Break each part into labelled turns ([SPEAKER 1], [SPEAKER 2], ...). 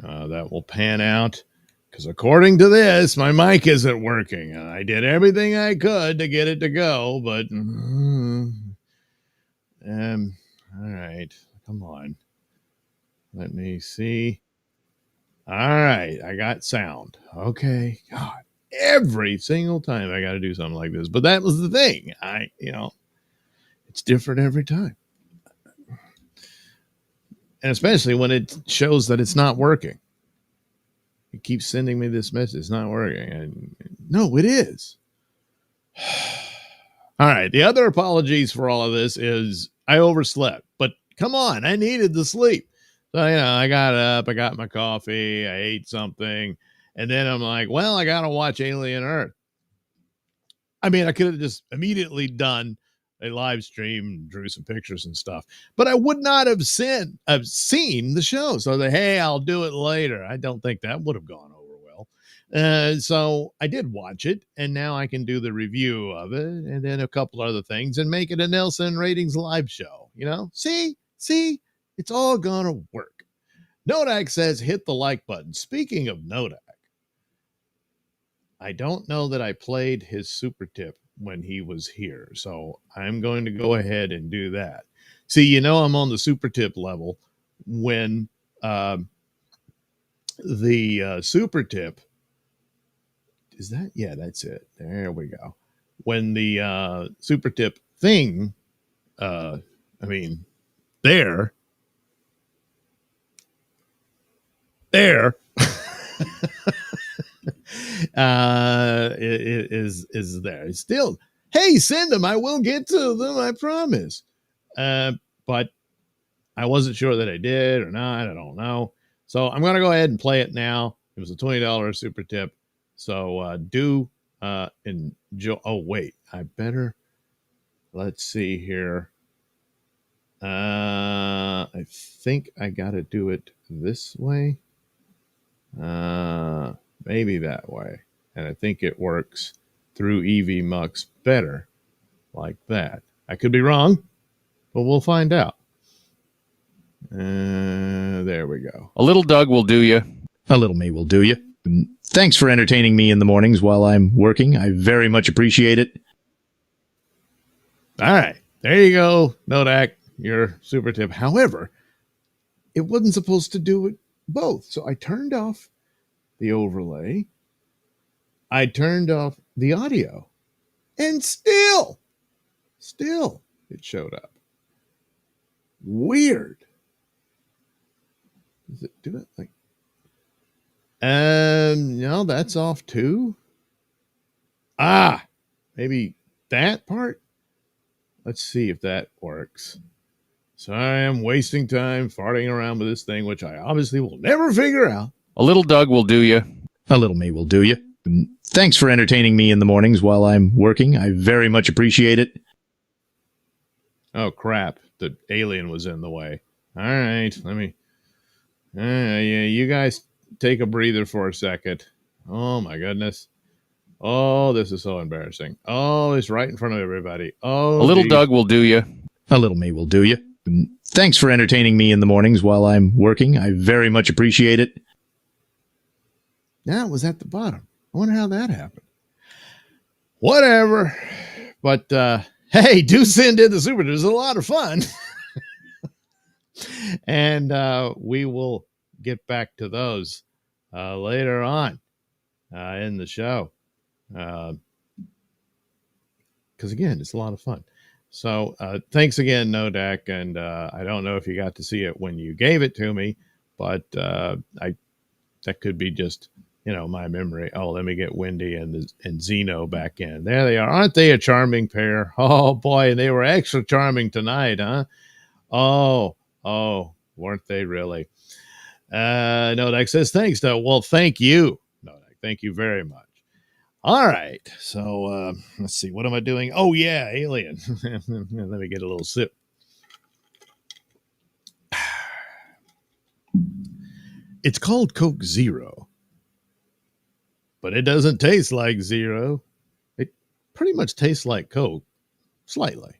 [SPEAKER 1] that will pan out. Because according to this, my mic isn't working. I did everything I could to get it to go, but all right, come on. Let me see. All right, I got sound. Okay, God, every single time I got to do something like this. But that was the thing. It's different every time, and especially when it shows that it's not working. It keeps sending me this message. It's not working. And no, it is. All right. The other apologies for all of this is I overslept. But come on, I needed the sleep. So, I got up, I got my coffee, I ate something, and then I'm like, well, I got to watch Alien Earth. I mean, I could have just immediately done a live stream, drew some pictures and stuff, but I would not have seen the show. So hey, I'll do it later. I don't think that would have gone over well. So I did watch it, and now I can do the review of it, and then a couple other things, and make it a Nailsin Ratings live show. See, it's all gonna work. Nodak says, hit the like button. Speaking of Nodak, I don't know that I played his super tip when he was here, so I'm going to go ahead and do that. See, I'm on the super tip level when the super tip is that. Yeah, that's it. There we go. When the super tip thing, there it is there. It's still, hey, send them. I will get to them. I promise. But I wasn't sure that I did or not. I don't know. So I'm going to go ahead and play it now. It was a $20 super tip. So do enjoy. Oh, wait, I better. Let's see here. I think I got to do it this way. Maybe that way. And I think it works through EV Mux better like that. I could be wrong, but we'll find out. There we go.
[SPEAKER 2] A little Doug will do you.
[SPEAKER 3] A little me will do you. Thanks for entertaining me in the mornings while I'm working. I very much appreciate it.
[SPEAKER 1] All right. There you go, Nodak, your super tip. However, it wasn't supposed to do it both. So I turned off the overlay. I turned off the audio. And still it showed up. Weird. Does it do it like? No, that's off too. Maybe that part. Let's see if that works. Sorry, I'm wasting time farting around with this thing, which I obviously will never figure out.
[SPEAKER 2] A little Doug will do you.
[SPEAKER 3] A little me will do you. Thanks for entertaining me in the mornings while I'm working. I very much appreciate it.
[SPEAKER 1] Oh, crap. The alien was in the way. All right. Let me. Yeah, you guys take a breather for a second. Oh, my goodness. Oh, this is so embarrassing. Oh, it's right in front of everybody. Oh,
[SPEAKER 2] a little Doug will do you.
[SPEAKER 3] A little me will do you. Thanks for entertaining me in the mornings while I'm working. I very much appreciate it.
[SPEAKER 1] Now it was at the bottom. I wonder how that happened. Whatever. But, hey, do send in the super. It was a lot of fun. And we will get back to those later on in the show. Because, again, it's a lot of fun. So thanks again, Nodak. And I don't know if you got to see it when you gave it to me, but that could be just, my memory. Oh, let me get Wendy and Zeno back in. There they are. Aren't they a charming pair? Oh, boy. And they were extra charming tonight, huh? Oh, weren't they really? Nodak says, thanks, though. Well, thank you, Nodak. Thank you very much. All right. So let's see. What am I doing? Oh, yeah, Alien. Let me get a little sip. It's called Coke Zero, but it doesn't taste like Zero. It pretty much tastes like Coke, slightly.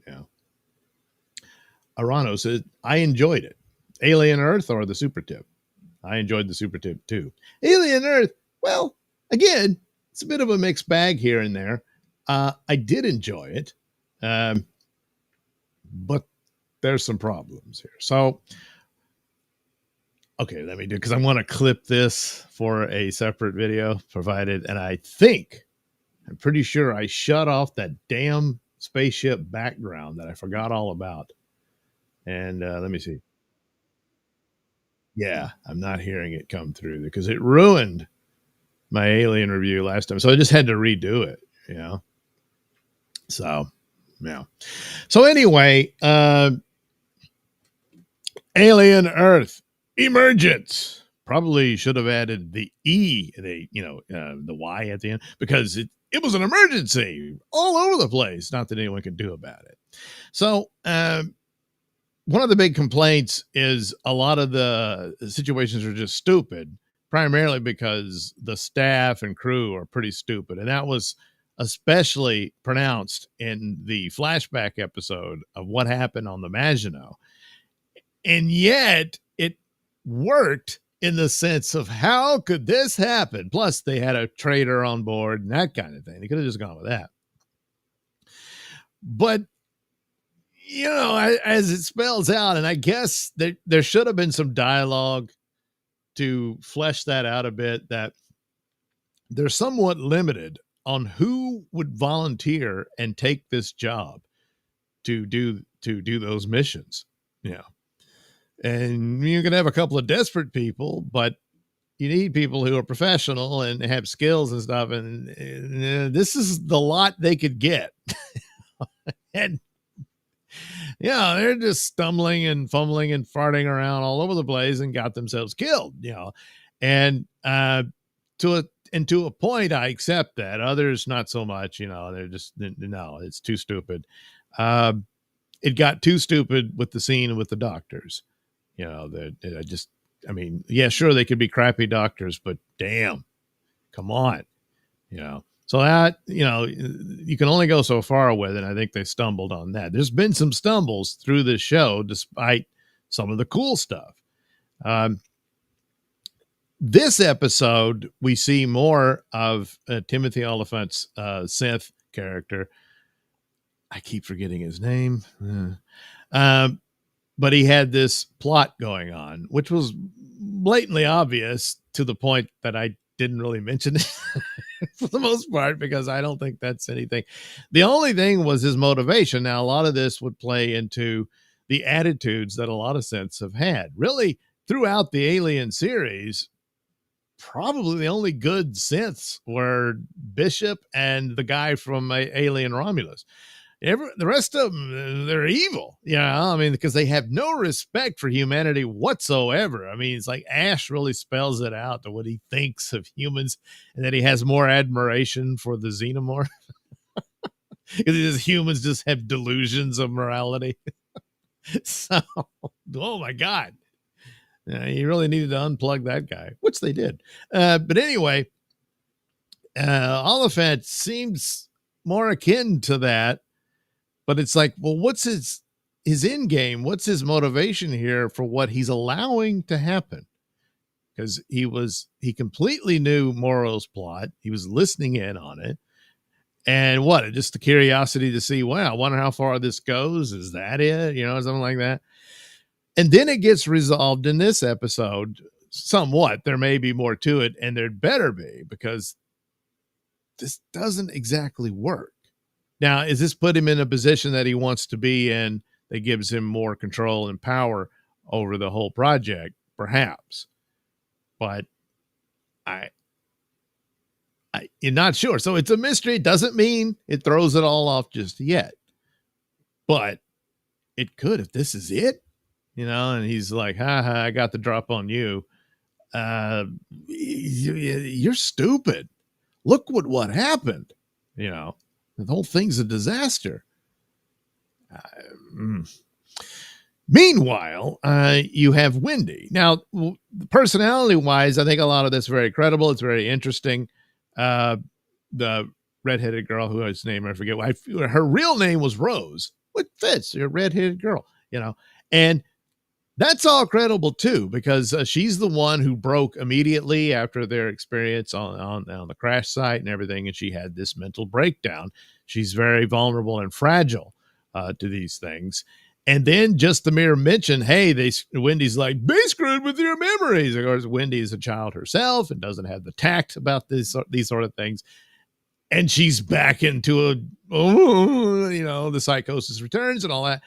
[SPEAKER 1] Yeah. Arano says, I enjoyed it. Alien Earth or the super tip? I enjoyed the super tip too. Alien Earth, well, again, it's a bit of a mixed bag here and there. I did enjoy it, but there's some problems here. So, okay, let me do, because I want to clip this for a separate video provided, and I'm pretty sure I shut off that damn spaceship background that I forgot all about. And let me see. Yeah, I'm not hearing it come through because it ruined my Alien review last time. So I just had to redo it, you know? So, yeah. So anyway, Alien Earth Emergence. Probably should have added the E, the Y at the end, because it was an emergency all over the place. Not that anyone can do about it. So, one of the big complaints is a lot of the situations are just stupid, primarily because the staff and crew are pretty stupid. And that was especially pronounced in the flashback episode of what happened on the Maginot. And yet it worked in the sense of how could this happen? Plus, they had a traitor on board and that kind of thing. They could have just gone with that. But as it spells out, and I guess there should have been some dialogue to flesh that out a bit, that they're somewhat limited on who would volunteer and take this job to do those missions. And you can have a couple of desperate people, but you need people who are professional and have skills and stuff. And this is the lot they could get. And they're just stumbling and fumbling and farting around all over the place and got themselves killed, and to a point, I accept that. Others, not so much, they're just, no, it's too stupid. It got too stupid with the scene with the doctors, yeah, sure, they could be crappy doctors, but damn, come on, So that, you can only go so far with it. I think they stumbled on that. There's been some stumbles through this show, despite some of the cool stuff. This episode, we see more of Timothy Oliphant's synth character. I keep forgetting his name. But he had this plot going on, which was blatantly obvious to the point that I didn't really mention it for the most part, because I don't think that's anything. The only thing was his motivation. Now, a lot of this would play into the attitudes that a lot of synths have had. Really, throughout the Alien series, probably the only good synths were Bishop and the guy from Alien Romulus. The rest of them, they're evil, because they have no respect for humanity whatsoever. It's like Ash really spells it out to what he thinks of humans, and that he has more admiration for the xenomorph. Because humans just have delusions of morality. So, oh my God. You really needed to unplug that guy, which they did. But anyway, Oliphant seems more akin to that. But it's like, well, what's his end game? What's his motivation here for what he's allowing to happen? Because he completely knew Morrow's plot. He was listening in on it. And just the curiosity to see, wow, I wonder how far this goes. Is that it? Something like that. And then it gets resolved in this episode somewhat. There may be more to it, and there'd better be, because this doesn't exactly work. Now, is this put him in a position that he wants to be in that gives him more control and power over the whole project? Perhaps. But you're not sure. So it's a mystery. It doesn't mean it throws it all off just yet. But it could, if this is it, and he's like, I got the drop on you. You're stupid. Look what happened, The whole thing's a disaster. Meanwhile, you have Wendy. Now, personality-wise, I think a lot of this is very credible. It's very interesting. The redheaded girl, whose name I forget. Her real name was Rose. What fits? You're a redheaded girl, And That's all credible too, because she's the one who broke immediately after their experience on the crash site and everything, and she had this mental breakdown. She's very vulnerable and fragile to these things. And then just the mere mention, hey, Wendy's like, be screwed with your memories. Of course, Wendy is a child herself and doesn't have the tact about these sort of things. And she's back into the psychosis returns and all that.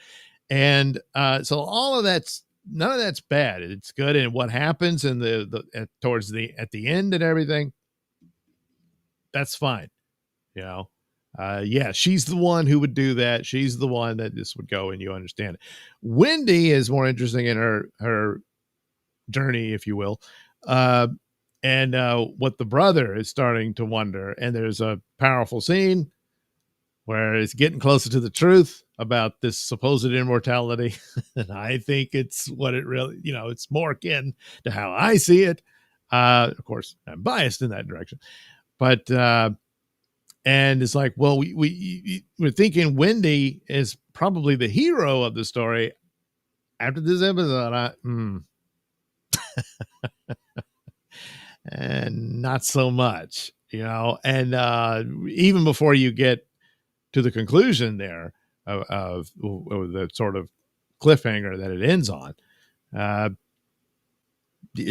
[SPEAKER 1] And so all of that's none of that's bad. It's good. And what happens in at the end and everything, that's fine. Yeah, she's the one who would do that. She's the one that this would go, and you understand it. Wendy is more interesting in her journey, if you will. And what the brother is starting to wonder. And there's a powerful scene where it's getting closer to the truth about this supposed immortality. And I think it's what it really, it's more akin to how I see it. Of course, I'm biased in that direction. But, and it's like, well, we're thinking Wendy is probably the hero of the story. After this episode, and not so much, and even before you get to the conclusion there of the sort of cliffhanger that it ends on,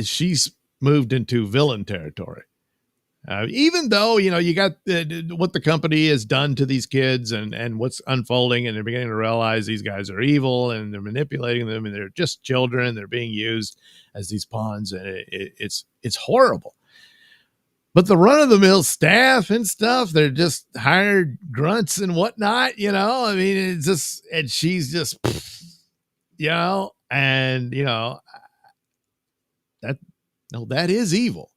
[SPEAKER 1] she's moved into villain territory. Even though, you got what the company has done to these kids and what's unfolding, and they're beginning to realize these guys are evil and they're manipulating them and they're just children. They're being used as these pawns, and it's horrible. But the run-of-the-mill staff and stuff, they're just hired grunts and whatnot, I mean, it's just, and she's just, and, that is evil.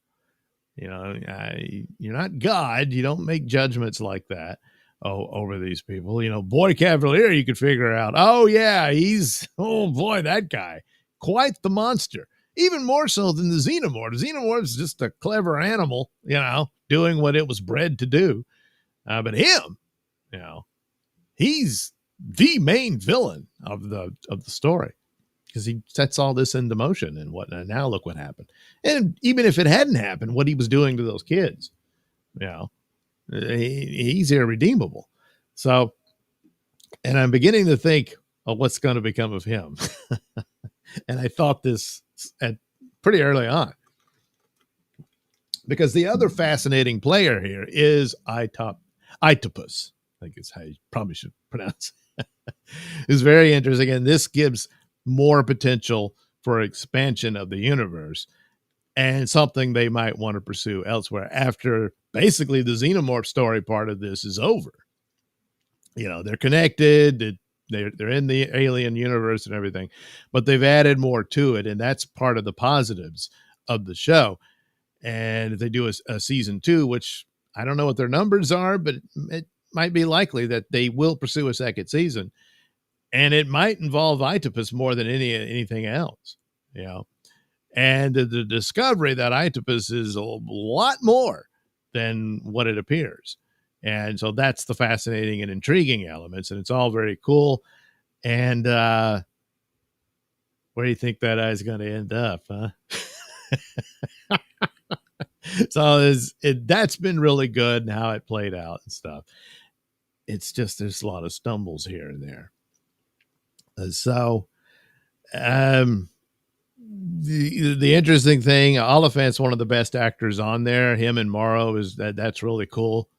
[SPEAKER 1] You're not God. You don't make judgments like that over these people. Boy Cavalier, you could figure out, oh, yeah, that guy, quite the monster. Even more so than the Xenomorph. The Xenomorph is just a clever animal, doing what it was bred to do. But him, he's the main villain of the story, because he sets all this into motion and whatnot. Now look what happened. And even if it hadn't happened, what he was doing to those kids, he's irredeemable. So, and I'm beginning to think of what's going to become of him. And I thought this at pretty early on, because the other fascinating player here is Itopus. I think it's how you probably should pronounce it. It's very interesting. And this gives more potential for expansion of the universe and something they might want to pursue elsewhere after basically the Xenomorph story part of this is over. They're connected. They're in the alien universe and everything, but they've added more to it. And that's part of the positives of the show. And if they do a season 2, which I don't know what their numbers are, but it might be likely that they will pursue a second season. And it might involve Itopus more than anything else, and the discovery that Itopus is a lot more than what it appears. And so that's the fascinating and intriguing elements, and it's all very cool. And where do you think that is going to end up, huh? So that's been really good, and how it played out and stuff. It's just there's a lot of stumbles here and there. So, the interesting thing, Oliphant's one of the best actors on there. Him and Morrow that's really cool.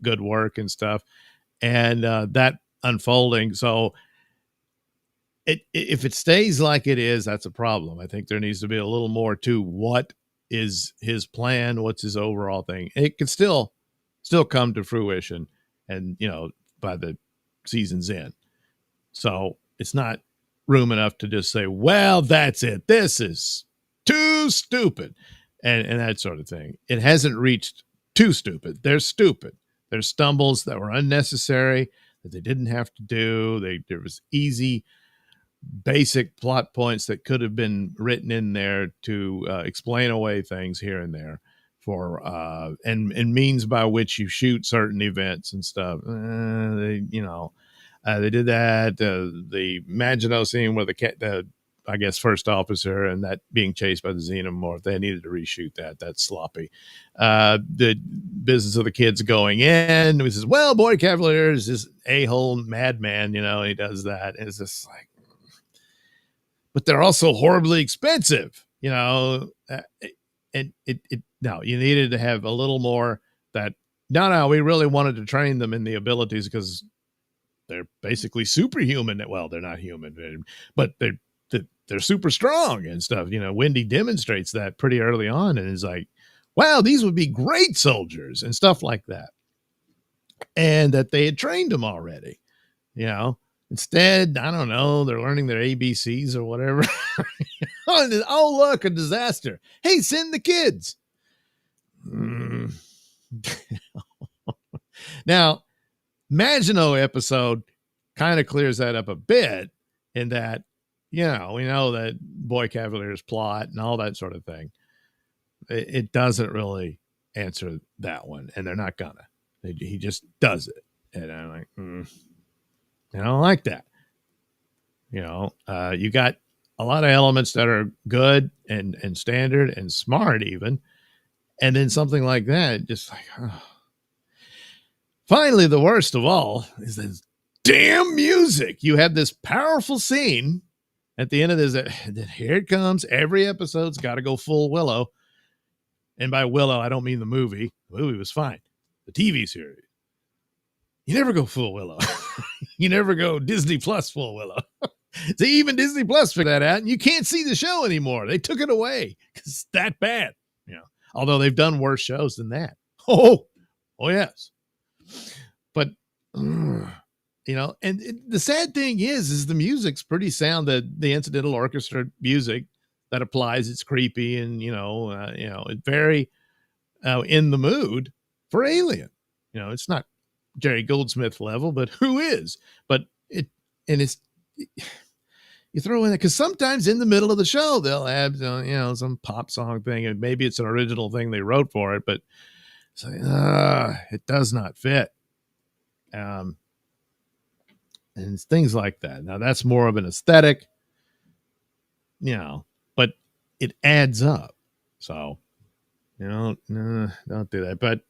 [SPEAKER 1] Good work and stuff. And that unfolding. So if it stays like it is, that's a problem. I think there needs to be a little more to what is his plan. What's his overall thing? It could still come to fruition, and by the season's end. So it's not room enough to just say, well, that's it. This is too stupid. And that sort of thing. It hasn't reached too stupid. They're stupid. There's stumbles that were unnecessary, that they didn't have to do. There was easy, basic plot points that could have been written in there to explain away things here and there for and means by which you shoot certain events and stuff. They did that. The Maginot scene where the I guess, first officer and that being chased by the xenomorph. They needed to reshoot that. That's sloppy. The business of the kids going in. He says, well, Boy Cavalier is this a-hole madman, he does that. And it's just like, but they're also horribly expensive, and no, you needed to have a little more that, no, we really wanted to train them in the abilities because they're basically superhuman. Well, they're not human, but they're super strong and stuff. Wendy demonstrates that pretty early on and is like, wow, these would be great soldiers and stuff like that. And that they had trained them already, Instead, I don't know, they're learning their ABCs or whatever. Oh, look, a disaster. Hey, send the kids. Now, Maginot episode kind of clears that up a bit in that, we know that Boy Cavalier's plot and all that sort of thing. It doesn't really answer that one, and they're not gonna. He just does it. And I'm like, I don't like that. You got a lot of elements that are good and standard and smart even. And then something like that, just like, oh. Finally, the worst of all is this damn music. You have this powerful scene at the end of this. Here it comes. Every episode's got to go full Willow. And by Willow, I don't mean the movie. The movie was fine. The TV series. You never go full Willow. You never go Disney Plus full Willow. See, even Disney Plus figured that out, and you can't see the show anymore. They took it away because it's that bad. Although they've done worse shows than that. Oh yes. But and the sad thing is the music's pretty sound. The incidental orchestra music that applies. It's creepy and it's very in the mood for Alien. It's not Jerry Goldsmith level, but who is? But you throw in it because sometimes in the middle of the show they'll have some pop song thing, and maybe it's an original thing they wrote for it, but it's like, it does not fit. And it's things like that. Now that's more of an aesthetic, but it adds up. So, no, don't do that. But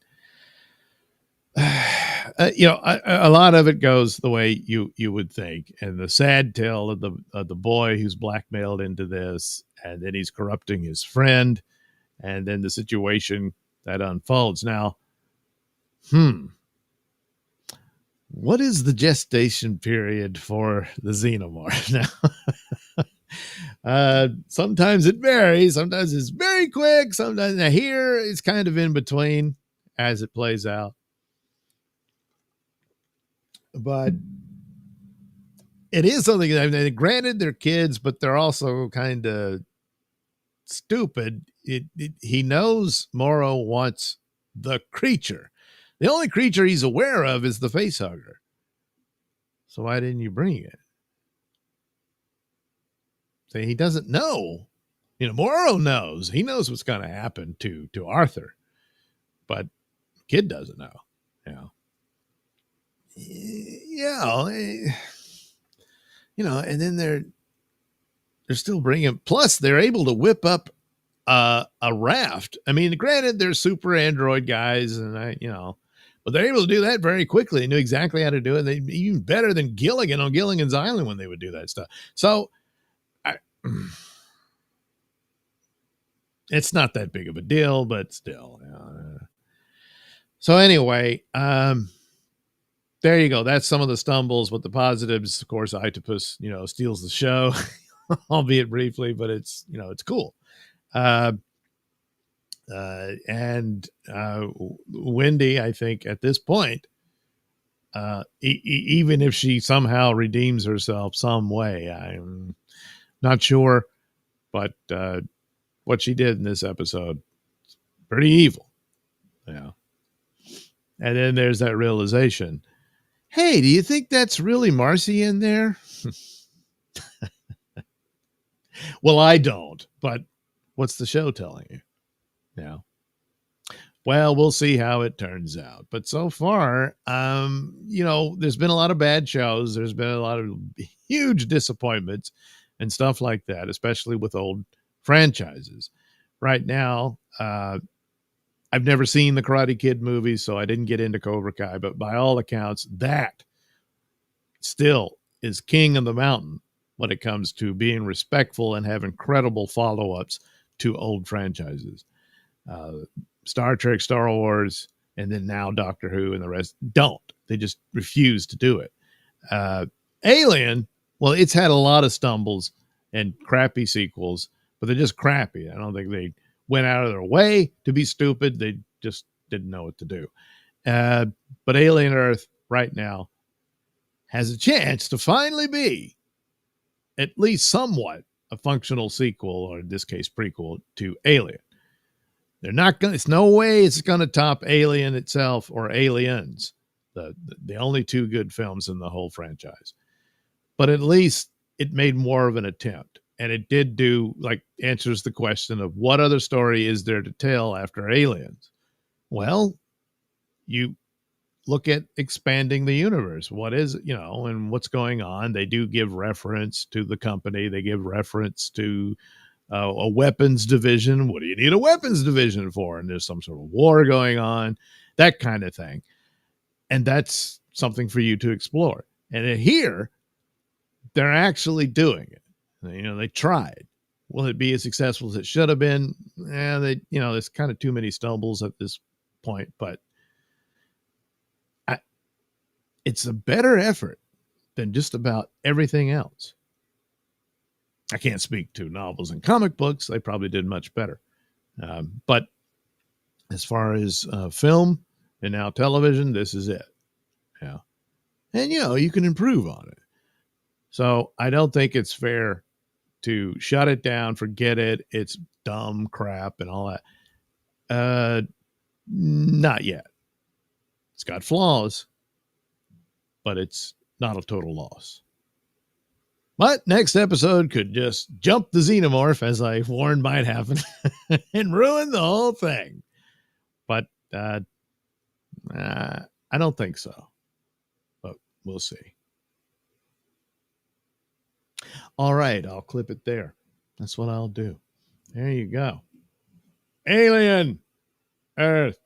[SPEAKER 1] a lot of it goes the way you would think, and the sad tale of the boy who's blackmailed into this, and then he's corrupting his friend, and then the situation that unfolds. Now, what is the gestation period for the xenomorph? Now, sometimes it varies. Sometimes it's very quick. Sometimes now here it's kind of in between as it plays out. But it is something that, granted, they're kids, but they're also kind of stupid. He knows Morrow wants the creature. The only creature he's aware of is the face hugger. So why didn't you bring it? So he doesn't know. Morrow knows. He knows what's going to happen to Arthur, but the kid doesn't know. And then they're still bringing. Plus, they're able to whip up a raft. I mean, granted, they're super android guys, and but they're able to do that very quickly. They knew exactly how to do it. They even better than Gilligan on Gilligan's Island when they would do that stuff. So, it's not that big of a deal, but still. So anyway, there you go. That's some of the stumbles. But the positives, of course, Octopus, steals the show, albeit briefly, but it's cool. And Wendy, I think at this point, even if she somehow redeems herself some way, I'm not sure, but what she did in this episode, pretty evil. And then there's that realization. Hey, do you think that's really Marcy in there? Well, I don't, but what's the show telling you? Well, we'll see how it turns out. But so far, there's been a lot of bad shows. There's been a lot of huge disappointments. and stuff like that, especially with old franchises. Right now, I've never seen the Karate Kid movies, so I didn't get into Cobra Kai, but by all accounts, that still is king of the mountain when it comes to being respectful and having credible follow-ups to old franchises. Star Trek, Star Wars, and then now Doctor Who and the rest don't. They just refuse to do it. Alien, well, it's had a lot of stumbles and crappy sequels, but they're just crappy. I don't think they went out of their way to be stupid. They just didn't know what to do. But Alien Earth right now has a chance to finally be at least somewhat a functional sequel, or in this case, prequel to Alien. They're not going. It's no way it's going to top Alien itself or Aliens, the only two good films in the whole franchise. But at least it made more of an attempt, and it did do, like, answers the question of what other story is there to tell after Aliens. Well, you look at expanding the universe. What is, and what's going on? They do give reference to the company. They give reference to a weapons division. What do you need a weapons division for? And there's some sort of war going on, that kind of thing. And that's something for you to explore. And here, they're actually doing it. They tried. Will it be as successful as it should have been? There's kind of too many stumbles at this point, but it's a better effort than just about everything else. I can't speak to novels and comic books. They probably did much better. But as far as film and now television, this is it. Yeah. And, you can improve on it. So I don't think it's fair to shut it down, forget it, it's dumb crap and all that. Not yet. It's got flaws, but it's not a total loss. But next episode could just jump the xenomorph, as I warned might happen, and ruin the whole thing. But I don't think so. But we'll see. All right, I'll clip it there. That's what I'll do. There you go. Alien Earth.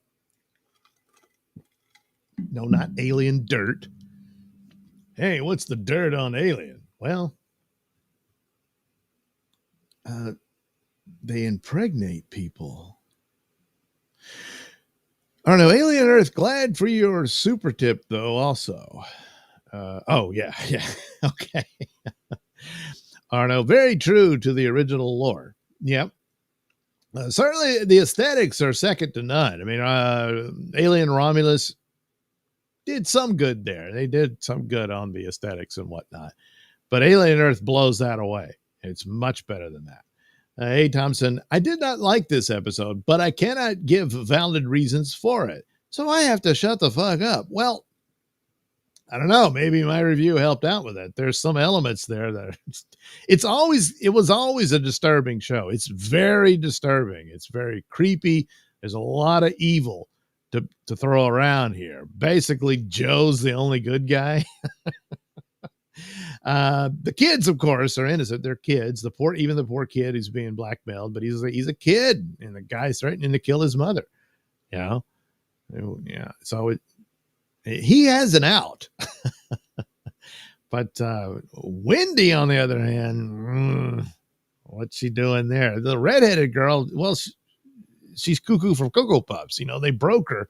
[SPEAKER 1] No, not alien dirt. Hey, what's the dirt on Alien? Well, they impregnate people. I don't know. Alien Earth, glad for your super tip, though, also. Yeah. Okay. I don't know. Very true to the original lore. Yep. Certainly, the aesthetics are second to none. I mean, Alien Romulus did some good there. They did some good on the aesthetics and whatnot. But Alien Earth blows that away. It's much better than that. Hey, Thompson, I did not like this episode, but I cannot give valid reasons for it. So I have to shut the fuck up. Well, I don't know. Maybe my review helped out with it. There's some elements there that it was always a disturbing show. It's very disturbing. It's very creepy. There's a lot of evil to throw around here. Basically, Joe's the only good guy. The kids, of course, are innocent. They're kids. Even the poor kid who's being blackmailed, but he's a kid, and the guy's threatening to kill his mother. Yeah. So he has an out. But Wendy, on the other hand, what's she doing there? The redheaded girl, well, she's cuckoo from Cocoa Puffs. They broke her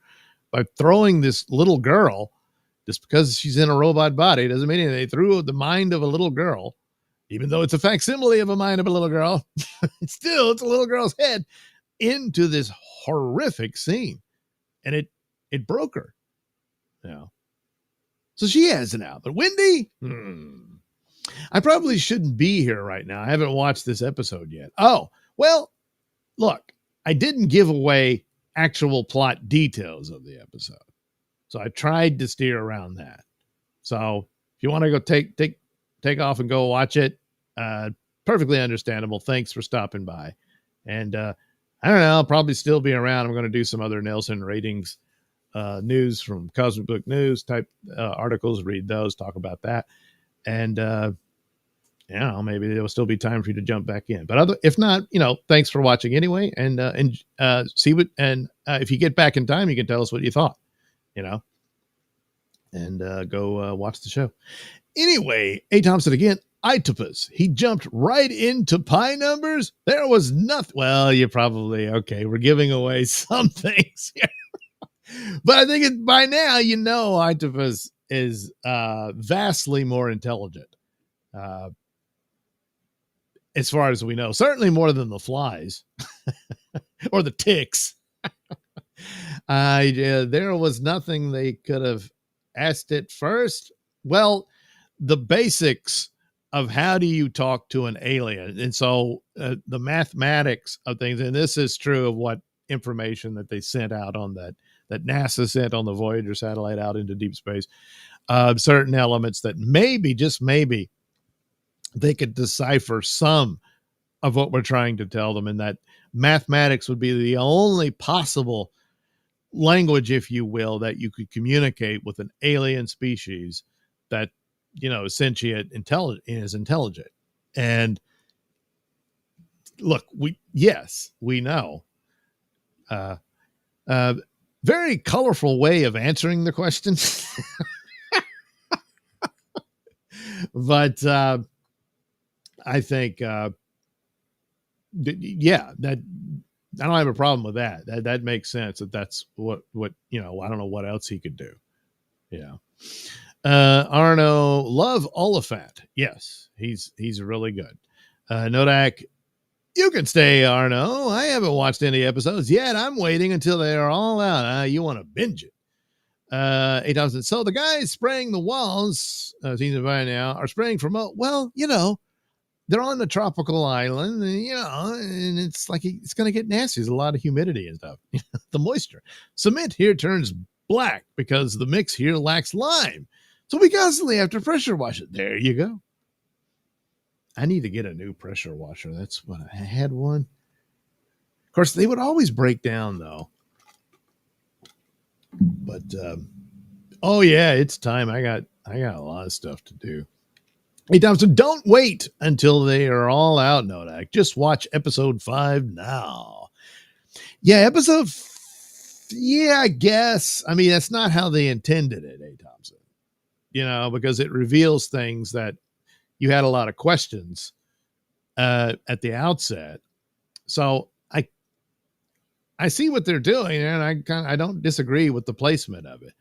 [SPEAKER 1] by throwing this little girl. Just because she's in a robot body doesn't mean anything. They threw the mind of a little girl, even though it's a facsimile of a mind of a little girl. It's a little girl's head into this horrific scene. And it broke her. Yeah. So she has an out. But Wendy, I probably shouldn't be here right now. I haven't watched this episode yet. Oh, well, look, I didn't give away actual plot details of the episode. So I tried to steer around that. So if you want to go take off and go watch it, perfectly understandable. Thanks for stopping by. And I don't know, I'll probably still be around. I'm going to do some other Nailsin ratings news from Cosmic Book News type articles, read those, talk about that. And maybe there will still be time for you to jump back in. But if not, thanks for watching anyway. And see what, and if you get back in time, you can tell us what you thought, and go watch the show. Anyway, A. Thompson again. Itopus. He jumped right into pie numbers. There was nothing. Well, you're probably okay. We're giving away some things here. But I think by now, Itopus is vastly more intelligent. As far as we know, certainly more than the flies or the ticks. There was nothing they could have asked it first. Well, the basics of how do you talk to an alien. And so the mathematics of things, and this is true of what information that they sent out on that NASA sent on the Voyager satellite out into deep space, certain elements that maybe, just maybe, they could decipher some of what we're trying to tell them, and that mathematics would be the only possible language, if you will, that you could communicate with an alien species that, sentient, is intelligent. And look, we know. Very colorful way of answering the question. But I think, that I don't have a problem with that. That makes sense. That's what I don't know what else he could do. Arno, love Oliphant. Yes, he's really good. Nodak, you can stay, Arno. I haven't watched any episodes yet. I'm waiting until they are all out. You want to binge it. 8,000. So the guys spraying the walls, seems by now, are spraying from, they're on the tropical island, and it's like it's going to get nasty. There's a lot of humidity and stuff. The moisture. Cement here turns black because the mix here lacks lime. So we constantly have to pressure wash it. There you go. I need to get a new pressure washer. That's what I had one. Of course, they would always break down, though. But, oh, yeah, it's time. I got a lot of stuff to do. Hey, Thompson, don't wait until they are all out, Nodak. Just watch episode 5 now. Yeah, I guess. I mean, that's not how they intended it, hey, Thompson. Because it reveals things that you had a lot of questions at the outset. So I see what they're doing, and I don't disagree with the placement of it.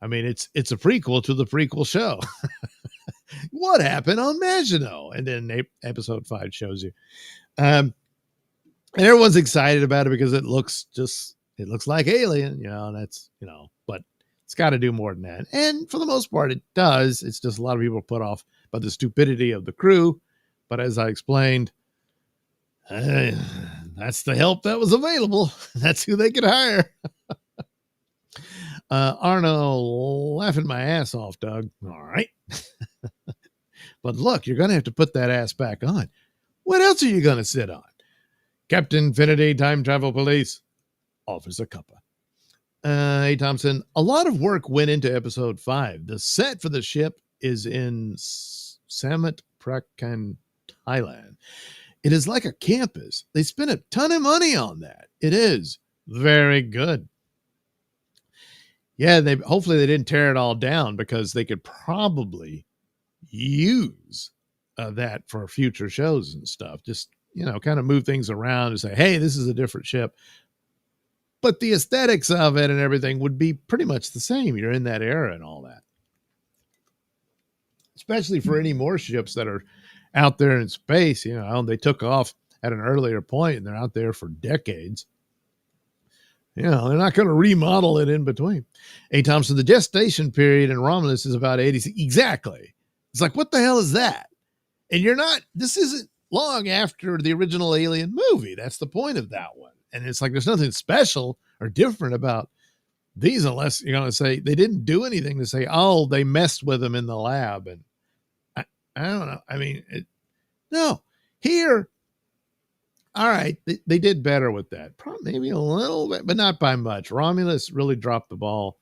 [SPEAKER 1] I mean, it's a prequel to the prequel show. What happened on Maginot? And then episode 5 shows you. And everyone's excited about it because it looks like Alien, and that's, but it's got to do more than that. And for the most part, it does. It's just a lot of people put off by the stupidity of the crew. But as I explained, that's the help that was available. That's who they could hire. Arno, laughing my ass off, Doug. All right. But look, you're going to have to put that ass back on. What else are you going to sit on? Captain Infinity, Time Travel Police, offers a cuppa. Hey, Thompson, a lot of work went into episode 5. The set for the ship is in Samut Prakan, Thailand. It is like a campus. They spent a ton of money on that. It is very good. Yeah, hopefully they didn't tear it all down, because they could probably use that for future shows and stuff. Just, kind of move things around and say, hey, this is a different ship. But the aesthetics of it and everything would be pretty much the same. You're in that era and all that. Especially for any more ships that are out there in space. They took off at an earlier point and they're out there for decades. They're not going to remodel it in between. Hey, Thompson, the gestation period in Romulus is about 80. Exactly. It's like, what the hell is that? And this isn't long after the original Alien movie. That's the point of that one. And it's like, there's nothing special or different about these, unless you're going to say they didn't do anything to say, oh, they messed with them in the lab. And I don't know. I mean, no, here. All right. They did better with that. Probably maybe a little bit, but not by much. Romulus really dropped the ball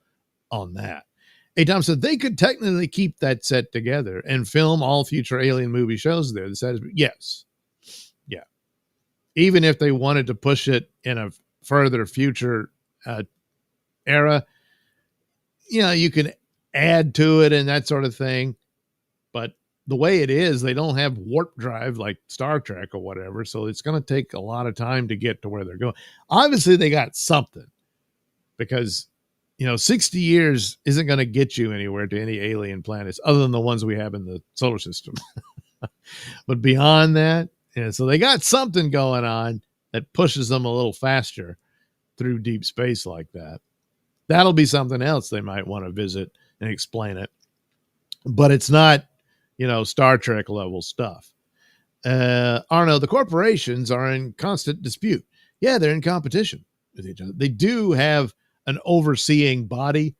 [SPEAKER 1] on that. Hey, Tom said they could technically keep that set together and film all future Alien movie shows there. The set is, yes. Yeah. Even if they wanted to push it in a further future era, you can add to it and that sort of thing. But the way it is, they don't have warp drive like Star Trek or whatever. So it's going to take a lot of time to get to where they're going. Obviously, they got something because 60 years isn't going to get you anywhere to any alien planets other than the ones we have in the solar system. But beyond that, so they got something going on that pushes them a little faster through deep space like that. That'll be something else they might want to visit and explain it. But it's not, Star Trek level stuff. Arno, the corporations are in constant dispute. Yeah, they're in competition with each other. They do have an overseeing body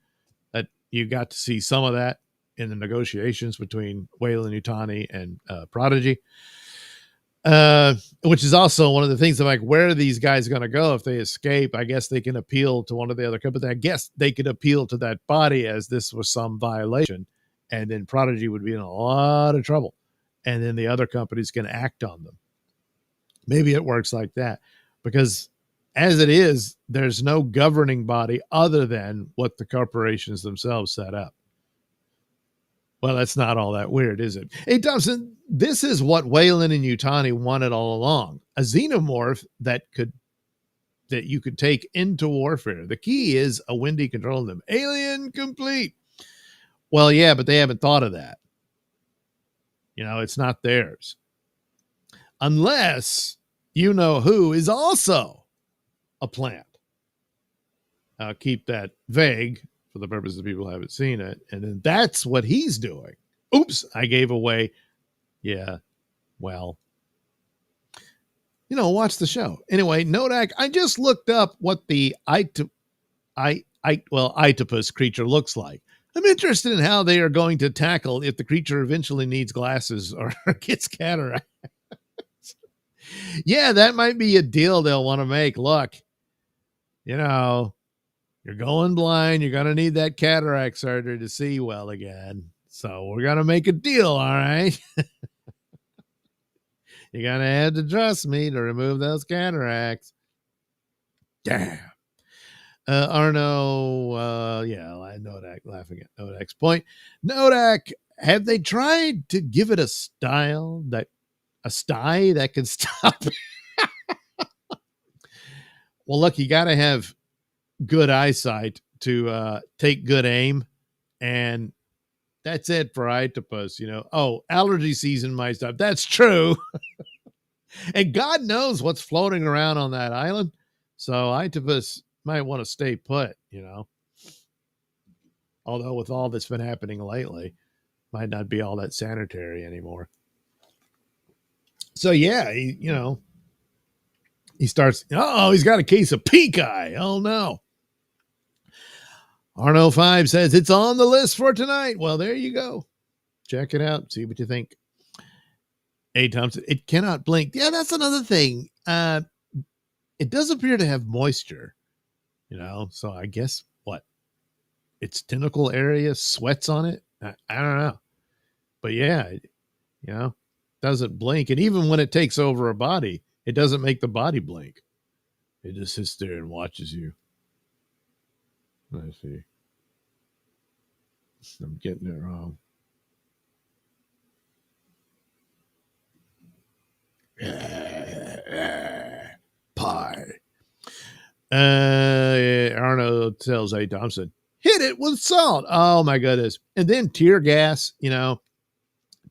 [SPEAKER 1] that you got to see some of that in the negotiations between Weyland-Yutani and Prodigy, which is also one of the things of like, where are these guys going to go if they escape? I guess they can appeal to one of the other companies. I guess they could appeal to that body as this was some violation, and then Prodigy would be in a lot of trouble, and then the other companies can act on them. Maybe it works like that because as it is, there's no governing body other than what the corporations themselves set up. Well, that's not all that weird, is it? Hey, Thompson, this is what Weyland and Yutani wanted all along. A xenomorph that you could take into warfare. The key is a Wendy controlling them. Alien complete. Well, yeah, but they haven't thought of that. It's not theirs. Unless who is also a plant. I'll keep that vague for the purpose of people who haven't seen it. And then that's what he's doing. Oops, I gave away. Yeah, well, watch the show. Anyway, Nodak, I just looked up what the Itopus creature looks like. I'm interested in how they are going to tackle if the creature eventually needs glasses or gets cataracts. Yeah, that might be a deal they'll want to make. Look, you're going blind. You're going to need that cataract surgery to see well again. So we're going to make a deal, all right? You're going to have to trust me to remove those cataracts. Damn. Arno, I know that, laughing at Nodak's point. Nodak, have they tried to give it a sty that can stop it? Well, look, you got to have good eyesight to take good aim, and that's it for Itopus. Allergy season might stop. That's true. And God knows what's floating around on that island, so Itopus might want to stay put. Although with all that's been happening lately, might not be all that sanitary anymore. So yeah, he starts, he's got a case of pink eye. Oh no. Arno 5 says it's on the list for tonight. Well, there you go. Check it out. See what you think. Hey, Thompson, it cannot blink. Yeah, that's another thing. It does appear to have moisture, so I guess what? Its tentacle area sweats on it. I don't know. But yeah, doesn't blink. And even when it takes over a body, it doesn't make the body blink. It just sits there and watches you. Let's see. I'm getting it wrong. Pie. Arno tells A. Thompson, hit it with salt. Oh my goodness. And then tear gas,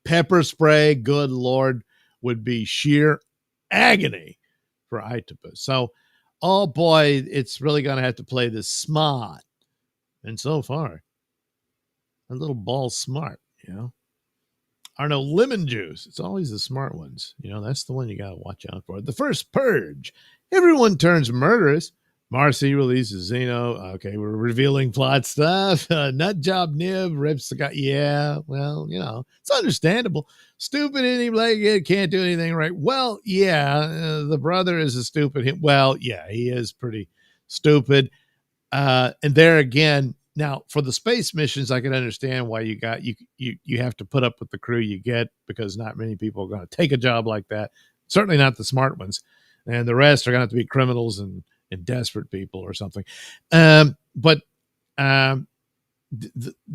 [SPEAKER 1] pepper spray, good Lord, would be sheer agony for Itopus. So, oh boy, it's really going to have to play this smart. And so far, a little ball smart, Arno, lemon juice. It's always the smart ones. That's the one you got to watch out for. The first purge. Everyone turns murderous. Marcy releases Zeno. Okay, we're revealing plot stuff. Nut job Nib rips the guy. Yeah, well, it's understandable. Stupid any can't do anything right. Well, yeah, the brother is a stupid. Well, yeah, he is pretty stupid. And there again, Now, for the space missions, I can understand why you have to put up with the crew you get, because not many people are going to take a job like that. Certainly not the smart ones, and the rest are going to have to be criminals and desperate people or something. But the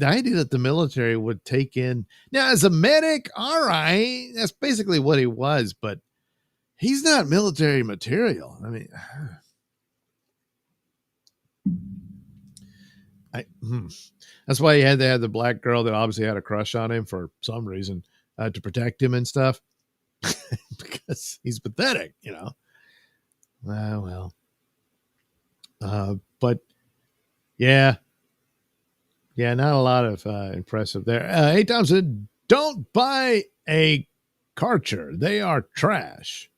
[SPEAKER 1] idea that the military would take in now as a medic, all right, that's basically what he was, but he's not military material. I mean, that's why he had to have the black girl that obviously had a crush on him for some reason, to protect him and stuff, because he's pathetic, you know. But yeah, not a lot of impressive there. Hey, Thompson, don't buy a Karcher. They are trash.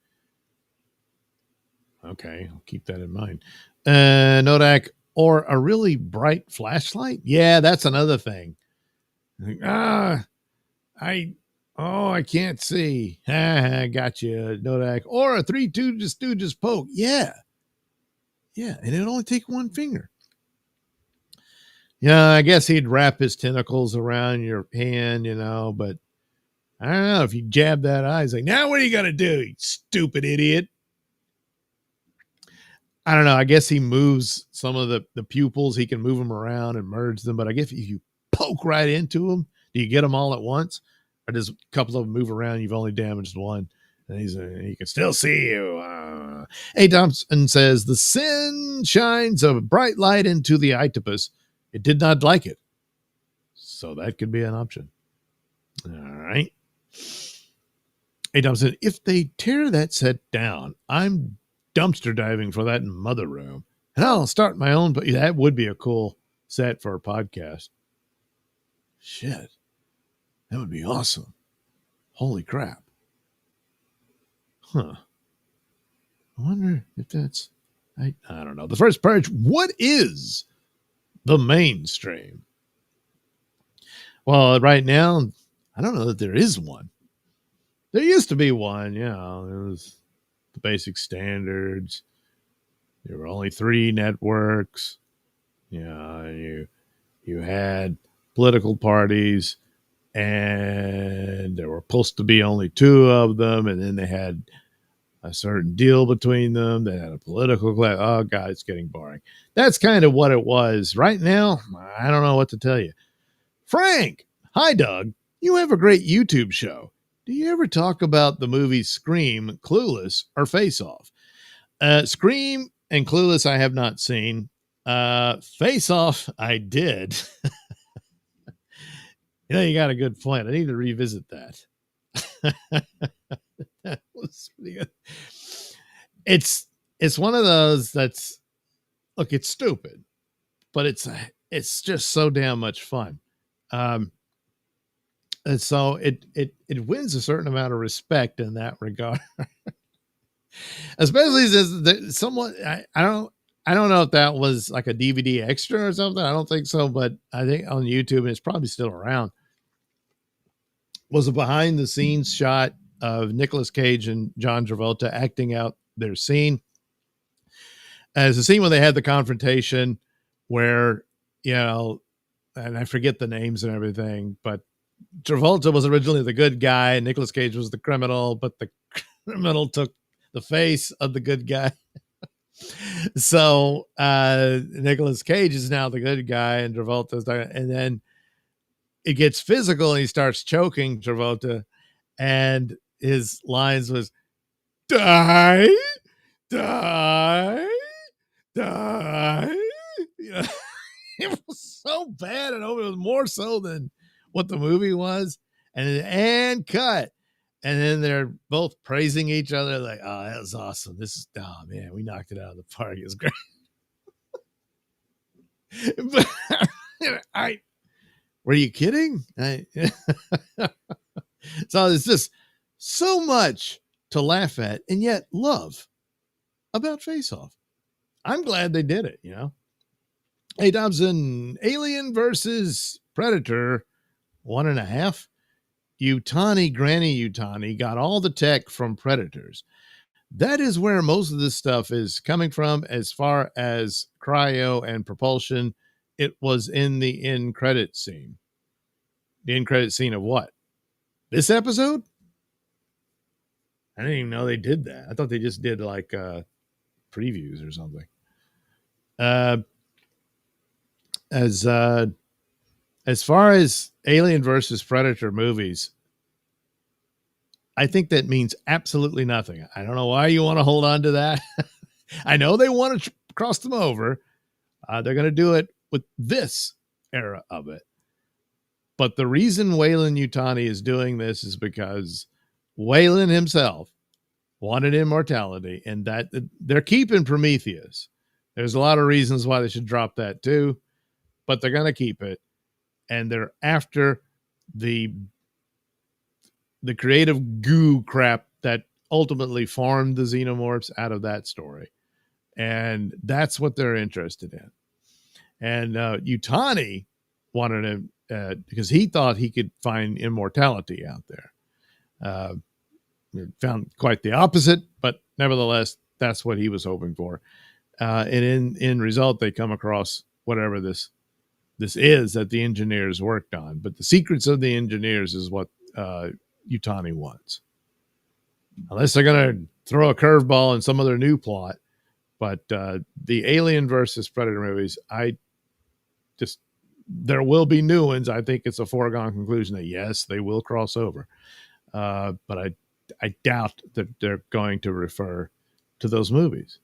[SPEAKER 1] Okay, I'll keep that in mind. Nodak, or a really bright flashlight? Yeah, that's another thing. I can't see. I got you, Nodak. Or a 3 Stooges poke. Yeah, and it'd only take one finger. Yeah, I guess he'd wrap his tentacles around your hand, you know, but I don't know, if you jab that eye, he's like, now what are you going to do, you stupid idiot? I don't know. I guess he moves some of the pupils. He can move them around and merge them. But I guess if you poke right into them, do you get them all at once? Or does a couple of them move around? You've only damaged one. And he can still see you. A. Thompson says, the sin shines a bright light into the octopus. It did not like it. So that could be an option. All right. A. Thompson, if they tear that set down, I'm dumpster diving for that mother room, and I'll start my own. But that would be a cool set for a podcast. Shit, that would be awesome. Holy crap. I wonder if that's, I don't know. The first purge. What is the mainstream? Well, right now, I don't know that there is one. There used to be one. You know, there was the basic standards. There were only 3 networks. You know, you had political parties, and there were supposed to be only 2 of them, and then they had a certain deal between them. They had a political class. Oh God, it's getting boring. That's kind of what it was. Right now, I don't know what to tell you. Frank, hi Doug. You have a great YouTube show. Do you ever talk about the movies Scream, Clueless, or Face Off? Scream and Clueless I have not seen. Face Off I did. You know, you got a good point. I need to revisit that. That was pretty good. It's one of those that's, look, it's stupid, but it's just so damn much fun. And so it wins a certain amount of respect in that regard. Especially as someone, I don't know if that was like a DVD extra or something. I don't think so, but I think on YouTube, and it's probably still around, was a behind the scenes shot of Nicolas Cage and John Travolta acting out their scene. As a scene when they had the confrontation where, you know, and I forget the names and everything, but Travolta was originally the good guy and Nicolas Cage was the criminal, but the criminal took the face of the good guy. So Nicolas Cage is now the good guy and Travolta's and then it gets physical and he starts choking Travolta, and his lines was die. You know, it was so bad, and it was more so than what the movie was. And cut. And then they're both praising each other like, oh, that was awesome. Oh man, we knocked it out of the park. It was great. But were you kidding? So it's just so much to laugh at and yet love about Face Off. I'm glad they did it, you know. Hey, Dobson, Alien versus Predator 1.5. Granny Utani got all the tech from Predators. That is where most of this stuff is coming from as far as cryo and propulsion it was in the end credit scene. The end credit scene of what? This episode? I didn't even know they did that. I thought they just did like previews or something. As far as Alien versus Predator movies, I think that means absolutely nothing. I don't know why you want to hold on to that. I know they want to cross them over. They're going to do it with this era of it. But the reason Weyland-Yutani is doing this is because Weyland himself wanted immortality, and that they're keeping Prometheus. There's a lot of reasons why they should drop that too, but they're going to keep it. And they're after the creative goo crap that ultimately formed the xenomorphs out of that story. And that's what they're interested in. And Yutani wanted him because he thought he could find immortality out there. Found quite the opposite, but nevertheless, that's what he was hoping for. And in result, they come across whatever this is that the engineers worked on. But the secrets of the engineers is what Yutani wants. Unless they're going to throw a curveball in some other new plot. But the Alien versus Predator movies, there will be new ones. I think it's a foregone conclusion that yes, they will cross over. But I doubt that they're going to refer to those movies.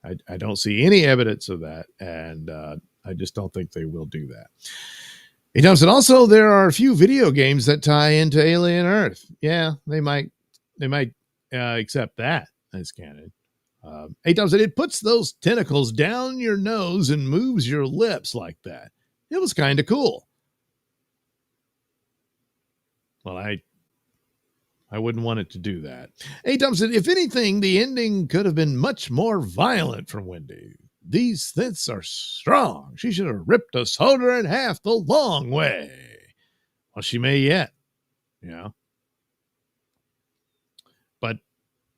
[SPEAKER 1] I don't see any evidence of that, and I just don't think they will do that. He jumps in. Also, there are a few video games that tie into Alien Earth. Yeah, they might accept that as canon. It puts those tentacles down your nose and moves your lips like that. It was kind of cool. Well, I wouldn't want it to do that. If anything, the ending could have been much more violent from Wendy. These synths are strong. She should have ripped a soldier in half the long way. Well, she may yet, But,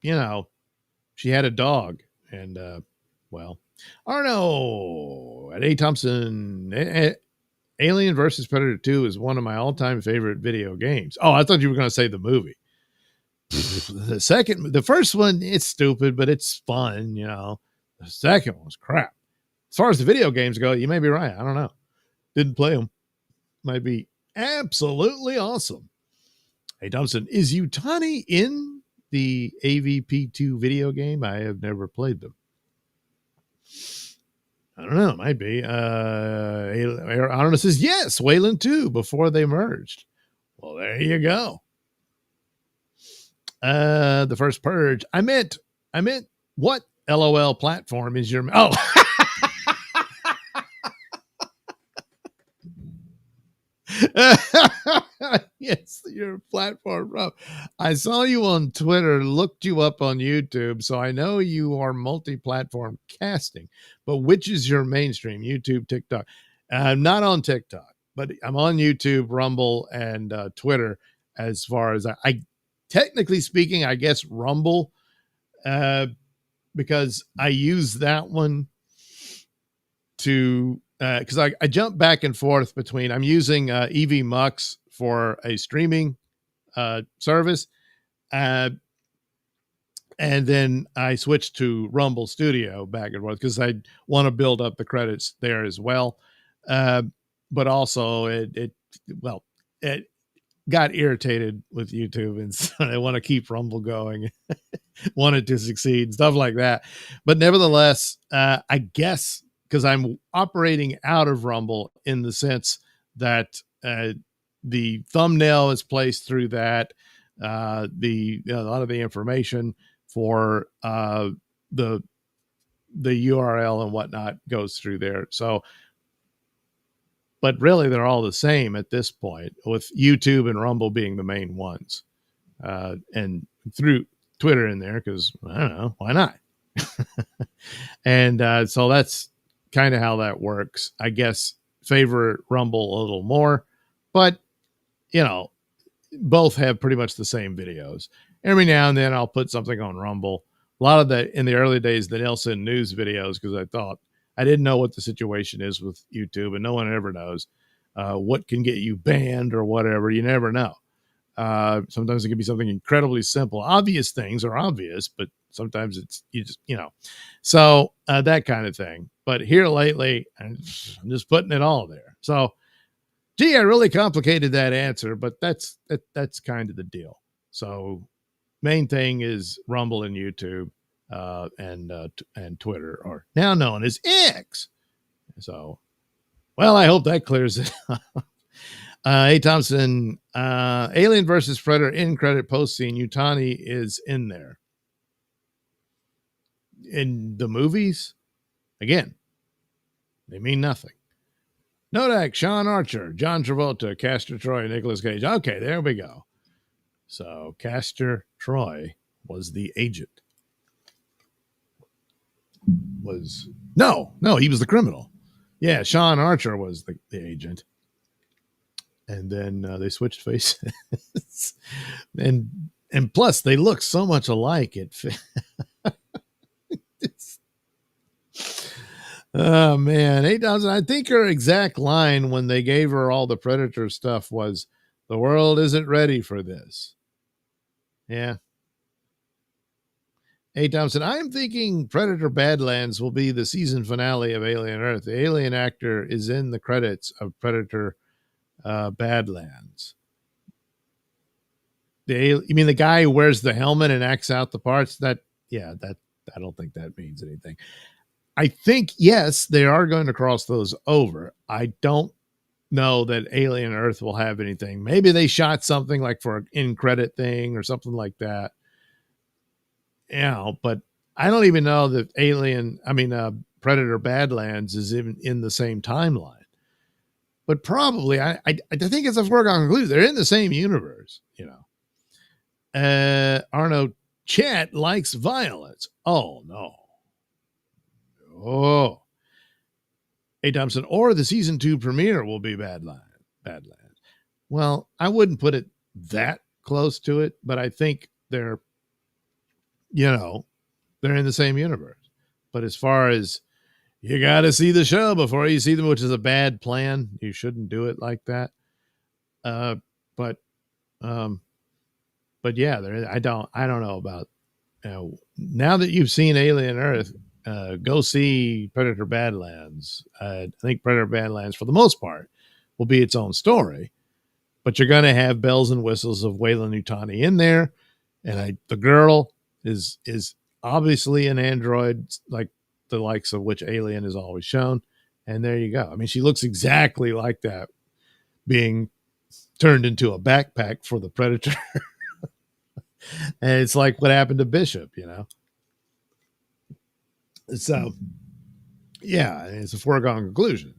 [SPEAKER 1] she had a dog. And, Arno at A. Thompson. Alien versus Predator 2 is one of my all-time favorite video games. Oh, I thought you were going to say the movie. The first one, it's stupid, but it's fun, The second one was crap. As far as the video games go, you may be right. I don't know. Didn't play them. Might be absolutely awesome. Hey, Thompson, is Yutani in the AVP2 video game? I have never played them. I don't know. It might be. Arnold says, yes, Wayland 2 before they merged. Well, there you go. The first Purge. I meant what LOL platform is your... Oh. Yes, your platform, bro. I saw you on Twitter, looked you up on YouTube, so I know you are multi-platform casting. But which is your mainstream? YouTube, TikTok? I'm not on TikTok, but I'm on YouTube, Rumble, and Twitter. As far as I technically speaking, I guess Rumble, because I use that one to. Because I jump back and forth between, I'm using EV Mux for a streaming service, and then I switch to Rumble Studio back and forth because I want to build up the credits there as well. But also it got irritated with YouTube, and so I want to keep Rumble going, wanted to succeed, stuff like that. But nevertheless, I guess, because I'm operating out of Rumble in the sense that the thumbnail is placed through that, a lot of the information for the URL and whatnot goes through there. So, but really they're all the same at this point, with YouTube and Rumble being the main ones, and through Twitter in there, because I don't know, why not? And so that's kind of how that works. I guess favor Rumble a little more, but both have pretty much the same videos. Every now and then I'll put something on Rumble. A lot of that in the early days, the Nailsin news videos, because I thought I didn't know what the situation is with YouTube, and no one ever knows what can get you banned or whatever. You never know. Sometimes it can be something incredibly simple. Obvious things are obvious, but sometimes it's so that kind of thing. But here lately, I'm just putting it all there. So, gee, I really complicated that answer, but that's kind of the deal. So, main thing is Rumble and YouTube, and Twitter, or now known as X. So, well, I hope that clears it up. Hey, Thompson, Alien versus Predator in credit post scene. Yutani is in there. In the movies, again, they mean nothing. Nodak, Sean Archer, John Travolta, Castor Troy, Nicolas Cage. Okay, there we go. So Castor Troy was the agent. No, he was the criminal. Yeah, Sean Archer was the agent. And then they switched faces. and plus, they look so much alike. Oh, man. 8,000. I think her exact line when they gave her all the Predator stuff was, "The world isn't ready for this." Yeah. 8,000. I'm thinking Predator Badlands will be the season finale of Alien Earth. The alien actor is in the credits of Predator Badlands. You mean the guy who wears the helmet and acts out the parts? I don't think that means anything. I think, yes, they are going to cross those over. I don't know that Alien Earth will have anything. Maybe they shot something like for an in-credit thing or something like that. But I don't even know that Predator Badlands is even in the same timeline. But probably, I think it's a foregone conclusion. They're in the same universe, Arno, chat likes violence. Oh, no. Oh. Hey, Thompson, or the season 2 premiere will be Badlands. Well, I wouldn't put it that close to it, but I think they're in the same universe. But as far as you got to see the show before you see them, which is a bad plan. You shouldn't do it like that. But yeah, I don't know about, now that you've seen Alien Earth, go see Predator Badlands. I think Predator Badlands, for the most part, will be its own story, but you're going to have bells and whistles of Weyland-Yutani in there. And the girl is obviously an android, like the likes of which Alien is always shown. And there you go. I mean, she looks exactly like that, being turned into a backpack for the Predator. And it's like what happened to Bishop, So, yeah, it's a foregone conclusion.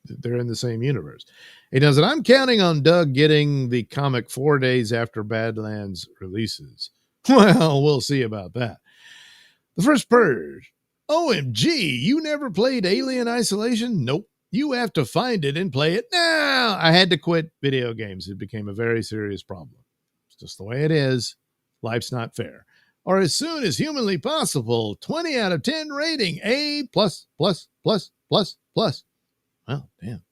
[SPEAKER 1] They're in the same universe. It does it. I'm counting on Doug getting the comic 4 days after Badlands releases. Well, we'll see about that. The First Purge. OMG, you never played Alien Isolation? Nope. You have to find it and play it now. I had to quit video games. It became a very serious problem. It's just the way it is. Life's not fair. Or as soon as humanly possible. 20 out of 10 rating. A++++++. Well, damn.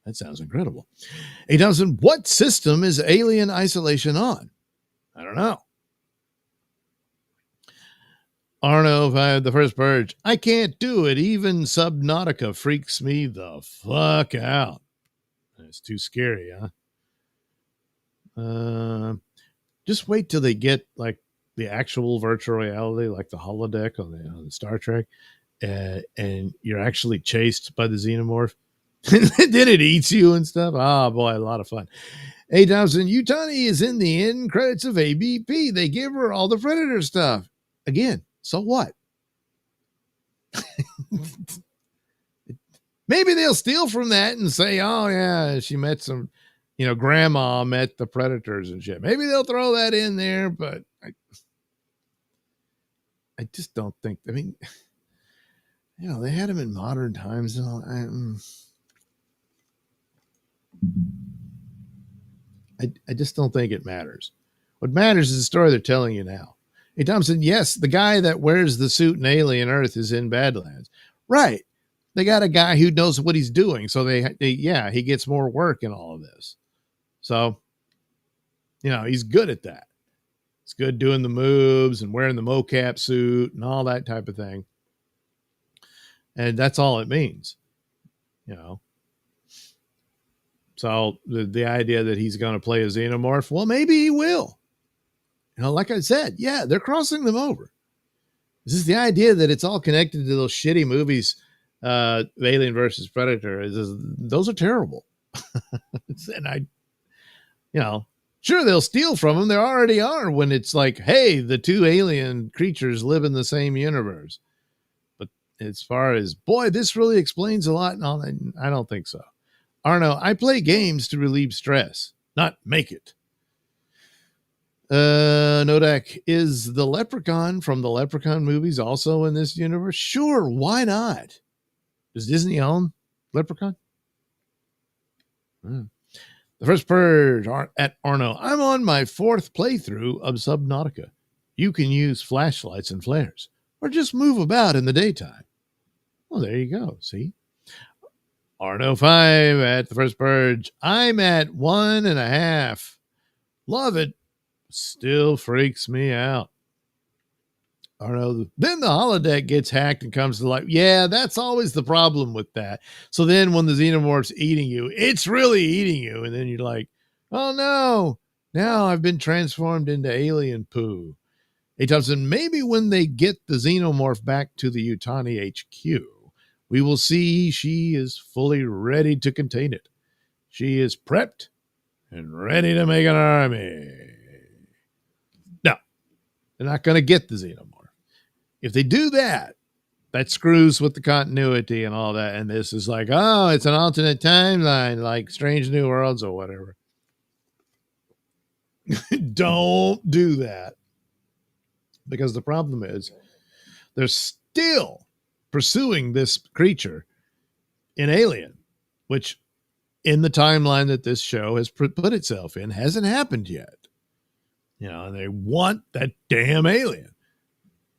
[SPEAKER 1] That sounds incredible. 8,000. What system is Alien Isolation on? I don't know. Arno, the First Purge. I can't do it. Even Subnautica freaks me the fuck out. It's too scary, huh? Just wait till they get like the actual virtual reality, like the holodeck on the Star Trek, and you're actually chased by the xenomorph. Then it eats you and stuff. Oh boy, a lot of fun. 8,000. Yutani is in the end credits of ABP. They give her all the Predator stuff. Again, so what? Maybe they'll steal from that and say, oh yeah, she met some, grandma met the Predators and shit. Maybe they'll throw that in there, but I just don't think, they had them in modern times and all. I just don't think it matters. What matters is the story they're telling you now. Hey, Thompson, yes, the guy that wears the suit in Alien Earth is in Badlands. Right. They got a guy who knows what he's doing. So he gets more work in all of this. So, he's good at that. It's good doing the moves and wearing the mocap suit and all that type of thing. And that's all it means, So the idea that he's going to play a xenomorph, well, maybe he will. Like I said, yeah, they're crossing them over. This is the idea that it's all connected to those shitty movies, Alien versus Predator. Those are terrible. And sure, they'll steal from them. They already are when it's like, hey, the two alien creatures live in the same universe. But as far as, boy, this really explains a lot and all that, I don't think so. Arno, I play games to relieve stress, not make it. Nodak, is the Leprechaun from the Leprechaun movies also in this universe? Sure, why not? Does Disney own Leprechaun? The First Purge at Arno. I'm on my 4th playthrough of Subnautica. You can use flashlights and flares, or just move about in the daytime. Well, there you go. See? Arno 5 at the First Purge. I'm at 1.5. Love it. Still freaks me out. Arno, then the holodeck gets hacked and comes to life. Yeah, that's always the problem with that. So then when the xenomorph's eating you, it's really eating you. And then you're like, oh no, now I've been transformed into alien poo. A. Thompson, maybe when they get the xenomorph back to the Utani HQ, we will see she is fully ready to contain it. She is prepped and ready to make an army. No, they're not going to get the xenomorph. If they do that, that screws with the continuity and all that. And this is like, oh, it's an alternate timeline, like Strange New Worlds or whatever. Don't do that. Because the problem is they're still pursuing this creature in Alien, which in the timeline that this show has put itself in hasn't happened yet. And they want that damn alien.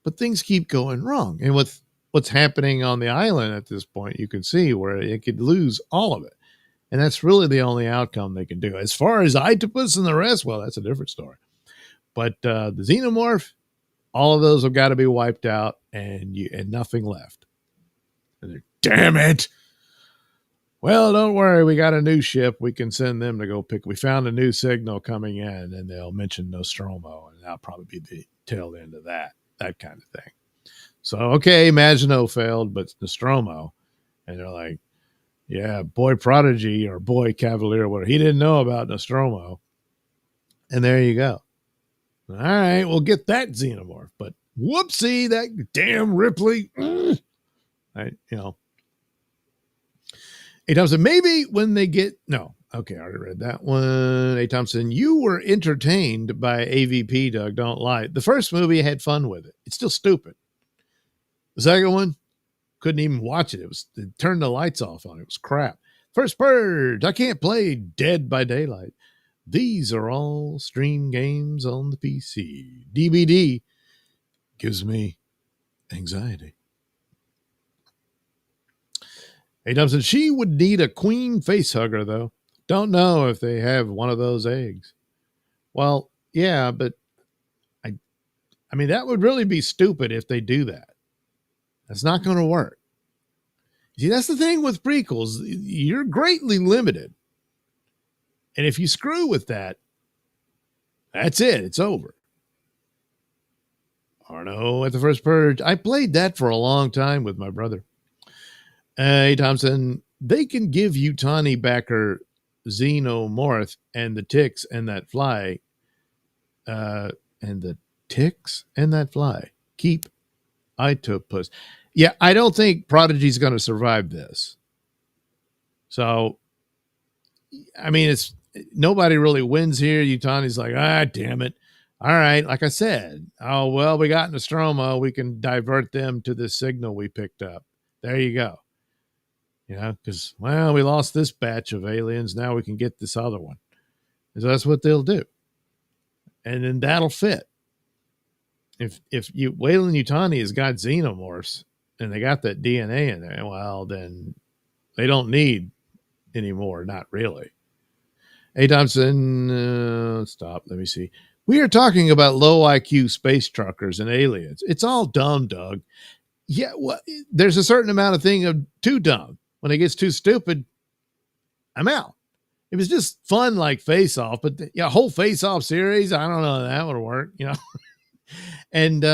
[SPEAKER 1] But things keep going wrong. And with what's happening on the island at this point, you can see where it could lose all of it. And that's really the only outcome they can do. As far as Octopus and the rest, well, that's a different story. But the xenomorph, all of those have got to be wiped out and nothing left. And damn it. Well, don't worry. We got a new ship. We can send them to go pick. We found a new signal coming in, and they'll mention Nostromo, and that'll probably be the tail end of that kind of thing. So, okay, Maginot failed, but Nostromo. And they're like, yeah, boy Prodigy or boy Cavalier, whatever. He didn't know about Nostromo. And there you go. All right, we'll get that xenomorph. But whoopsie, that damn Ripley. Right, A. Thompson, maybe when they get, no. Okay, I already read that one. A. Thompson, you were entertained by AVP, Doug. Don't lie. The first movie, I had fun with it. It's still stupid. The second one, couldn't even watch it. It turned the lights off on it. It was crap. First Purge, I can't play Dead by Daylight. These are all stream games on the PC. DVD gives me anxiety. A. Thompson, she would need a queen face hugger, though. Don't know if they have one of those eggs. Well, yeah, but I mean, that would really be stupid if they do that. That's not going to work. See, that's the thing with prequels. You're greatly limited. And if you screw with that, that's it. It's over. Arno at the First Purge. I played that for a long time with my brother. Hey, Thompson, they can give Utani back her xenomorph and the ticks and that fly. Keep Octopus. Yeah, I don't think Prodigy's going to survive this. So, I mean, it's nobody really wins here. Utani's like, damn it. All right, like I said, oh, well, we got Nostromo. We can divert them to the signal we picked up. There you go. Because, well, we lost this batch of aliens. Now we can get this other one. And so that's what they'll do. And then that'll fit. If Weyland Yutani has got xenomorphs and they got that DNA in there, well, then they don't need anymore. Not really. Hey, Thompson, stop. Let me see. We are talking about low IQ space truckers and aliens. It's all dumb, Doug. Yeah, well, there's a certain amount of thing of too dumb. When it gets too stupid, I'm out. It was just fun, like Face Off, but whole Face Off series, I don't know, that would work, And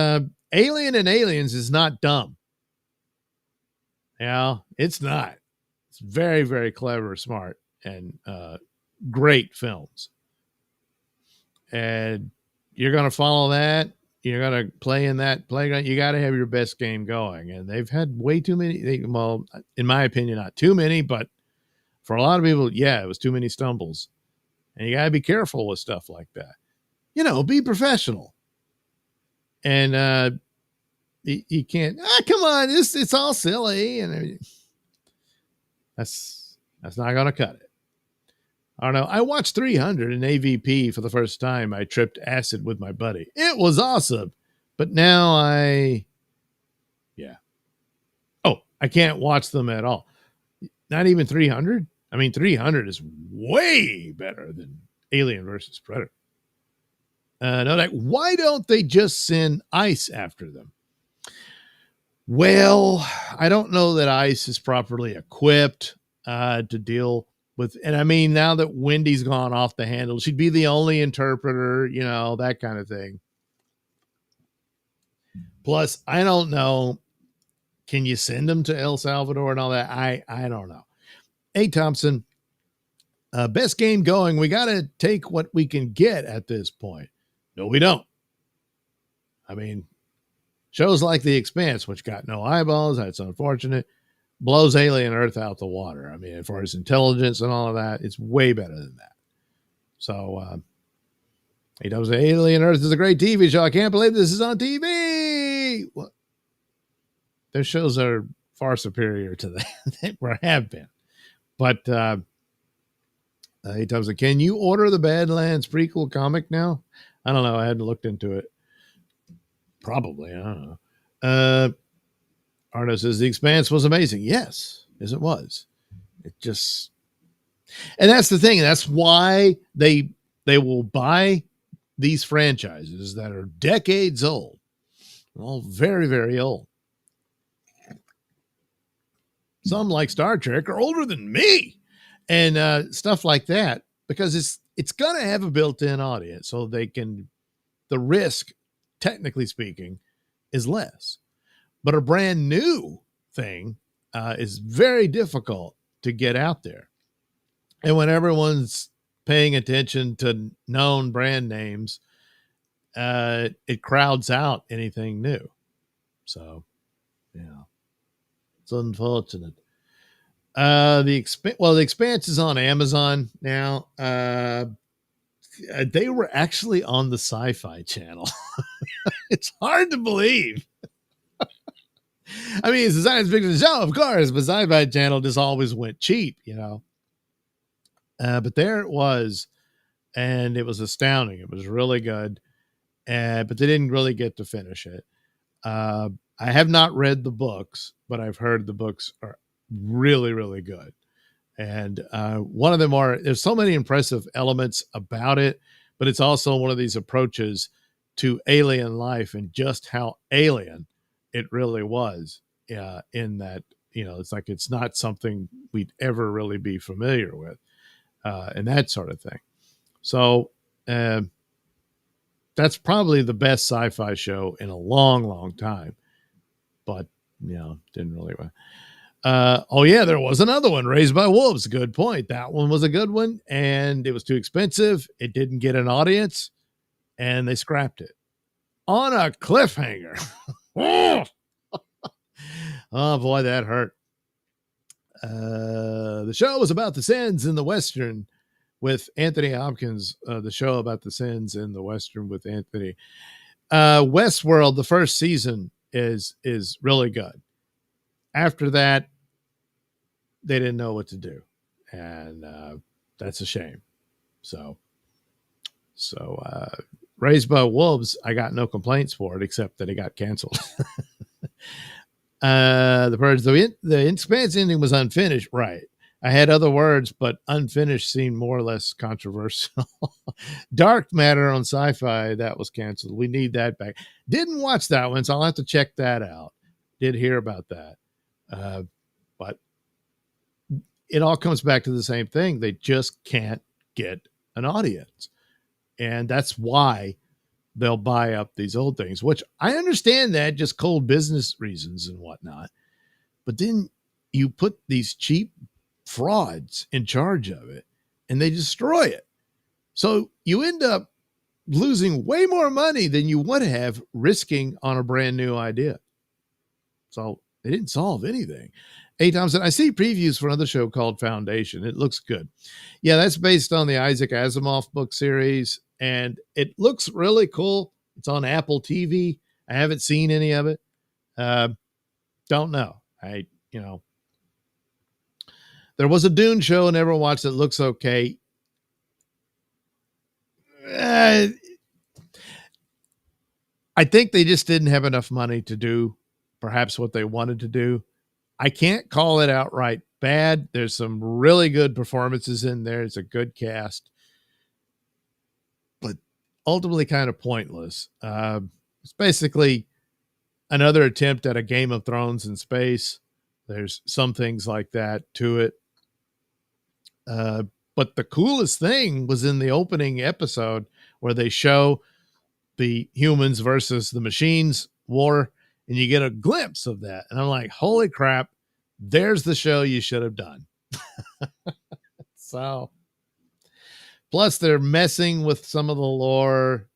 [SPEAKER 1] Alien and Aliens is not dumb. It's not. It's very, very clever, smart, and great films. And you're going to follow that. You're going to play in that playground. You got to have your best game going. And they've had way too many. Well, in my opinion, not too many, but for a lot of people, it was too many stumbles. And you got to be careful with stuff like that. Be professional. And you can't, come on, it's all silly. And that's not going to cut it. I don't know. I watched 300 in AVP for the first time. I tripped acid with my buddy. It was awesome. But now I can't watch them at all. Not even 300. I mean, 300 is way better than Alien versus Predator. Why don't they just send ICE after them? Well, I don't know that ICE is properly equipped to deal with, and I mean, now that Wendy's gone off the handle, she'd be the only interpreter, that kind of thing. Plus, I don't know, can you send them to El Salvador and all that? I don't know. Hey, Thompson, best game going. We got to take what we can get at this point. No, we don't. I mean, shows like The Expanse, which got no eyeballs, that's unfortunate, blows Alien Earth out the water. I mean, as far as intelligence and all of that, it's way better than that. So, he does say Alien Earth is a great TV show. I can't believe this is on TV. Well, their shows are far superior to that or have been. But he tells me, can you order the Badlands prequel comic now? I don't know. I hadn't looked into it. Probably. I don't know. Arno says The Expanse was amazing. Yes, it was. It just, and that's the thing. That's why they will buy these franchises that are decades old, all very, very old. Some, like Star Trek, are older than me, and stuff like that, because it's going to have a built-in audience, so they can. The risk, technically speaking, is less. But a brand new thing is very difficult to get out there. And when everyone's paying attention to known brand names, it crowds out anything new. So, it's unfortunate. The Expanse is on Amazon now. They were actually on the Sci-Fi Channel. It's hard to believe. I mean, it's a science fiction show, of course, but Sci-Fi Channel just always went cheap, But there it was, and it was astounding. It was really good, but they didn't really get to finish it. I have not read the books, but I've heard the books are really, really good. And one of them there's so many impressive elements about it, but it's also one of these approaches to alien life and just how alien it really was, in that, it's like, it's not something we'd ever really be familiar with, and that sort of thing. So that's probably the best sci-fi show in a long, long time, but, didn't really work. There was another one, Raised by Wolves. Good point. That one was a good one, and it was too expensive. It didn't get an audience, and they scrapped it on a cliffhanger. Oh boy, that hurt. The show was about the sins in the Western with Anthony Hopkins. The show about the sins in the Western with Anthony. Westworld, the first season is really good. After that, they didn't know what to do, and that's a shame. So Raised by Wolves, I got no complaints for it, except that it got canceled. The birds, the Expanse ending was unfinished. Right. I had other words, but unfinished seemed more or less controversial. Dark Matter on Sci-Fi, that was canceled. We need that back. Didn't watch that one, so I'll have to check that out. Did hear about that. But it all comes back to the same thing. They just can't get an audience. And that's why they'll buy up these old things, which I understand that, just cold business reasons and whatnot. But then you put these cheap frauds in charge of it and they destroy it. So you end up losing way more money than you would have risking on a brand new idea. So they didn't solve anything. A. Thompson, I see previews for another show called Foundation. It looks good. Yeah, that's based on the Isaac Asimov book series, and it looks really cool. It's on Apple TV. I haven't seen any of it. Don't know. There was a Dune show I never watched. It looks okay. I think they just didn't have enough money to do perhaps what they wanted to do. I can't call it outright bad. There's some really good performances in there. It's a good cast, but ultimately kind of pointless. It's basically another attempt at a Game of Thrones in space. There's some things like that to it. But the coolest thing was in the opening episode where they show the humans versus the machines war, and you get a glimpse of that. And I'm like, holy crap, there's the show you should have done. So, plus they're messing with some of the lore,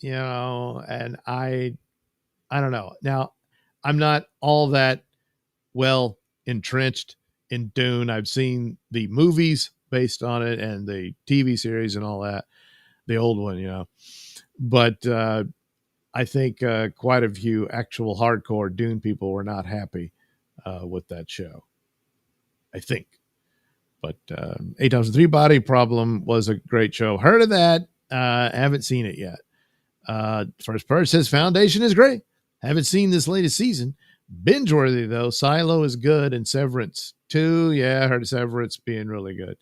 [SPEAKER 1] and I don't know. Now, I'm not all that well entrenched in Dune. I've seen the movies based on it and the TV series and all that, the old one, but I think quite a few actual hardcore Dune people were not happy with that show, I think. But 8003 Body Problem was a great show. Heard of that. Haven't seen it yet. First Purge says Foundation is great. Haven't seen this latest season. Binge worthy though. Silo is good, and Severance 2. Yeah, I heard of Severance being really good.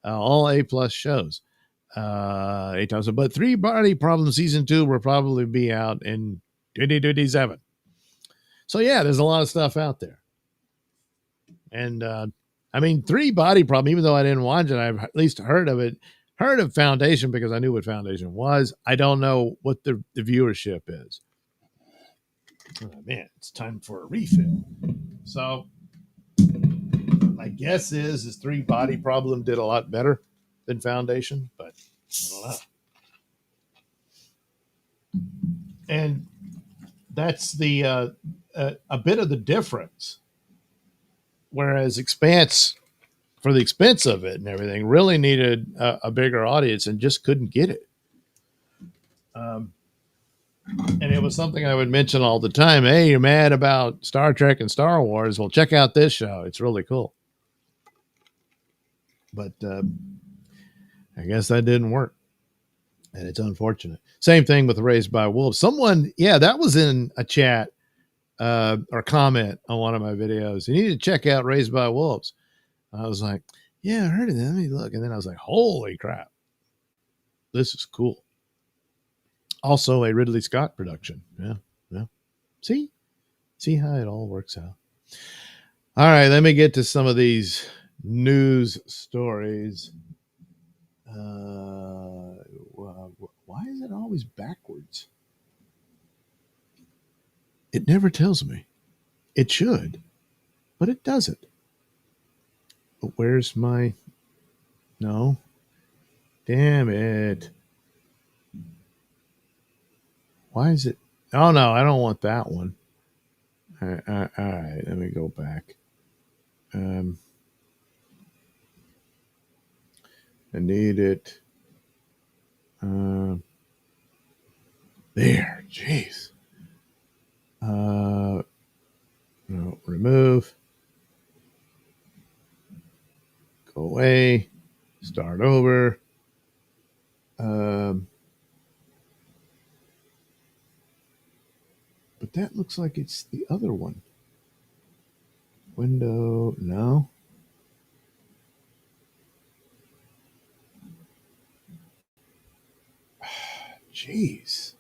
[SPEAKER 1] All A+ shows. 8,000. But 3 Body Problem season 2 will probably be out in 2027. So yeah, there's a lot of stuff out there. And 3 Body Problem, even though I didn't watch it, I've at least heard of it. Heard of Foundation because I knew what Foundation was. I don't know what the viewership is. Oh, man, it's time for a refill. So my guess is 3 Body Problem did a lot better than Foundation, but I don't know. And that's the a bit of the difference. Whereas Expanse, for the expense of it and everything, really needed a bigger audience and just couldn't get it. And it was something I would mention all the time. Hey, you're mad about Star Trek and Star Wars. Well, check out this show. It's really cool. But I guess that didn't work. And it's unfortunate. Same thing with Raised by Wolves. Someone, that was in a chat or comment on one of my videos. You need to check out Raised by Wolves. I was like, yeah, I heard of that. Let me look. And then I was like, holy crap. This is cool. Also a Ridley Scott production. Yeah. See how it all works out. All right, let me get to some of these news stories. Why is it always backwards? It never tells me. It should, but it doesn't. But where's my... No. Damn it. Why is it... Oh, no, I don't want that one. All right, let me go back. I need it. There, jeez. No, remove. Go away. Start over. But that looks like it's the other one. Window, no. Jeez.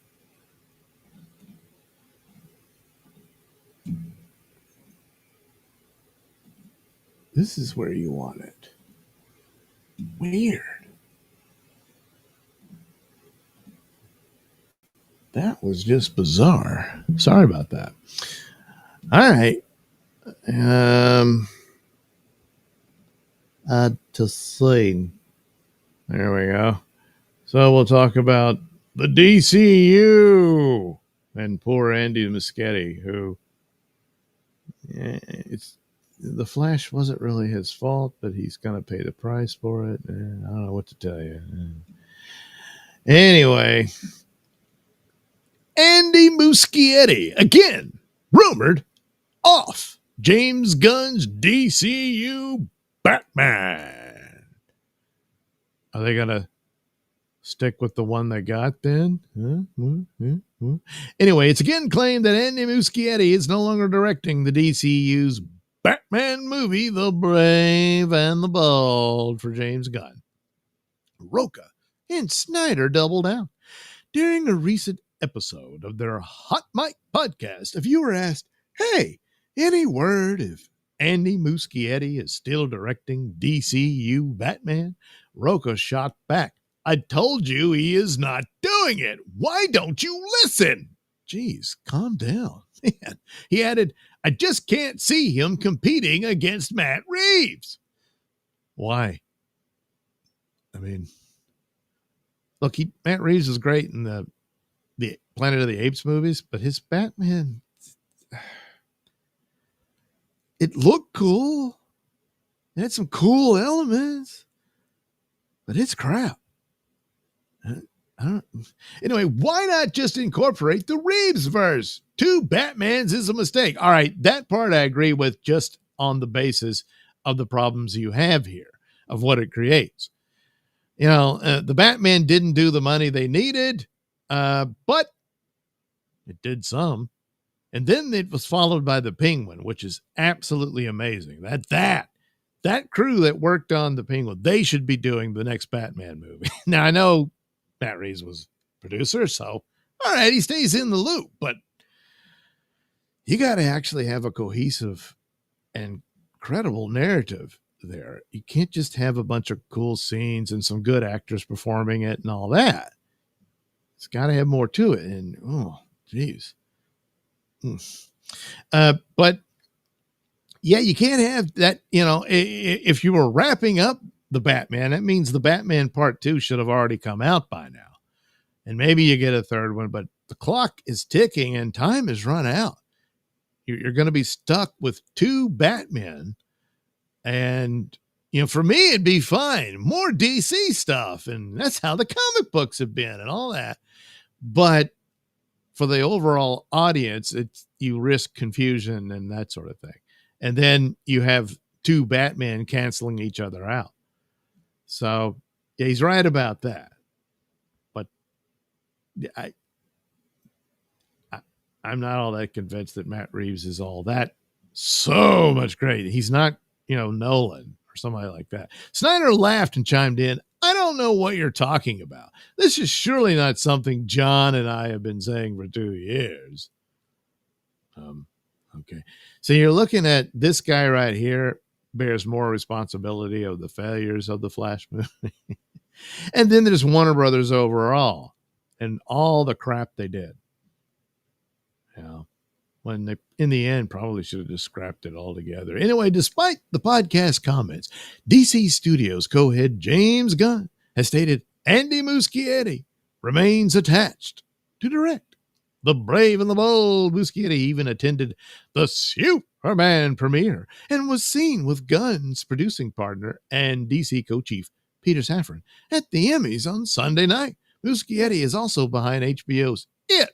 [SPEAKER 1] This is where you want it. Weird. That was just bizarre. Sorry about that. All right. To see. There we go. So we'll talk about the DCU and poor Andy Muschietti, who it's the Flash wasn't really his fault, but he's gonna pay the price for it. I don't know what to tell you. Anyway, Andy Muschietti again rumored off James Gunn's DCU Batman. Are they gonna stick with the one they got then? Anyway, it's again claimed that Andy Muschietti is no longer directing the DCU's Batman movie, The Brave and the Bold, for James Gunn. Roca and Snyder double down. During a recent episode of their Hot Mic podcast, a viewer asked, "Hey, any word if Andy Muschietti is still directing DCU Batman?" Roca shot back, "I told you he is not doing it. Why don't you listen?" Jeez, calm down. Man. He added, "I just can't see him competing against Matt Reeves." Why? I mean, look, Matt Reeves is great in the Planet of the Apes movies, but his Batman, it looked cool. It had some cool elements, but it's crap. Anyway, why not just incorporate the Reeves verse? 2 Batmans is a mistake. All right, that part I agree with, just on the basis of the problems you have here, of what it creates. You know, the Batman didn't do the money they needed, but it did some. And then it was followed by the Penguin, which is absolutely amazing. That crew that worked on the Penguin, they should be doing the next Batman movie. Now, I know Matt Reeves was producer, so all right, he stays in the loop, but you got to actually have a cohesive and credible narrative there. You can't just have a bunch of cool scenes and some good actors performing it and all that. It's got to have more to it. And oh, geez. But yeah, you can't have that. You know, if you were wrapping up the Batman, that means the Batman Part 2 should have already come out by now. And maybe you get a third one, but the clock is ticking and time has run out. You're going to be stuck with 2 Batmen. And, you know, for me, it'd be fine. More DC stuff. And that's how the comic books have been and all that. But for the overall audience, you risk confusion and that sort of thing. And then you have 2 Batman canceling each other out. So yeah, he's right about that. But I'm not all that convinced that Matt Reeves is all that so much great. He's not, you know, Nolan or somebody like that. Snyder laughed and chimed in, "I don't know what you're talking about. This is surely not something John and I have been saying for 2 years." Okay. So you're looking at this guy right here bears more responsibility of the failures of the Flash movie. And then there's Warner Brothers overall and all the crap they did. You know, when they, in the end, probably should have just scrapped it altogether. Anyway, despite the podcast comments, DC Studios co-head James Gunn has stated Andy Muschietti remains attached to direct The Brave and the Bold. Muschietti even attended the Superman premiere and was seen with Gunn's producing partner and DC co-chief Peter Safran at the Emmys on Sunday night. Muschietti is also behind HBO's It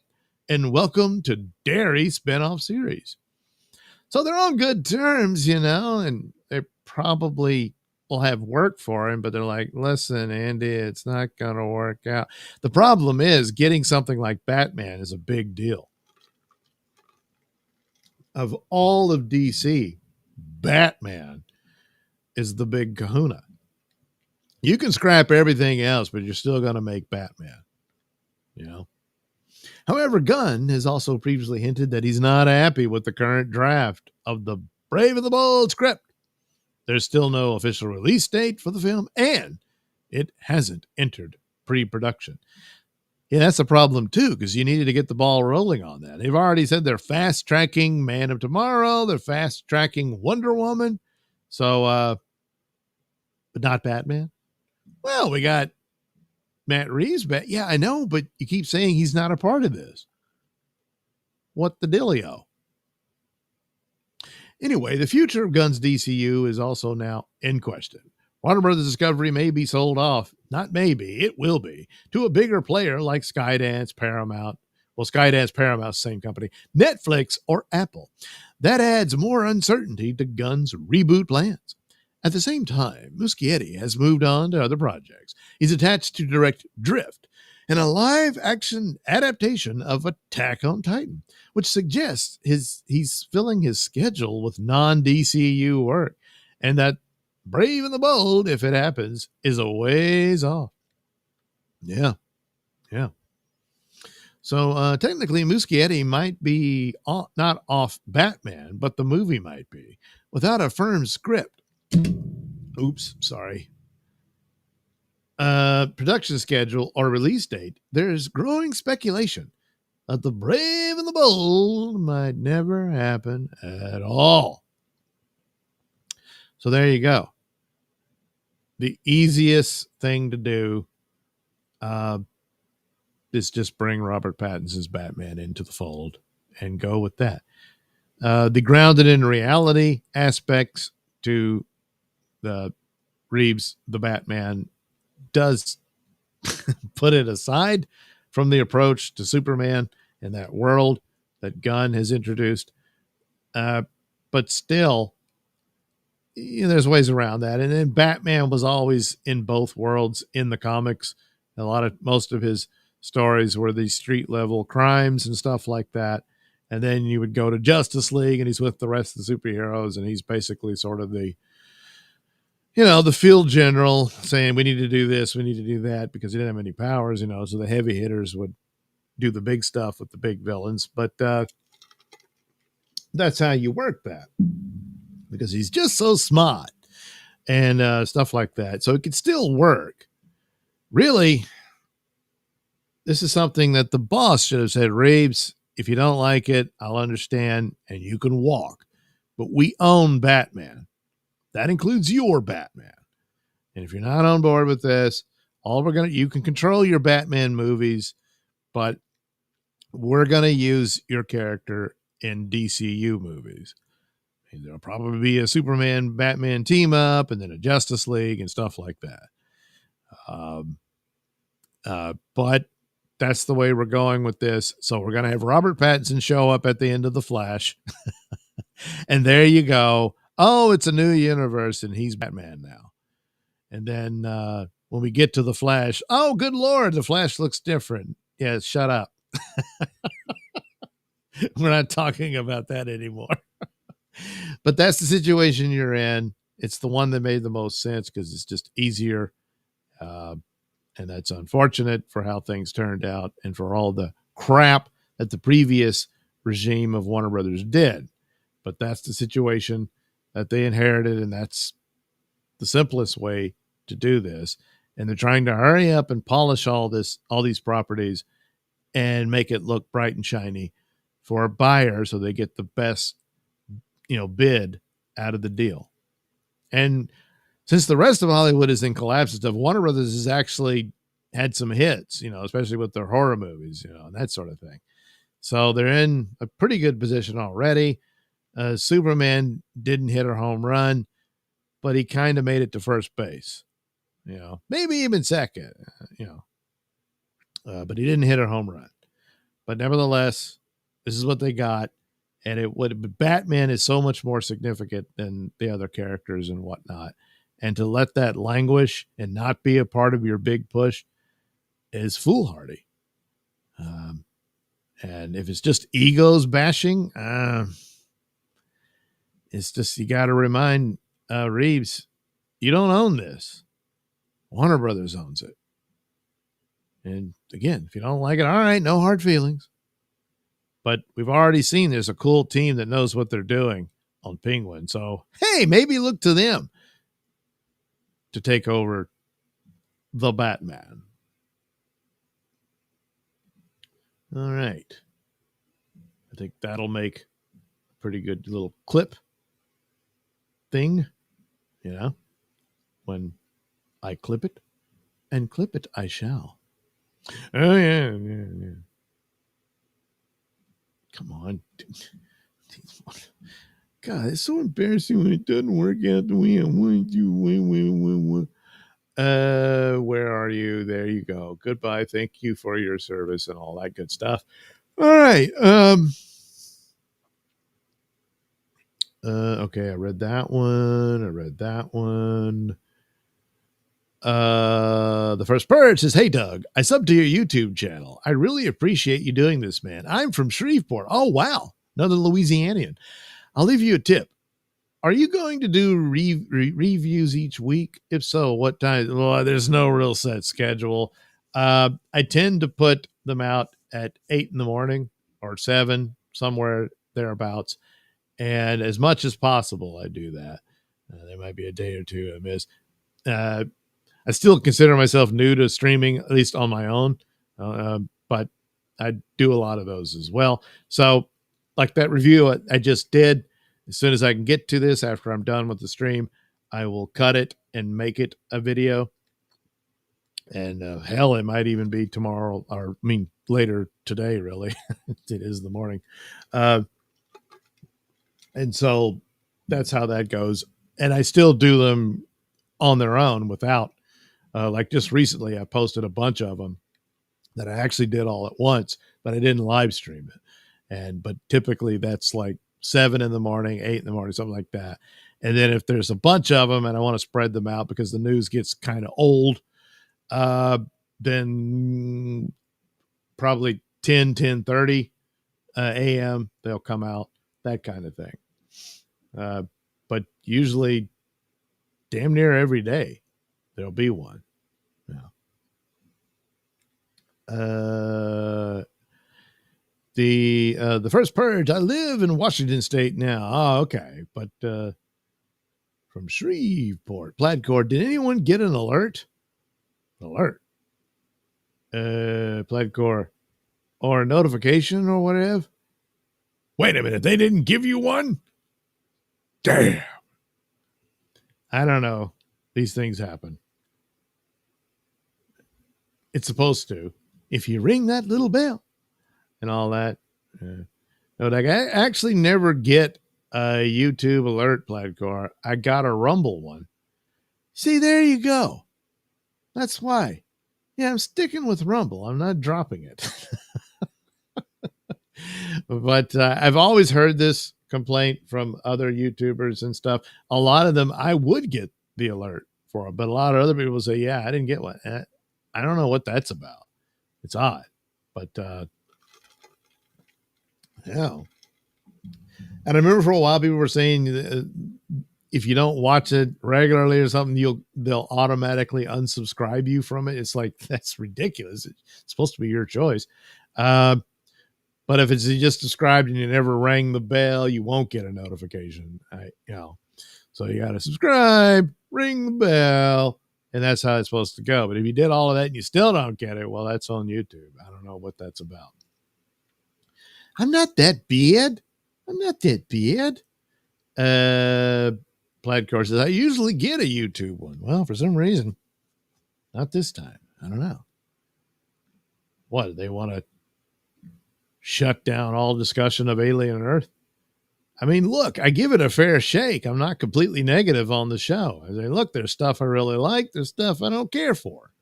[SPEAKER 1] and Welcome to Derry spinoff series. So they're on good terms, you know, and they probably will have work for him, but they're like, "Listen, Andy, it's not going to work out." The problem is getting something like Batman is a big deal. Of all of DC, Batman is the big kahuna. You can scrap everything else, but you're still going to make Batman, you know? However, Gunn has also previously hinted that he's not happy with the current draft of the Brave and the Bold script. There's still no official release date for the film, and it hasn't entered pre-production. Yeah, that's a problem too, because you needed to get the ball rolling on that. They've already said they're fast-tracking Man of Tomorrow, they're fast-tracking Wonder Woman, so, but not Batman. Well, we got Matt Reeves back. Yeah, I know, but you keep saying he's not a part of this. What the dealio? Anyway, the future of Gunn's DCU is also now in question. Warner Brothers Discovery may be sold off, not maybe, it will be, to a bigger player like Skydance, Paramount. Well, Skydance, Paramount's the same company, Netflix, or Apple. That adds more uncertainty to Gunn's reboot plans. At the same time, Muschietti has moved on to other projects. He's attached to direct Drift and a live-action adaptation of Attack on Titan, which suggests he's filling his schedule with non-DCU work, and that Brave and the Bold, if it happens, is a ways off. Yeah. So technically, Muschietti might be not off Batman, but the movie might be, without a firm script. Oops, sorry. Production schedule or release date. There's growing speculation that the Brave and the Bold might never happen at all. So there you go. The easiest thing to do is just bring Robert Pattinson's Batman into the fold and go with that. The grounded in reality aspects to the Reeves, the Batman, does put it aside from the approach to Superman and that world that Gunn has introduced. But still, there's ways around that. And then Batman was always in both worlds in the comics. Most of his stories were these street level crimes and stuff like that. And then you would go to Justice League and he's with the rest of the superheroes. And he's basically sort of the field general saying, we need to do this, we need to do that, because he didn't have any powers, so the heavy hitters would do the big stuff with the big villains. But that's how you work that, because he's just so smart and stuff like that. So it could still work. Really, this is something that the boss should have said, Reeves, if you don't like it, I'll understand, and you can walk. But we own Batman. That includes your Batman. And if you're not on board with this, you can control your Batman movies, but we're going to use your character in DCU movies. And there'll probably be a Superman Batman team up and then a Justice League and stuff like that. But that's the way we're going with this. So we're going to have Robert Pattinson show up at the end of The Flash. And there you go. Oh, it's a new universe and he's Batman now. And then when we get to The Flash, oh, good Lord, The Flash looks different. Yeah, shut up. We're not talking about that anymore. But that's the situation you're in. It's the one that made the most sense because it's just easier. And that's unfortunate for how things turned out and for all the crap that the previous regime of Warner Brothers did. But that's the situation that they inherited, and that's the simplest way to do this. And they're trying to hurry up and polish all these properties and make it look bright and shiny for a buyer so they get the best, bid out of the deal. And since the rest of Hollywood is in collapse and stuff, Warner Brothers has actually had some hits, especially with their horror movies, and that sort of thing. So they're in a pretty good position already. Superman didn't hit a home run, but he kind of made it to first base, maybe even second, but he didn't hit a home run. But nevertheless, this is what they got. And Batman is so much more significant than the other characters and whatnot. And to let that languish and not be a part of your big push is foolhardy. And if it's just egos bashing, It's just, you got to remind Reeves, you don't own this. Warner Brothers owns it. And again, if you don't like it, all right, no hard feelings. But we've already seen there's a cool team that knows what they're doing on Penguin. So, hey, maybe look to them to take over the Batman. All right. I think that'll make a pretty good little clip thing, you know, when I clip it, and clip it I shall. Oh, yeah. Come on. God, it's so embarrassing when it doesn't work out the way I want to. Where are you? There you go. Goodbye. Thank you for your service and all that good stuff. All right. Okay, I read that one. The first bird says, "Hey Doug, I subbed to your YouTube channel. I really appreciate you doing this, man. I'm from Shreveport." Oh wow, another Louisianian. I'll leave you a tip. Are you going to do reviews each week? If so, what time? Well, there's no real set schedule. I tend to put them out at 8 in the morning or 7, somewhere thereabouts. And as much as possible, I do that. There might be a day or two I miss. I still consider myself new to streaming, at least on my own. But I do a lot of those as well. So like that review I just did, as soon as I can get to this, after I'm done with the stream, I will cut it and make it a video. And hell, it might even be tomorrow, or later today, really. It is the morning. And so that's how that goes. And I still do them on their own without, like just recently, I posted a bunch of them that I actually did all at once, but I didn't live stream it. But typically that's like 7 in the morning, 8 in the morning, something like that. And then if there's a bunch of them and I want to spread them out because the news gets kind of old, then probably 10:30 a.m. they'll come out, that kind of thing. But usually damn near every day there'll be one. Yeah. The first purge, I live in Washington State now. Oh, okay. But from Shreveport, Plaidcore, did anyone get an alert? Plaidcore, or a notification or whatever? Wait a minute, they didn't give you one? Damn. I don't know. These things happen. It's supposed to. If you ring that little bell and all that. No, like I actually never get a YouTube alert, Plaidcore. I got a Rumble one. See, there you go. That's why. Yeah, I'm sticking with Rumble. I'm not dropping it. But I've always heard this complaint from other YouTubers and stuff. A lot of them, I would get the alert for, but a lot of other people say, yeah, I didn't get one. I don't know what that's about. It's odd, but yeah. And I remember for a while people were saying if you don't watch it regularly or something, they'll automatically unsubscribe you from it. It's like, that's ridiculous. It's supposed to be your choice. But if it's just described and you never rang the bell, you won't get a notification. So you got to subscribe, ring the bell, and that's how it's supposed to go. But if you did all of that and you still don't get it, well, that's on YouTube. I don't know what that's about. I'm not that bad. Plaidcore says, I usually get a YouTube one. Well, for some reason, not this time. I don't know. What, they want to shut down all discussion of Alien Earth? I mean, look, I give it a fair shake. I'm not completely negative on the show. I say, look, there's stuff I really like. There's stuff I don't care for.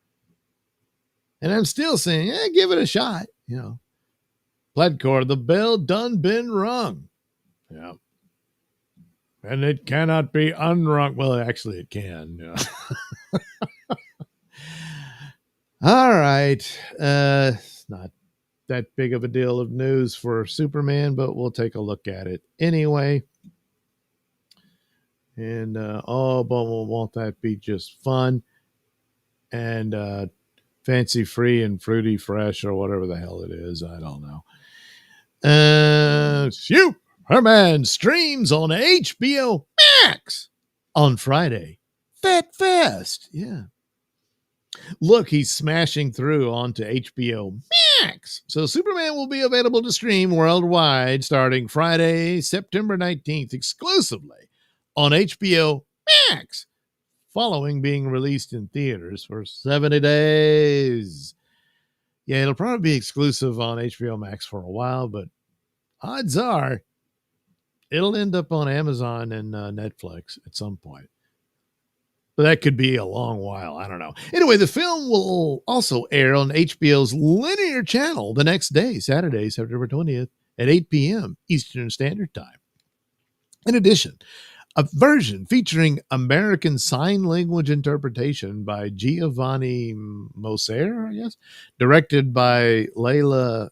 [SPEAKER 1] And I'm still saying, give it a shot. Plaidcore, the bell done been rung. Yeah. And it cannot be unrung. Well, actually it can. Yeah. All right. It's not that big of a deal of news for Superman, but we'll take a look at it anyway. And oh, but won't that be just fun and fancy free and fruity fresh or whatever the hell it is? I don't know. Superman streams on HBO Max on Friday. Fat Fest. Yeah. Look, he's smashing through onto HBO Max. So Superman will be available to stream worldwide starting Friday, September 19th, exclusively on HBO Max, following being released in theaters for 70 days. Yeah, it'll probably be exclusive on HBO Max for a while, but odds are it'll end up on Amazon and Netflix at some point. But that could be a long while. I don't know. Anyway, the film will also air on HBO's linear channel the next day, Saturday, September 20th at 8 p.m. Eastern Standard Time. In addition, a version featuring American Sign Language interpretation by Giovanni Moser, I guess, directed by Leila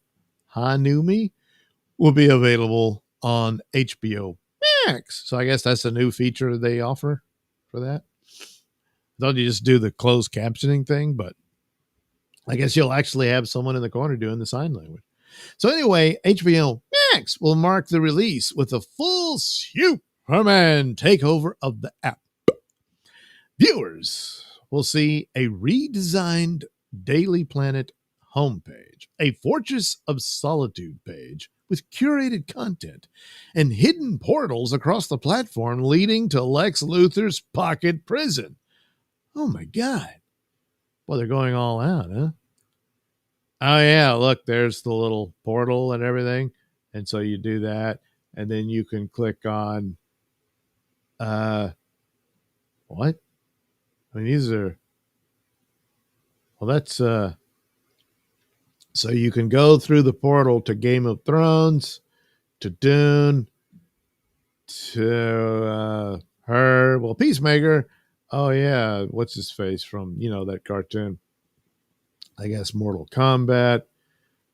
[SPEAKER 1] Hanumi, will be available on HBO Max. So I guess that's a new feature they offer for that. Thought you just do the closed captioning thing, but I guess you'll actually have someone in the corner doing the sign language. So anyway, HBO Max will mark the release with a full Superman takeover of the app. Viewers will see a redesigned Daily Planet homepage, a Fortress of Solitude page with curated content and hidden portals across the platform leading to Lex Luthor's pocket prison. Oh my God. Well, they're going all out, huh? Oh, yeah. Look, there's the little portal and everything. And so you do that. And then you can click on, what? I mean, these are, well, that's, so you can go through the portal to Game of Thrones, to Dune, to her, well, Peacemaker. Oh, yeah. What's his face from, that cartoon? I guess Mortal Kombat,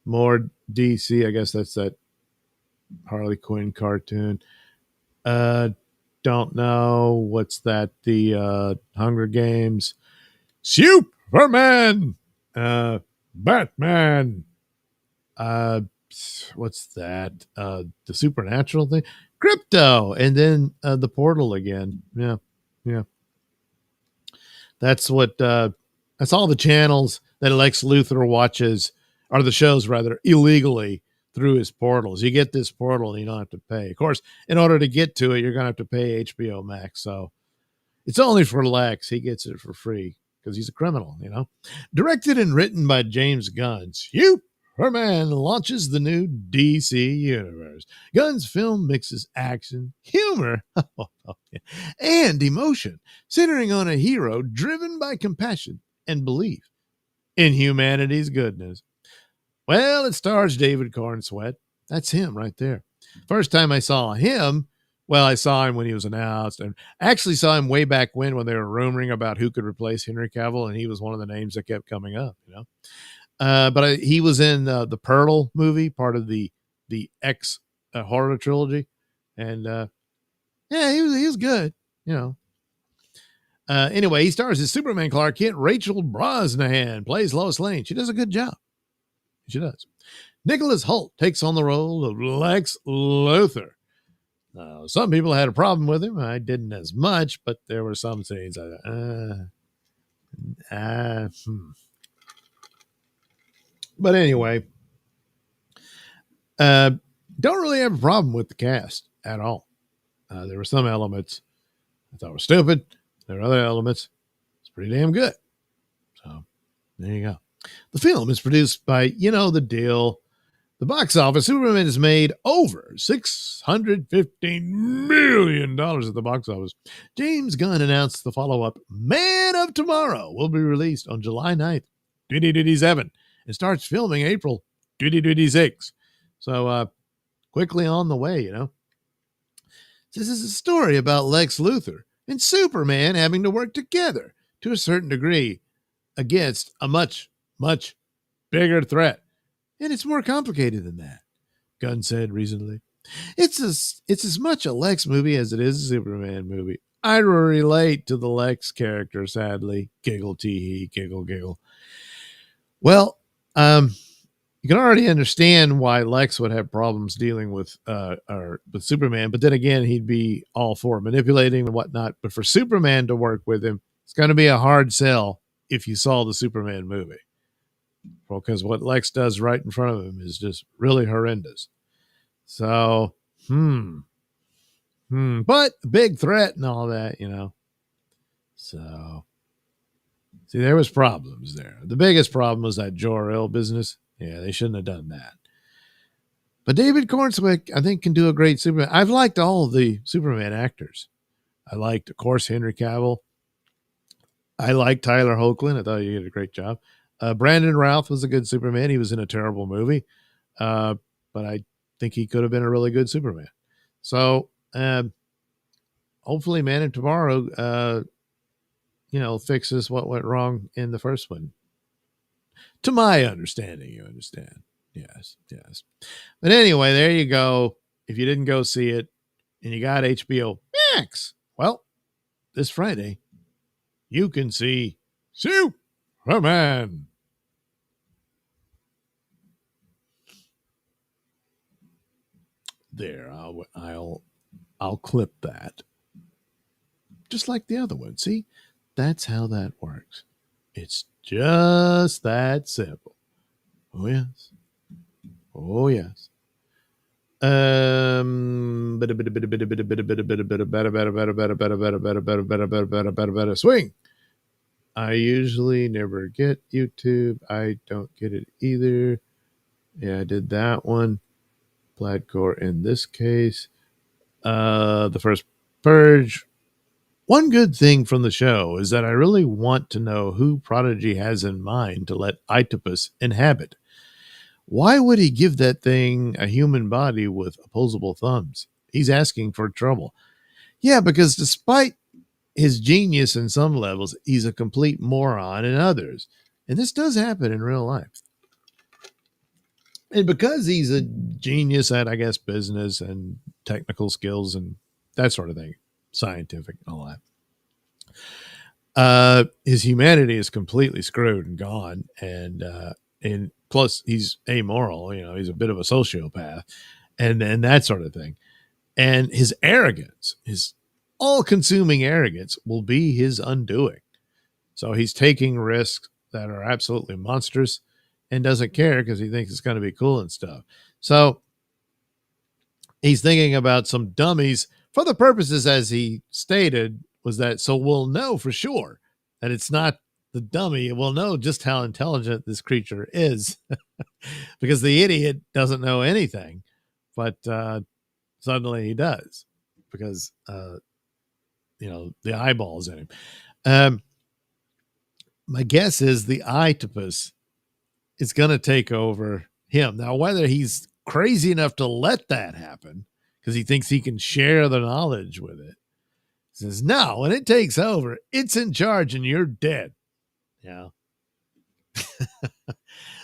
[SPEAKER 1] more DC. I guess that's that Harley Quinn cartoon. Don't know. What's that? The Hunger Games. Superman. Batman. What's that? The supernatural thing. Crypto. And then the portal again. Yeah. Yeah. That's what that's all the channels that Lex Luthor watches, or the shows rather, illegally through his portals. You get this portal and you don't have to pay. Of course, in order to get to it, you're going to have to pay HBO Max. So it's only for Lex. He gets it for free because he's a criminal, Directed and written by James Gunn, Superman launches the new DC universe. Gunn's film mixes action, humor, and emotion, centering on a hero driven by compassion and belief in humanity's goodness. Well, it stars David Cornsweet. That's him right there. First time I saw him, well, I saw him when he was announced, and actually saw him way back when they were rumoring about who could replace Henry Cavill, and he was one of the names that kept coming up, But he was in the Pearl movie, part of the X horror trilogy, and yeah, he was good, Anyway, he stars as Superman Clark Kent. Rachel Brosnahan plays Lois Lane. She does a good job. She does. Nicholas Hoult takes on the role of Lex Luthor. Some people had a problem with him. I didn't as much, but there were some scenes I thought, But anyway, don't really have a problem with the cast at all. There were some elements I thought were stupid. There are other elements. It's pretty damn good. So there you go. The film is produced by, the deal. The box office, Superman has made over $615 million at the box office. James Gunn announced the follow-up, Man of Tomorrow, will be released on July 9th, 2027, and starts filming April 2026. So quickly on the way, This is a story about Lex Luthor and Superman having to work together to a certain degree against a much, much bigger threat. And it's more complicated than that, Gunn said recently. It's as much a Lex movie as it is a Superman movie. I relate to the Lex character, sadly. Giggle, tee hee, giggle, giggle. Well, you can already understand why Lex would have problems dealing with with Superman, but then again, he'd be all for manipulating and whatnot. But for Superman to work with him, it's going to be a hard sell if you saw the Superman movie. Well, because what Lex does right in front of him is just really horrendous. So, but big threat and all that, you know. So, see, there was problems there. The biggest problem was that Jor-El business. Yeah, they shouldn't have done that. But David Cornswick, I think, can do a great Superman. I've liked all of the Superman actors. I liked, of course, Henry Cavill. I liked Tyler Hoechlin. I thought he did a great job. Brandon Routh was a good Superman. He was in a terrible movie. But I think he could have been a really good Superman. So hopefully Man of Tomorrow, fixes what went wrong in the first one. To my understanding, you understand. Yes. But anyway, there you go. If you didn't go see it and you got HBO Max, well, this Friday, you can see Superman. There, I'll clip that. Just like the other one. See, that's how that works. It's just that simple. Oh, yes. Oh, yes. Swing. I usually never get YouTube. I don't get it either. Yeah, I did that one. Bloodcore in this case. The first Purge. One good thing from the show is that I really want to know who Prodigy has in mind to let Itopus inhabit. Why would he give that thing a human body with opposable thumbs? He's asking for trouble. Yeah, because despite his genius in some levels, he's a complete moron in others. And this does happen in real life. And because he's a genius at, I guess, business and technical skills and that sort of thing, scientific and all that, his humanity is completely screwed and gone. And plus he's amoral, he's a bit of a sociopath and that sort of thing. And his arrogance, his all-consuming arrogance will be his undoing. So he's taking risks that are absolutely monstrous and doesn't care because he thinks it's going to be cool and stuff. So he's thinking about some dummies for the purposes, as he stated, was that so we'll know for sure that it's not the dummy. We'll know just how intelligent this creature is because the idiot doesn't know anything, but suddenly he does because, the eyeballs in him. My guess is the Itopus is going to take over him. Now, whether he's crazy enough to let that happen because he thinks he can share the knowledge with it, he says, no, when it takes over, it's in charge and you're dead. Yeah.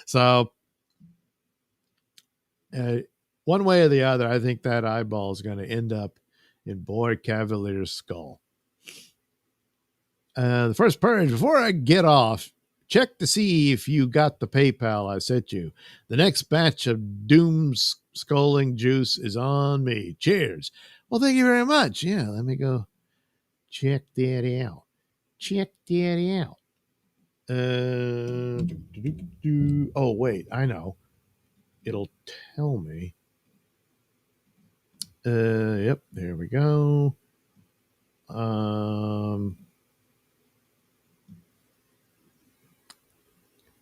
[SPEAKER 1] So one way or the other, I think that eyeball is going to end up in Boy Cavalier's skull. The first Purge, before I get off, check to see if you got the PayPal I sent you. The next batch of doom sculling juice is on me. Cheers. Well, thank you very much. Yeah, let me go check that out. Oh, wait, I know. It'll tell me. Yep, there we go.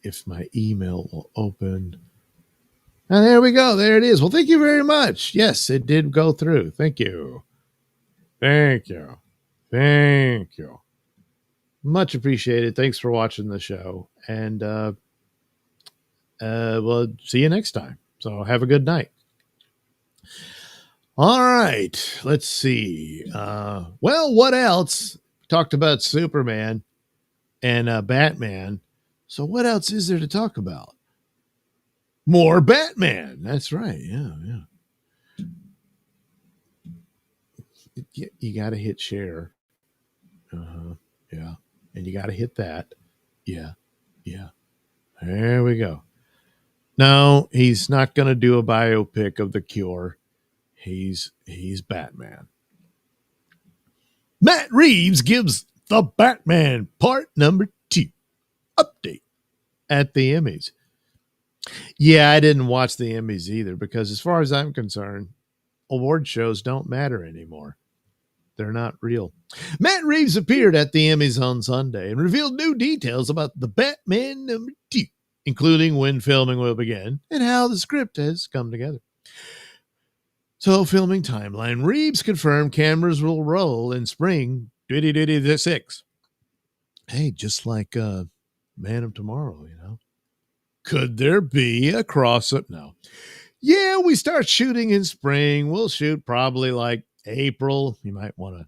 [SPEAKER 1] If my email will open. And there we go. There it is. Well, thank you very much. Yes, it did go through. Thank you. Much appreciated. Thanks for watching the show. And we'll see you next time. So have a good night. All right. Let's see. Well, what else? Talked about Superman and Batman. So what else is there to talk about? More Batman. That's right. Yeah. You got to hit share. Yeah. And you got to hit that. Yeah. Yeah. There we go. No, he's not going to do a biopic of The Cure. He's Batman. Matt Reeves gives The Batman Part Number 2 update at the Emmys. Yeah, I didn't watch the Emmys either because as far as I'm concerned, award shows don't matter anymore. They're not real. Matt Reeves appeared at the Emmys on Sunday and revealed new details about The Batman Number 2, including when filming will begin and how the script has come together. So, filming timeline. Reeves confirmed cameras will roll in spring 2026. Hey, just like Man of Tomorrow, you know. Could there be a cross-up? No. Yeah, we start shooting in spring. We'll shoot probably like April. You might want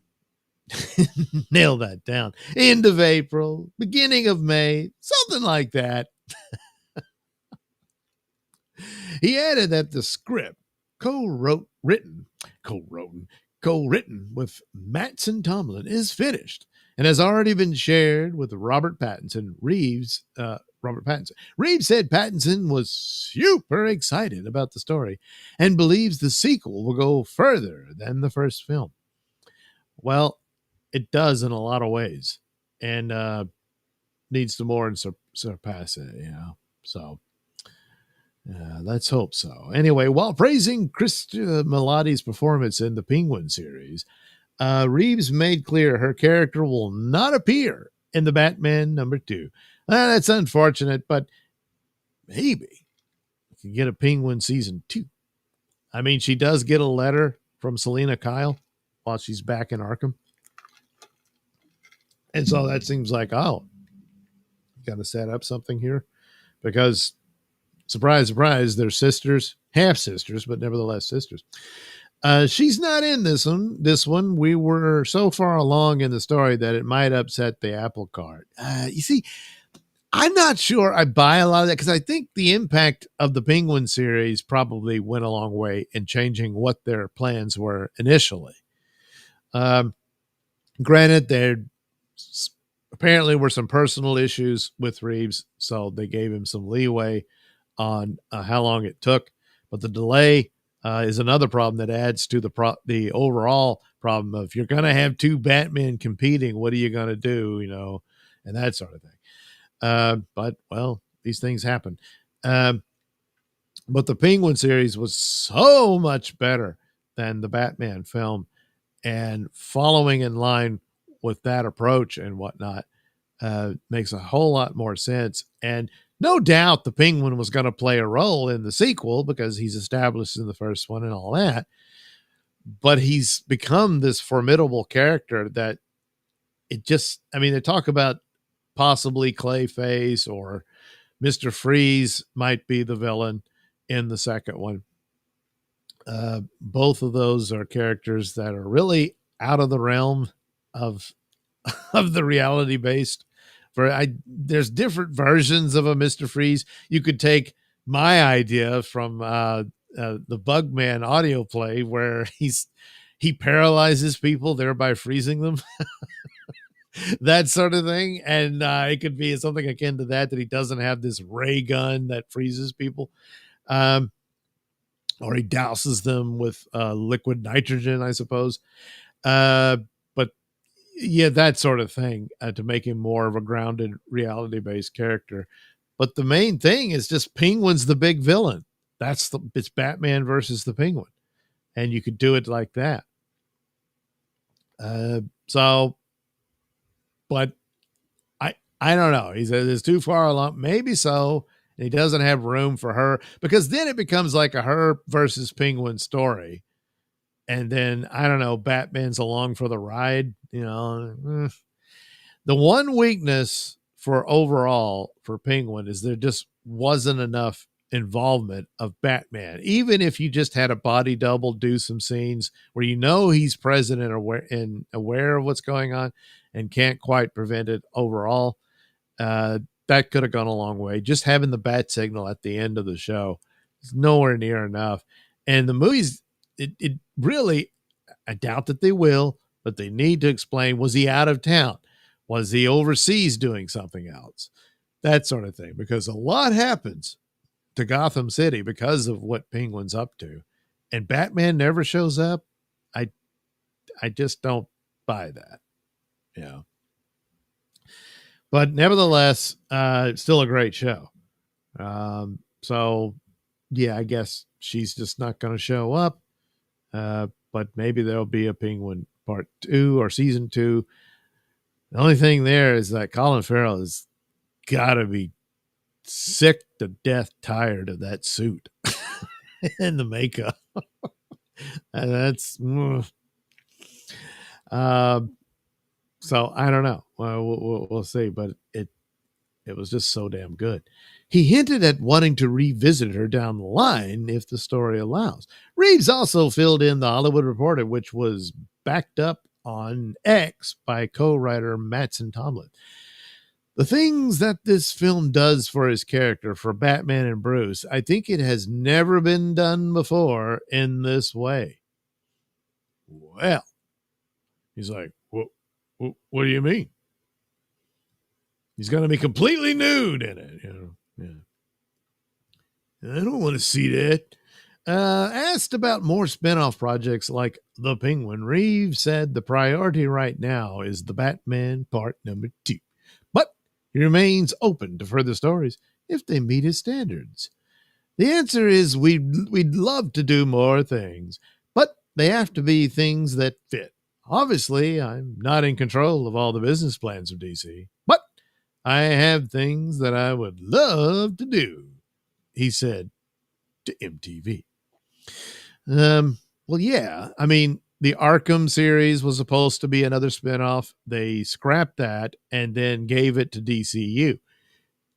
[SPEAKER 1] to nail that down. End of April, beginning of May, something like that. He added that the script co-written with Mattson Tomlin is finished and has already been shared with Robert Pattinson. Reeves said Pattinson was super excited about the story and believes the sequel will go further than the first film. Well, it does in a lot of ways, and needs to more and surpass it, you know. So let's hope so. Anyway, while praising Krista Milioti's performance in the Penguin series, Reeves made clear her character will not appear in the Batman number 2. That's unfortunate, but maybe we can get a Penguin season 2. I mean, she does get a letter from Selena Kyle while she's back in Arkham. And so that seems like, oh, got to set up something here because surprise, surprise, they're sisters, half sisters, but nevertheless sisters. She's not in this one. We were so far along in the story that it might upset the apple cart. You see, I'm not sure I buy a lot of that because I think the impact of the Penguin series probably went a long way in changing what their plans were initially. Granted, there apparently were some personal issues with Reeves, so they gave him some leeway on how long it took. But the delay is another problem that adds to the overall problem of you're going to have two Batmen competing. What are you going to do? You know, and that sort of thing. But well, these things happen. But the Penguin series was so much better than the Batman film, and following in line with that approach and whatnot makes a whole lot more sense. And no doubt the Penguin was going to play a role in the sequel because he's established in the first one and all that. But he's become this formidable character that it just, I mean, they talk about possibly Clayface or Mr. Freeze might be the villain in the second one. Both of those are characters that are really out of the realm of the reality based. There's different versions of a Mr. Freeze. You could take my idea from the Bugman audio play where he paralyzes people, thereby freezing them. That sort of thing. And it could be something akin to that he doesn't have this ray gun that freezes people. Or he douses them with liquid nitrogen, I suppose. But yeah, that sort of thing to make him more of a grounded reality-based character. But the main thing is just Penguin's the big villain. It's Batman versus the Penguin. And you could do it like that. But I don't know. He says it's too far along. Maybe so. And he doesn't have room for her because then it becomes like a her versus Penguin story. And then, I don't know, Batman's along for the ride, you know. The one weakness for overall for Penguin is there just wasn't enough involvement of Batman. Even if you just had a body double do some scenes where you know he's present and aware of what's going on and can't quite prevent it overall, that could have gone a long way. Just having the bat signal at the end of the show is nowhere near enough. And the movies, it really, I doubt that they will, but they need to explain, was he out of town? Was he overseas doing something else? That sort of thing, because a lot happens to Gotham City because of what Penguin's up to, and Batman never shows up. I just don't buy that, you know. But nevertheless, still a great show. So yeah, I guess she's just not going to show up. But maybe there'll be a Penguin part 2 or season 2. The only thing there is that Colin Farrell has got to be sick to death tired of that suit and the makeup. And that's so I don't know. We'll see, but it was just so damn good. He hinted at wanting to revisit her down the line if the story allows. Reeves also filled in the Hollywood Reporter, which was backed up on X by co-writer Mattson Tomlin. The things that this film does for his character, for Batman and Bruce, I think it has never been done before in this way. Well, he's like, what do you mean? He's going to be completely nude in it, you know. Yeah. I don't want to see that. Asked about more spinoff projects like The Penguin, Reeves said the priority right now is the Batman part number 2. But he remains open to further stories if they meet his standards. The answer is we'd love to do more things, but they have to be things that fit. Obviously, I'm not in control of all the business plans of DC, but I have things that I would love to do, he said to MTV. Well, yeah, I mean, the Arkham series was supposed to be another spinoff. They scrapped that and then gave it to DCU.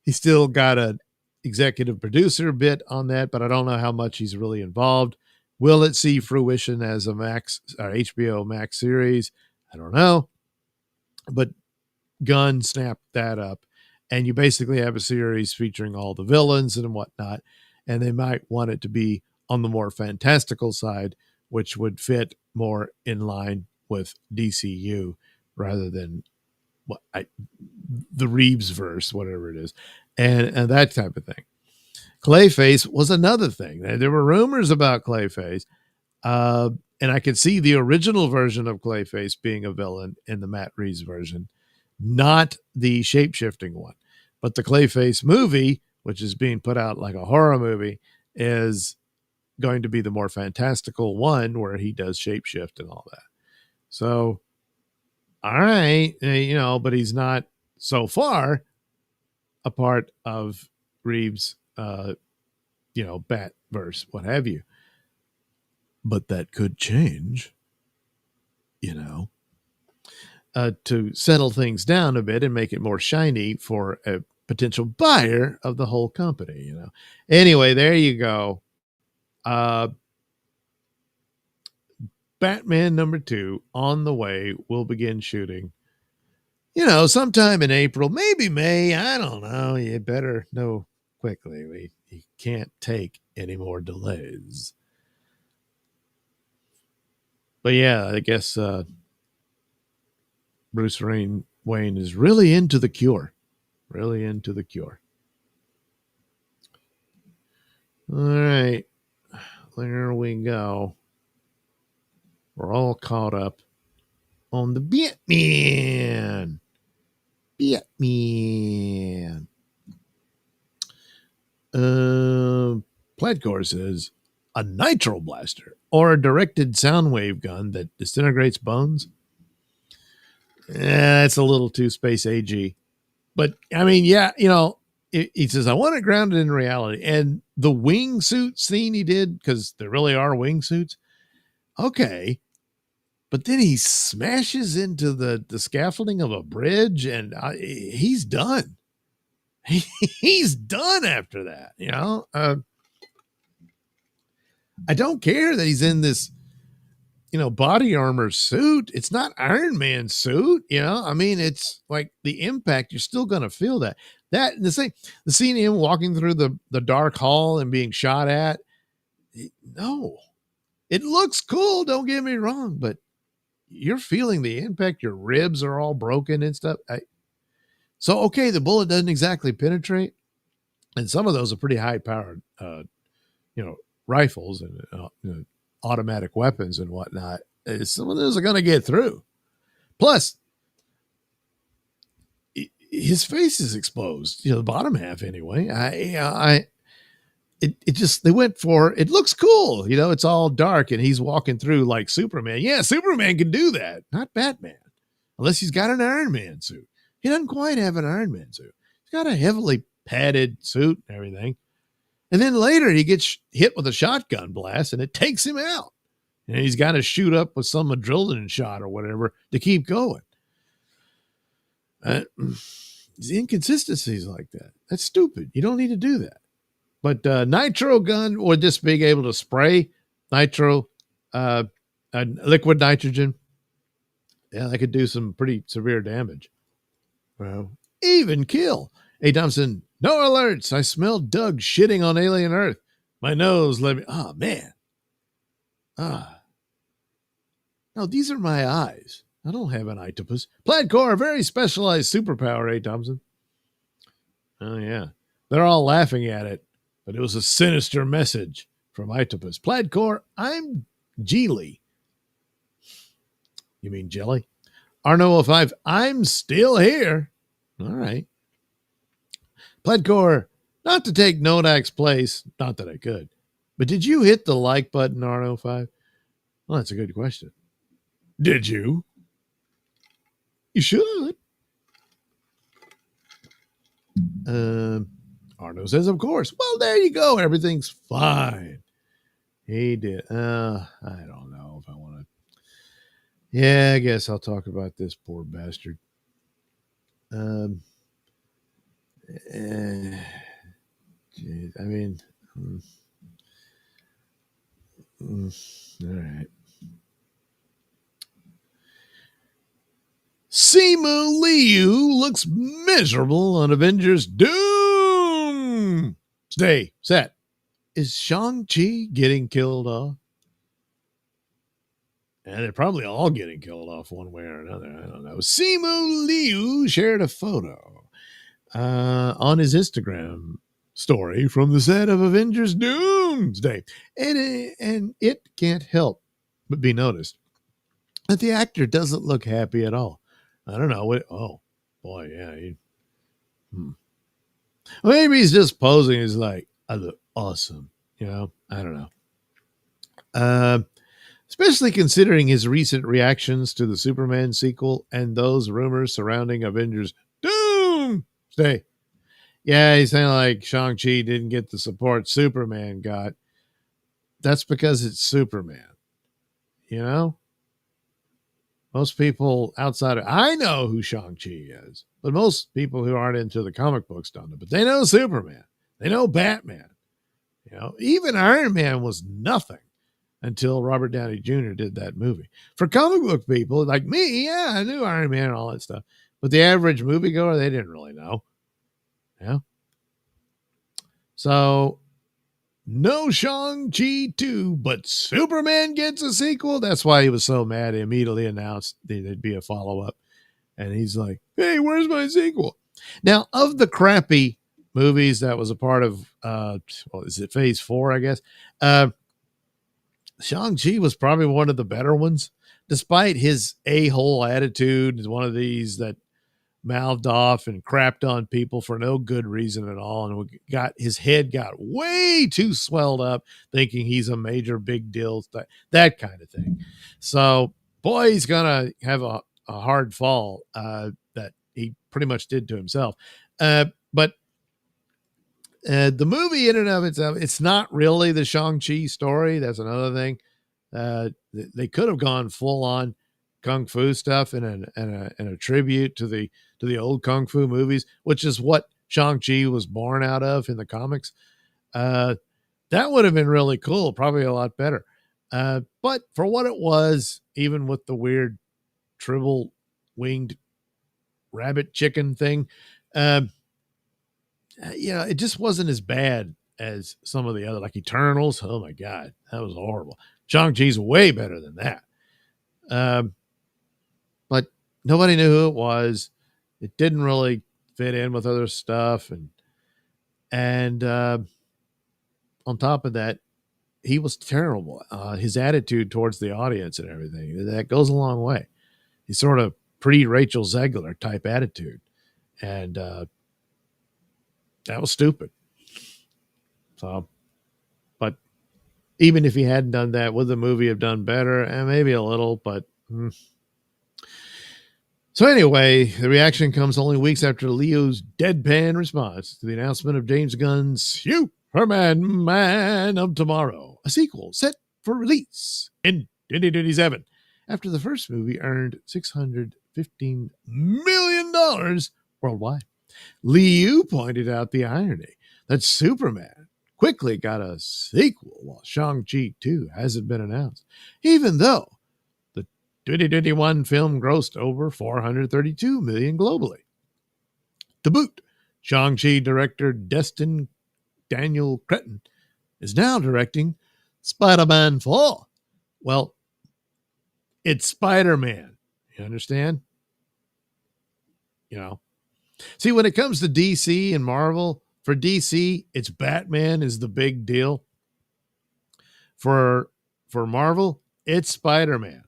[SPEAKER 1] He still got an executive producer bit on that, but I don't know how much he's really involved. Will it see fruition as a Max or HBO Max series? I don't know. But Gunn snapped that up, and you basically have a series featuring all the villains and whatnot, and they might want it to be on the more fantastical side, which would fit more in line with DCU rather than the Reeves verse, whatever it is, and that type of thing. Clayface was another thing. There were rumors about Clayface, and I could see the original version of Clayface being a villain in the Matt Reeves version, not the shape-shifting one. But the Clayface movie, which is being put out like a horror movie, is going to be the more fantastical one where he does shapeshift and all that. So, all right, but he's not so far a part of Reeves' Batverse, what have you. But that could change, to settle things down a bit and make it more shiny for a potential buyer of the whole company, Anyway, there you go. Batman number 2 on the way. We'll begin shooting, sometime in April, maybe May. I don't know. You better know quickly. You can't take any more delays. But yeah, I guess Bruce Wayne is really into the Cure. Really into the Cure. All right. There we go. We're all caught up on the Batman. Platcore says, a nitro blaster or a directed sound wave gun that disintegrates bones? It's a little too space AG. But, I mean, yeah, he says, I want it grounded in reality. And the wingsuit scene he did, because there really are wingsuits. Okay. But then he smashes into the scaffolding of a bridge, and he's done. He's done after that, I don't care that he's in this, body armor suit. It's not Iron Man suit, I mean, it's like the impact. You're still going to feel that. The scene of him walking through the dark hall and being shot at. No, it looks cool. Don't get me wrong, but you're feeling the impact. Your ribs are all broken and stuff. So, okay, the bullet doesn't exactly penetrate. And some of those are pretty high powered, rifles and automatic weapons and whatnot. Some of those are going to get through. Plus, his face is exposed, the bottom half anyway. It just, they went for, it looks cool. It's all dark and he's walking through like Superman. Yeah, Superman can do that. Not Batman. Unless he's got an Iron Man suit. He doesn't quite have an Iron Man suit. He's got a heavily padded suit and everything. And then later he gets hit with a shotgun blast and it takes him out. And he's got to shoot up with some adrenaline shot or whatever to keep going. Inconsistencies like that. That's stupid. You don't need to do that. But nitro gun or just being able to spray nitro, liquid nitrogen, yeah, that could do some pretty severe damage. Well, even kill. Hey, Thompson, no alerts. I smelled Doug shitting on alien Earth. My nose let me. Oh, man. No, these are my eyes. I don't have an octopus. Plaid Core, a very specialized superpower, eh, Thompson? Oh, yeah. They're all laughing at it, but it was a sinister message from Octopus. Plaid Core, I'm Geely. You mean jelly? Arno05, I'm still here. All right. Plaid Core, not to take Nodak's place, not that I could, but did you hit the like button, Arno5? Well, that's a good question. Did you? You should. Arno says, of course. Well, there you go. Everything's fine. He did. I don't know if I want to. Yeah, I guess I'll talk about this poor bastard. Geez, I mean, all right. Simu Liu looks miserable on Avengers Doom. Stay set. Is Shang-Chi getting killed off? And they're probably all getting killed off one way or another. I don't know. Simu Liu shared a photo on his Instagram story from the set of Avengers Doomsday. And it can't help but be noticed that the actor doesn't look happy at all. I don't know. Oh, boy, yeah. Maybe he's just posing as like, I look awesome. I don't know. Especially considering his recent reactions to the Superman sequel and those rumors surrounding Avengers Doomsday. Yeah, he's saying like Shang-Chi didn't get the support Superman got. That's because it's Superman. Most people outside of, I know who Shang-Chi is, but most people who aren't into the comic books don't know, but they know Superman. They know Batman. Even Iron Man was nothing until Robert Downey Jr. did that movie. For comic book people like me, yeah, I knew Iron Man and all that stuff, but the average moviegoer, they didn't really know. Yeah. So no Shang-Chi 2, but Superman gets a sequel. That's why he was so mad. He immediately announced there'd be a follow-up. And he's like, hey, where's my sequel? Now, of the crappy movies that was a part of, is it phase 4, I guess? Shang-Chi was probably one of the better ones, despite his a-hole attitude. He's one of these that mouthed off and crapped on people for no good reason at all, and his head got way too swelled up, thinking he's a major big deal, that kind of thing. So, boy, he's gonna have a hard fall that he pretty much did to himself. But the movie in and of itself, it's not really the Shang-Chi story. That's another thing. They could have gone full on kung fu stuff and a tribute to the old kung fu movies, which is what Shang-Chi was born out of in the comics. That would have been really cool, probably a lot better. But for what it was, even with the weird triple winged rabbit chicken thing, it just wasn't as bad as some of the other, like Eternals. Oh my God, that was horrible. Shang-Chi's way better than that. nobody knew who it was. It didn't really fit in with other stuff, and on top of that, he was terrible. His attitude towards the audience and everything, that goes a long way. He's sort of pre Rachel Zegler type attitude, and that was stupid. So, but even if he hadn't done that, would the movie have done better? Maybe a little, but. So anyway, the reaction comes only weeks after Leo's deadpan response to the announcement of James Gunn's Superman Man of Tomorrow, a sequel set for release in 2027, after the first movie earned $615 million worldwide. Liu pointed out the irony that Superman quickly got a sequel while Shang-Chi 2 hasn't been announced, even though the 2021 film grossed over $432 million globally. To boot, Shang-Chi director Destin Daniel Cretton is now directing Spider-Man 4. Well, it's Spider-Man. You understand? See, when it comes to DC and Marvel, for DC, it's Batman is the big deal. For Marvel, it's Spider-Man.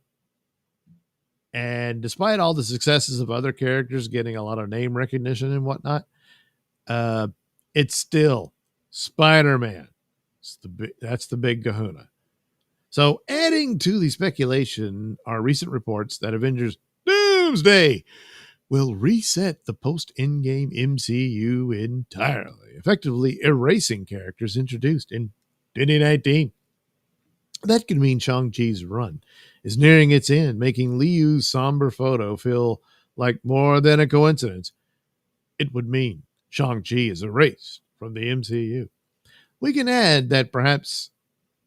[SPEAKER 1] And despite all the successes of other characters getting a lot of name recognition and whatnot, it's still Spider-Man. That's the big kahuna. So adding to the speculation are recent reports that Avengers Doomsday will reset the post-Endgame MCU entirely, effectively erasing characters introduced in 2019. That could mean Shang-Chi's run is nearing its end, making Liu's somber photo feel like more than a coincidence. It would mean Shang-Chi is erased from the MCU. We can add that perhaps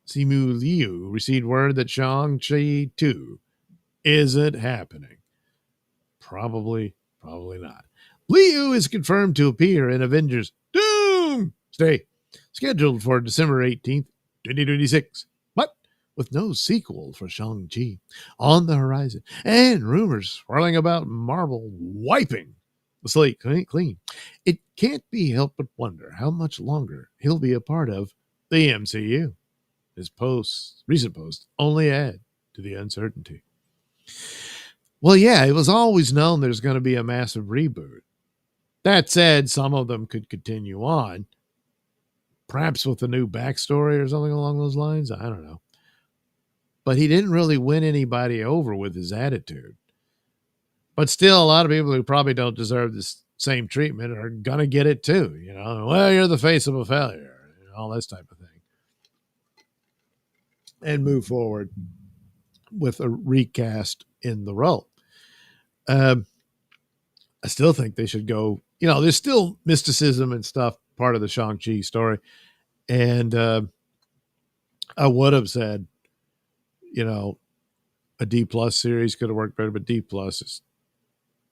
[SPEAKER 1] Simu Liu received word that Shang-Chi 2 isn't happening. Probably not. Liu is confirmed to appear in Avengers Doomsday, scheduled for December 18th, 2026. With no sequel for Shang-Chi on the horizon, and rumors swirling about Marvel wiping the slate clean, it can't be helped but wonder how much longer he'll be a part of the MCU. His recent posts only add to the uncertainty. Well, yeah, it was always known there's going to be a massive reboot. That said, some of them could continue on, perhaps with a new backstory or something along those lines. I don't know. But he didn't really win anybody over with his attitude. But still, a lot of people who probably don't deserve this same treatment are going to get it too. Well, you're the face of a failure, all this type of thing. And move forward with a recast in the role. I still think they should go, there's still mysticism and stuff part of the Shang-Chi story. And I would have said, a D+ series could have worked better, but D+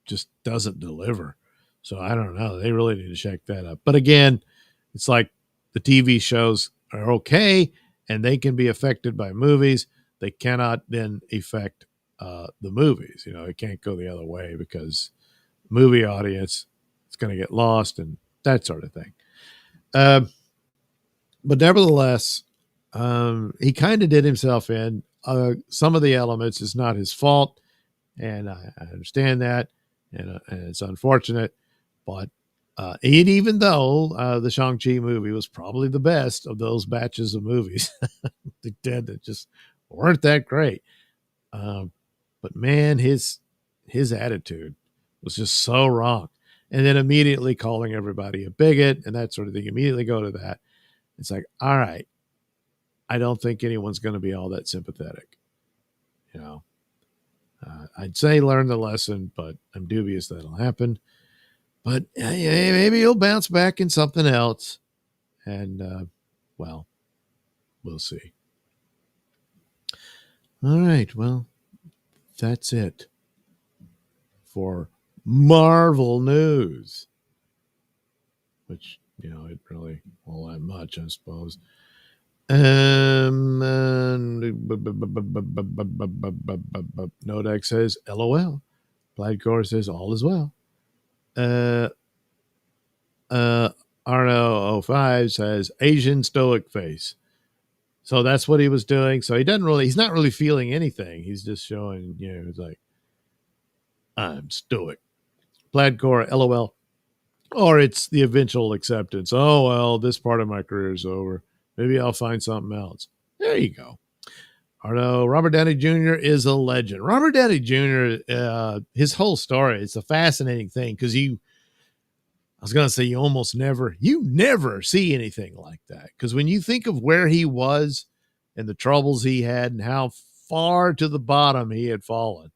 [SPEAKER 1] just doesn't deliver. So I don't know. They really need to check that up. But again, it's like the TV shows are okay, and they can be affected by movies. They cannot then affect the movies. It can't go the other way because movie audience is going to get lost and that sort of thing. But nevertheless, he kind of did himself in. Some of the elements is not his fault, and I understand that, and it's unfortunate. But and even though the Shang-Chi movie was probably the best of those batches of movies, they did that just weren't that great. But man, his attitude was just so wrong. And then immediately calling everybody a bigot and that sort of thing. Immediately go to that. It's like, all right, I don't think anyone's going to be all that sympathetic. I'd say learn the lesson, but I'm dubious that'll happen. But maybe he'll bounce back in something else. And, well, we'll see. All right. Well, that's it for Marvel news, which, it really all that much, I suppose. Nodex says, LOL. Gladcore says, all is well. Arno05 says, Asian stoic face. So that's what he was doing. So he's not really feeling anything. He's just showing, it's like, I'm stoic. Gladcore, LOL. Or it's the eventual acceptance. Oh, well, this part of my career is over. Maybe I'll find something else. There you go. Arno, Robert Downey Jr. is a legend. Robert Downey Jr., his whole story, it's a fascinating thing because I was going to say you never see anything like that. Because when you think of where he was and the troubles he had and how far to the bottom he had fallen,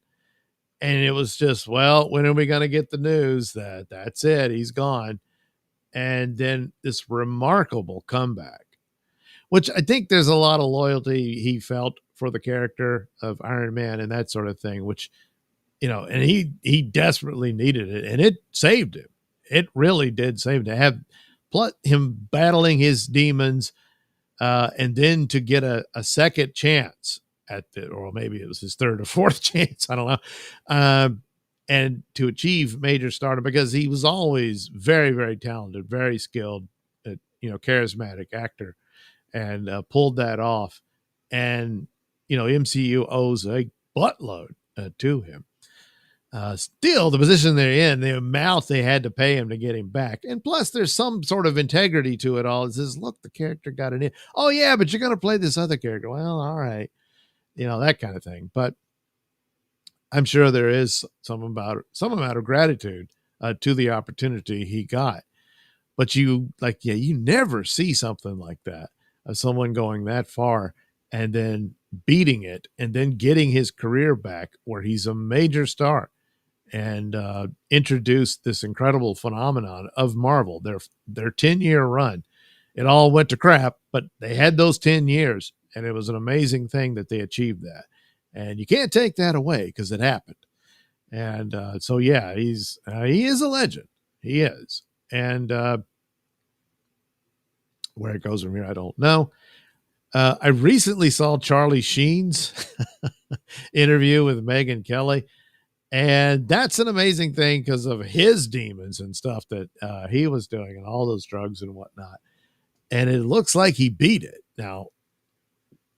[SPEAKER 1] and it was just, well, when are we going to get the news that that's it, he's gone? And then this remarkable comeback, which I think there's a lot of loyalty he felt for the character of Iron Man and that sort of thing, which, and he desperately needed it, and it saved him. It really did save him to have him battling his demons, and then to get a second chance or maybe it was his third or fourth chance, I don't know, and to achieve major stardom, because he was always very, very talented, very skilled, charismatic actor, and pulled that off. And, MCU owes a buttload to him. Still, the position they're in, the amount they had to pay him to get him back. And plus, there's some sort of integrity to it all. It says, look, the character got it in. Oh, yeah, but you're going to play this other character. Well, all right. That kind of thing. But I'm sure there is some amount of gratitude to the opportunity he got. But you never see something like that, of someone going that far and then beating it and then getting his career back where he's a major star and introduced this incredible phenomenon of Marvel, their 10-year run. It all went to crap, but they had those 10 years, and it was an amazing thing that they achieved that. And you can't take that away because it happened. And so, yeah, he is a legend. He is. And where it goes from here, I don't know. I recently saw Charlie Sheen's interview with Megyn Kelly, and that's an amazing thing because of his demons and stuff that he was doing and all those drugs and whatnot. And it looks like he beat it. Now,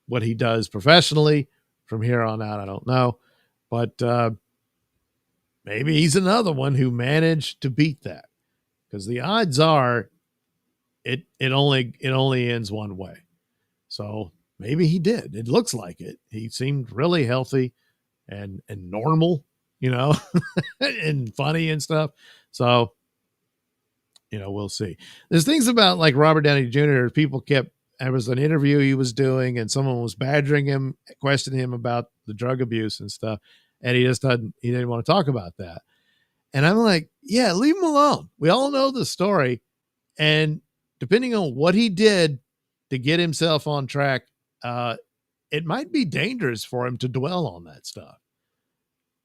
[SPEAKER 1] what he does professionally from here on out, I don't know, but maybe he's another one who managed to beat that, because the odds are it only ends one way. So maybe he did. It looks like it. He seemed really healthy and normal, and funny and stuff. So, we'll see. There's things about like Robert Downey Jr. There was an interview he was doing and someone was badgering him, questioning him about the drug abuse and stuff. And he didn't want to talk about that. And I'm like, yeah, leave him alone. We all know the story. And depending on what he did to get himself on track, it might be dangerous for him to dwell on that stuff.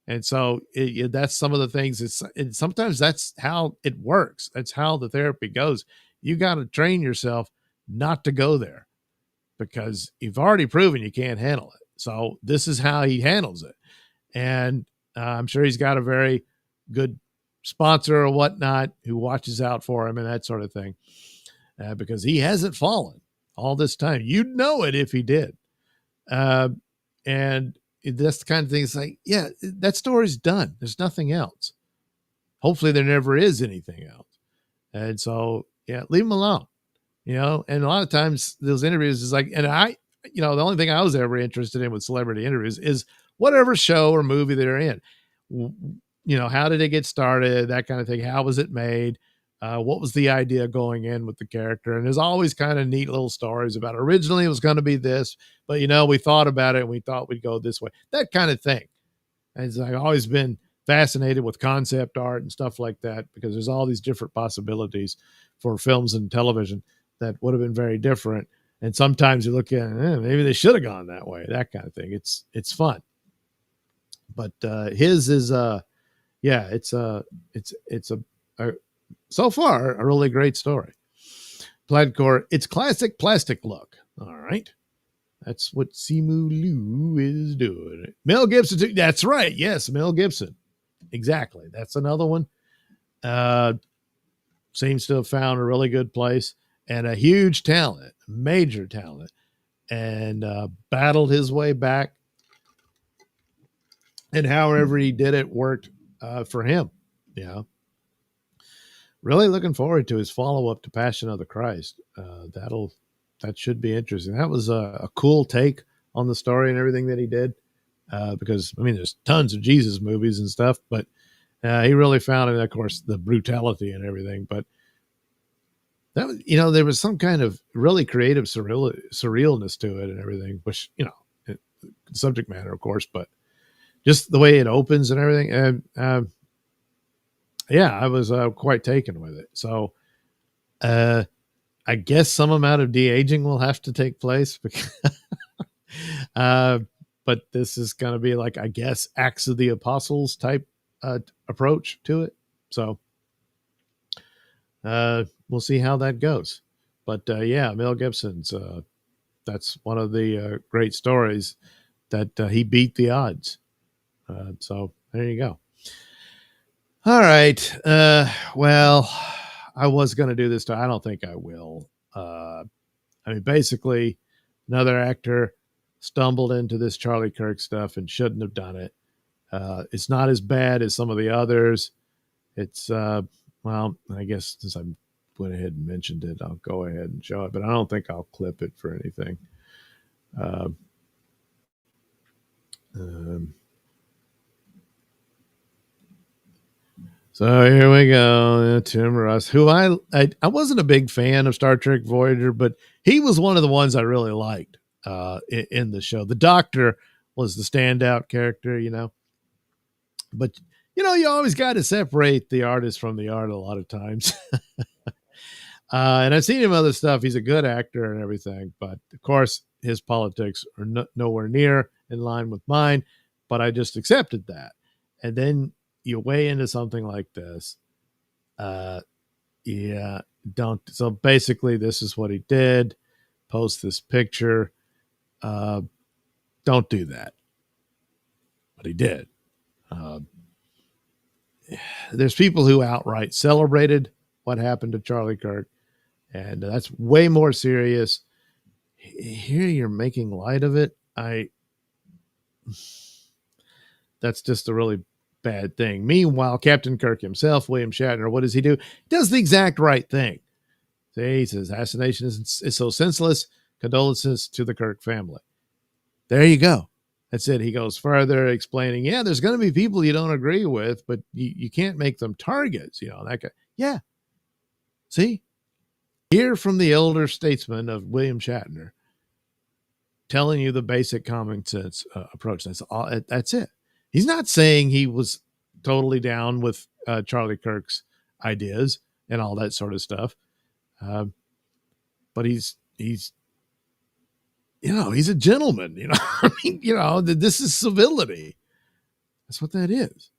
[SPEAKER 1] And so that's some of the things. Sometimes that's how it works. That's how the therapy goes. You got to train yourself not to go there, because you've already proven you can't handle it. So this is how he handles it. And I'm sure he's got a very good sponsor or whatnot who watches out for him and that sort of thing, because he hasn't fallen all this time. You'd know it if he did. And that's the kind of thing. It's like, yeah, that story's done. There's nothing else. Hopefully there never is anything else. And so, yeah, leave him alone, and a lot of times those interviews is like, and the only thing I was ever interested in with celebrity interviews is whatever show or movie they're in. How did it get started? That kind of thing. How was it made? What was the idea going in with the character? And there's always kind of neat little stories about originally it was going to be this, but we thought about it and we thought we'd go this way, that kind of thing. And I've always been fascinated with concept art and stuff like that, because there's all these different possibilities for films and television that would have been very different. And sometimes you look at maybe they should have gone that way, that kind of thing. It's fun. But his is it's so far a really great story. Gladcore, it's classic plastic look. All right. That's what Simu Liu is doing. Mel Gibson, too. That's right. Yes, Mel Gibson. exactly. That's another one. Seems to have found a really good place and a huge talent, major talent, and battled his way back. And however he did it worked for him. You know, really looking forward to his follow up to Passion of the Christ. That should be interesting. That was a cool take on the story and everything that he did. Because I mean, there's tons of Jesus movies and stuff, but he really found it. Of course, the brutality and everything, but that was, there was some kind of really creative surrealness to it and everything, which subject matter, of course, but just the way it opens and everything. And yeah, I was quite taken with it. So I guess some amount of de-aging will have to take place because, but this is going to be like, I guess, Acts of the Apostles type approach to it. So we'll see how that goes. But yeah, Mel Gibson's, that's one of the great stories that he beat the odds. So there you go. All right. Well, I was going to do this. I don't think I will. I mean, basically, another actor stumbled into this Charlie Kirk stuff and shouldn't have done it. It's not as bad as some of the others. It's, well, I guess since I went ahead and mentioned it, I'll go ahead and show it, but I don't think I'll clip it for anything. So here we go. Tim Russ, who I wasn't a big fan of Star Trek Voyager, but he was one of the ones I really liked in the show. The Doctor was the standout character, but you always got to separate the artist from the art a lot of times. And I've seen him other stuff. He's a good actor and everything, but of course his politics are nowhere near in line with mine, but I just accepted that. And then you weigh into something like this. Yeah, don't. So basically this is what he did. Post this picture. Don't do that. But he did. There's people who outright celebrated what happened to Charlie Kirk, and that's way more serious. Here you're making light of it. That's just a really bad thing. Meanwhile, Captain Kirk himself, William Shatner, what does he do? He does the exact right thing. See, he says, assassination is so senseless. Condolences to the Kirk family. There you go. That's it. He goes further explaining, yeah, there's going to be people you don't agree with, but you can't make them targets, that guy. Yeah. See? Hear from the elder statesman of William Shatner telling you the basic common sense approach. That's all. That's it. He's not saying he was totally down with Charlie Kirk's ideas and all that sort of stuff. But he's a gentleman, I mean, this is civility. That's what that is.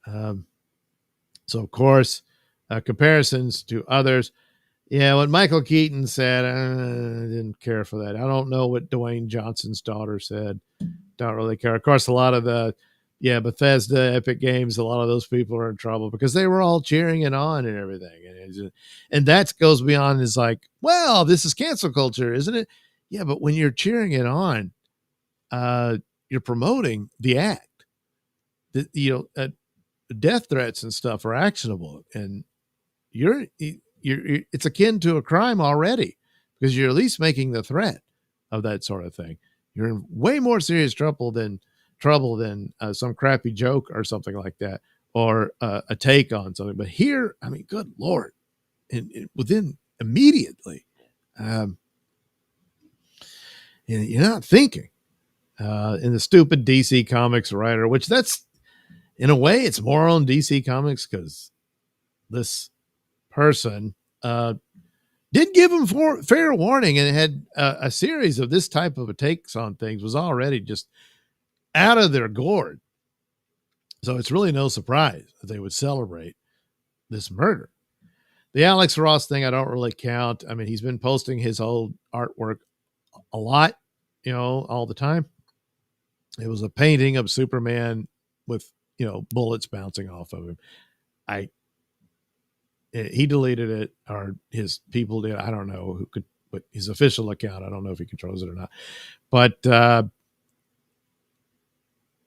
[SPEAKER 1] So of course, comparisons to others. Yeah, what Michael Keaton said, I didn't care for that. I don't know what Dwayne Johnson's daughter said. Don't really care. Of course, a lot of the, Bethesda, Epic Games, a lot of those people are in trouble because they were all cheering it on and everything. And that goes beyond is like, well, this is cancel culture, isn't it? Yeah, but when you're cheering it on, you're promoting the act. Death threats and stuff are actionable, and you're it's akin to a crime already because you're at least making the threat of that sort of thing. You're in way more serious trouble than some crappy joke or something like that, or a take on something. But here, I mean, good Lord, and within immediately, you're not thinking. In the stupid DC Comics writer, which that's in a way it's more on DC Comics because this person did give him fair warning and had a series of this type of takes on things was already just out of their gourd. So it's really no surprise that they would celebrate this murder. The Alex Ross thing, I don't really count. I mean, he's been posting his old artwork a lot, all the time. It was a painting of Superman with bullets bouncing off of him. He deleted it, or his people did. I don't know who could, but his official account, I don't know if he controls it or not. But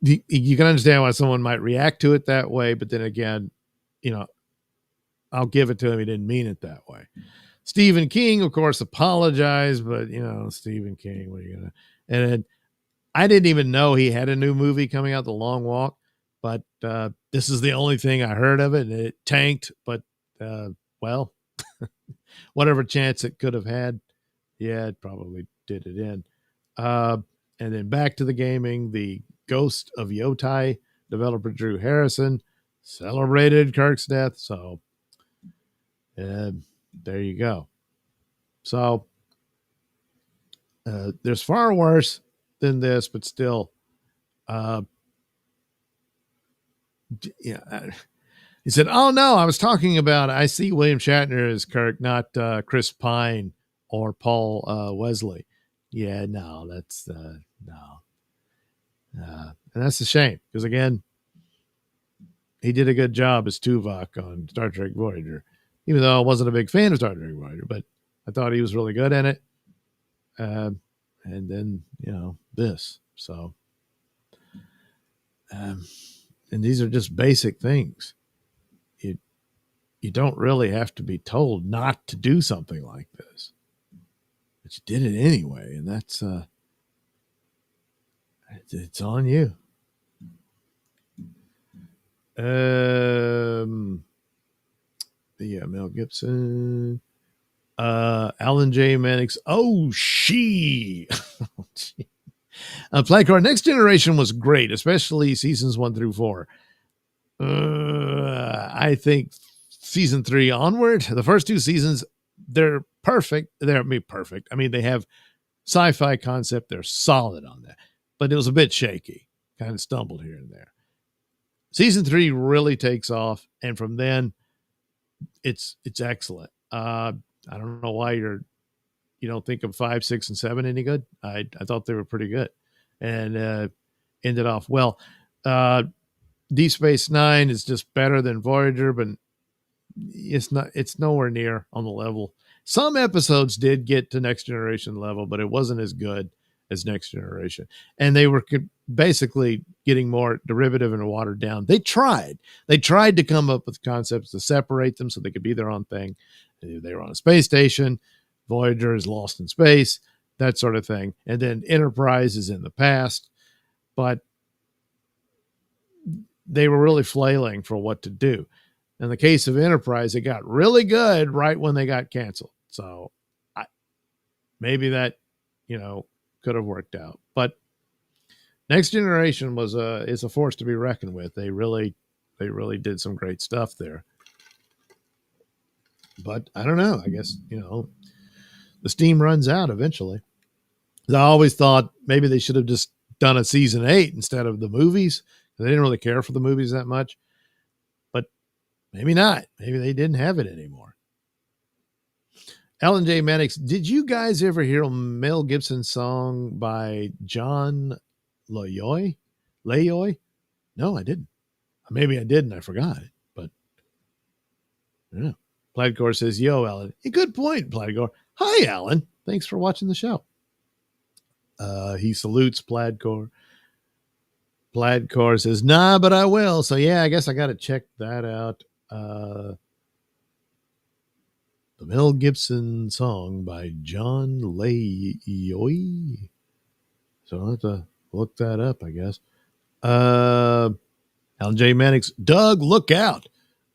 [SPEAKER 1] you can understand why someone might react to it that way. But then again, I'll give it to him. He didn't mean it that way. Stephen King, of course, apologized, but Stephen King, what are you gonna? And then, I didn't even know he had a new movie coming out, The Long Walk, but this is the only thing I heard of it, and it tanked. But well, whatever chance it could have had, yeah, it probably did it in. And then back to the gaming, the Ghost of Yotai developer Drew Harrison celebrated Kirk's death, so there you go. So there's far worse than this, but still, he said, "Oh no, I was talking about. I see William Shatner as Kirk, not Chris Pine or Paul Wesley." Yeah, no, that's no, and that's a shame because again, he did a good job as Tuvok on Star Trek Voyager, even though I wasn't a big fan of Star Trek Voyager, but I thought he was really good in it. And then this, so and these are just basic things. You don't really have to be told not to do something like this, but you did it anyway, and that's it's on you. Yeah, Mel Gibson, Alan J. Mannix. Oh, she. Flaggor, Next Generation was great, especially seasons 1 through 4. I think season 3 onward, the first 2 seasons, they're perfect. They're perfect. I mean, they have sci-fi concept. They're solid on that, but it was a bit shaky. Kind of stumbled here and there. Season 3 really takes off, and from then, it's excellent. I don't know why you don't think of 5, 6, and 7 any good. I thought they were pretty good, and ended off well. Deep Space Nine is just better than Voyager, but it's nowhere near on the level. Some episodes did get to Next Generation level, but it wasn't as good as Next Generation. And they were basically getting more derivative and watered down. They tried to come up with concepts to separate them so they could be their own thing. They were on a space station. Voyager is lost in space, that sort of thing. And then Enterprise is in the past, but they were really flailing for what to do. In the case of Enterprise, it got really good right when they got canceled. So maybe that, could have worked out. But Next Generation is a force to be reckoned with. They really did some great stuff there. But I don't know. I guess, the steam runs out eventually. I always thought maybe they should have just done a season 8 instead of the movies. They didn't really care for the movies that much. But maybe not. Maybe they didn't have it anymore. Alan J. Mannix, did you guys ever hear a Mel Gibson song by John Loyoy? No, I didn't. Maybe I did and I forgot it. But yeah. Plaidcore says, yo, Alan. A good point, Plaidcore. Hi, Alan. Thanks for watching the show. He salutes Plaidcore. Plaidcore says, nah, but I will. So, yeah, I guess I got to check that out. The Mel Gibson song by John Loyoy. So I'll have to look that up, I guess. Alan J. Mannix, Doug, look out.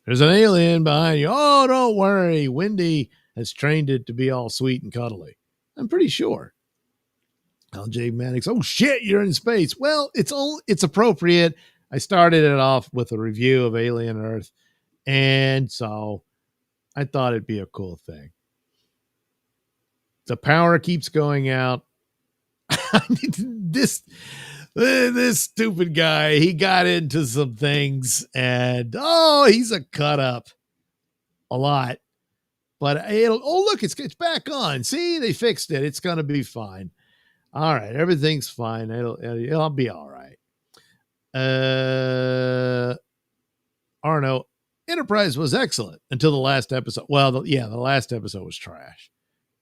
[SPEAKER 1] There's an alien behind you. Oh, don't worry. Wendy has trained it to be all sweet and cuddly. I'm pretty sure. Alan J. Mannix, oh shit, you're in space. Well, it's appropriate. I started it off with a review of Alien Earth, and so I thought it'd be a cool thing. The power keeps going out. This stupid guy, he got into some things, and he's a cut up a lot. But look, it's back on. See, they fixed it. It's gonna be fine. All right, everything's fine. It'll be all right. Arno, Enterprise was excellent until the last episode. Well, the last episode was trash.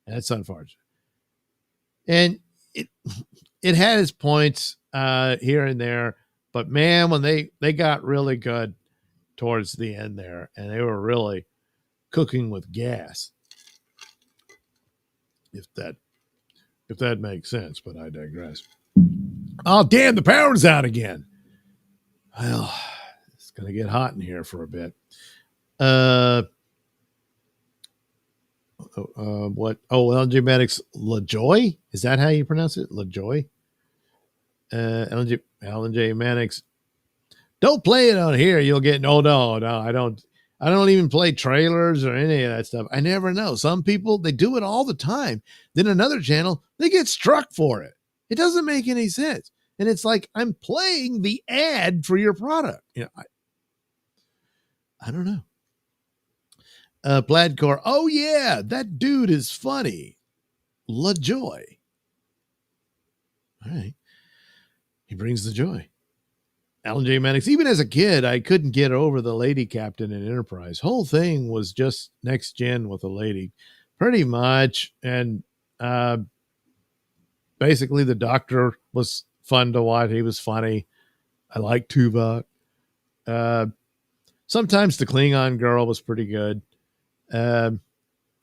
[SPEAKER 1] That's unfortunate. And it had its points here and there, but man, when they got really good towards the end there, and they were really cooking with gas, if that makes sense, but I digress. Oh, damn, the power's out again. Well, it's going to get hot in here for a bit. What? Oh, LNG Maddox LaJoy? Is that how you pronounce it? LaJoy? LNJ Maddox. Don't play it on here. You'll get no. I don't even play trailers or any of that stuff. I never know. Some people, they do it all the time. Then another channel, they get struck for it. It doesn't make any sense. And it's like, I'm playing the ad for your product. I don't know. Plaidcore. Oh yeah, that dude is funny. LaJoy. All right. He brings the joy. Alan J. Mannix. Even as a kid, I couldn't get over the lady captain in Enterprise. Whole thing was just next gen with a lady, pretty much. And basically, the Doctor was fun to watch. He was funny. I liked Tuvok. Sometimes the Klingon girl was pretty good. I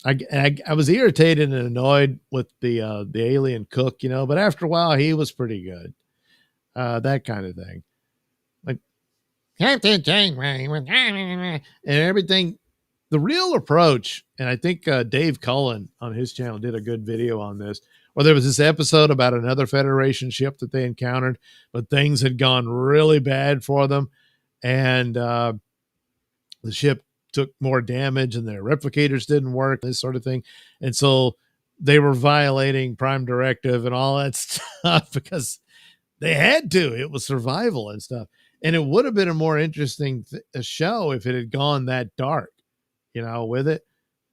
[SPEAKER 1] was irritated and annoyed with the alien cook, but after a while he was pretty good. That kind of thing. Like Captain Janeway and everything. The real approach, and I think Dave Cullen on his channel did a good video on this, where there was this episode about another Federation ship that they encountered, but things had gone really bad for them, and the ship took more damage and their replicators didn't work, this sort of thing. And so they were violating Prime Directive and all that stuff because they had to. It was survival and stuff. And it would have been a more interesting show if it had gone that dark, with it,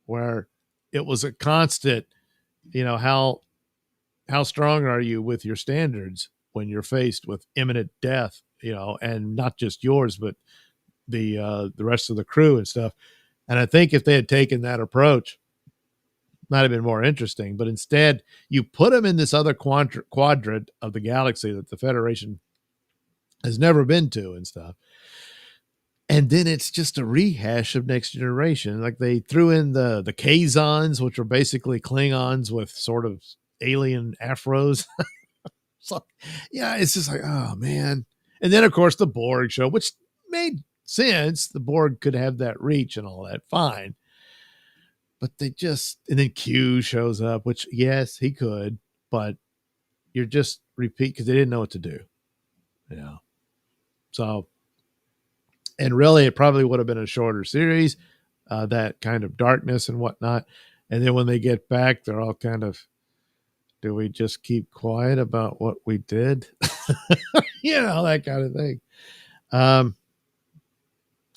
[SPEAKER 1] where it was a constant, how strong are you with your standards when you're faced with imminent death, and not just yours, but the rest of the crew and stuff. And I think if they had taken that approach, might have been more interesting. But instead, you put them in this other quadrant of the galaxy that the Federation has never been to and stuff. And then it's just a rehash of Next Generation. Like they threw in the Kazons, which are basically Klingons with sort of alien afros. So, yeah, it's just like, oh, man. And then, of course, the Borg show, which made sense. The Borg could have that reach and all that. Fine. But and then Q shows up, which, yes, he could, but you're just repeat because they didn't know what to do. So, and really, it probably would have been a shorter series, that kind of darkness and whatnot. And then when they get back, they're all kind of, do we just keep quiet about what we did? That kind of thing.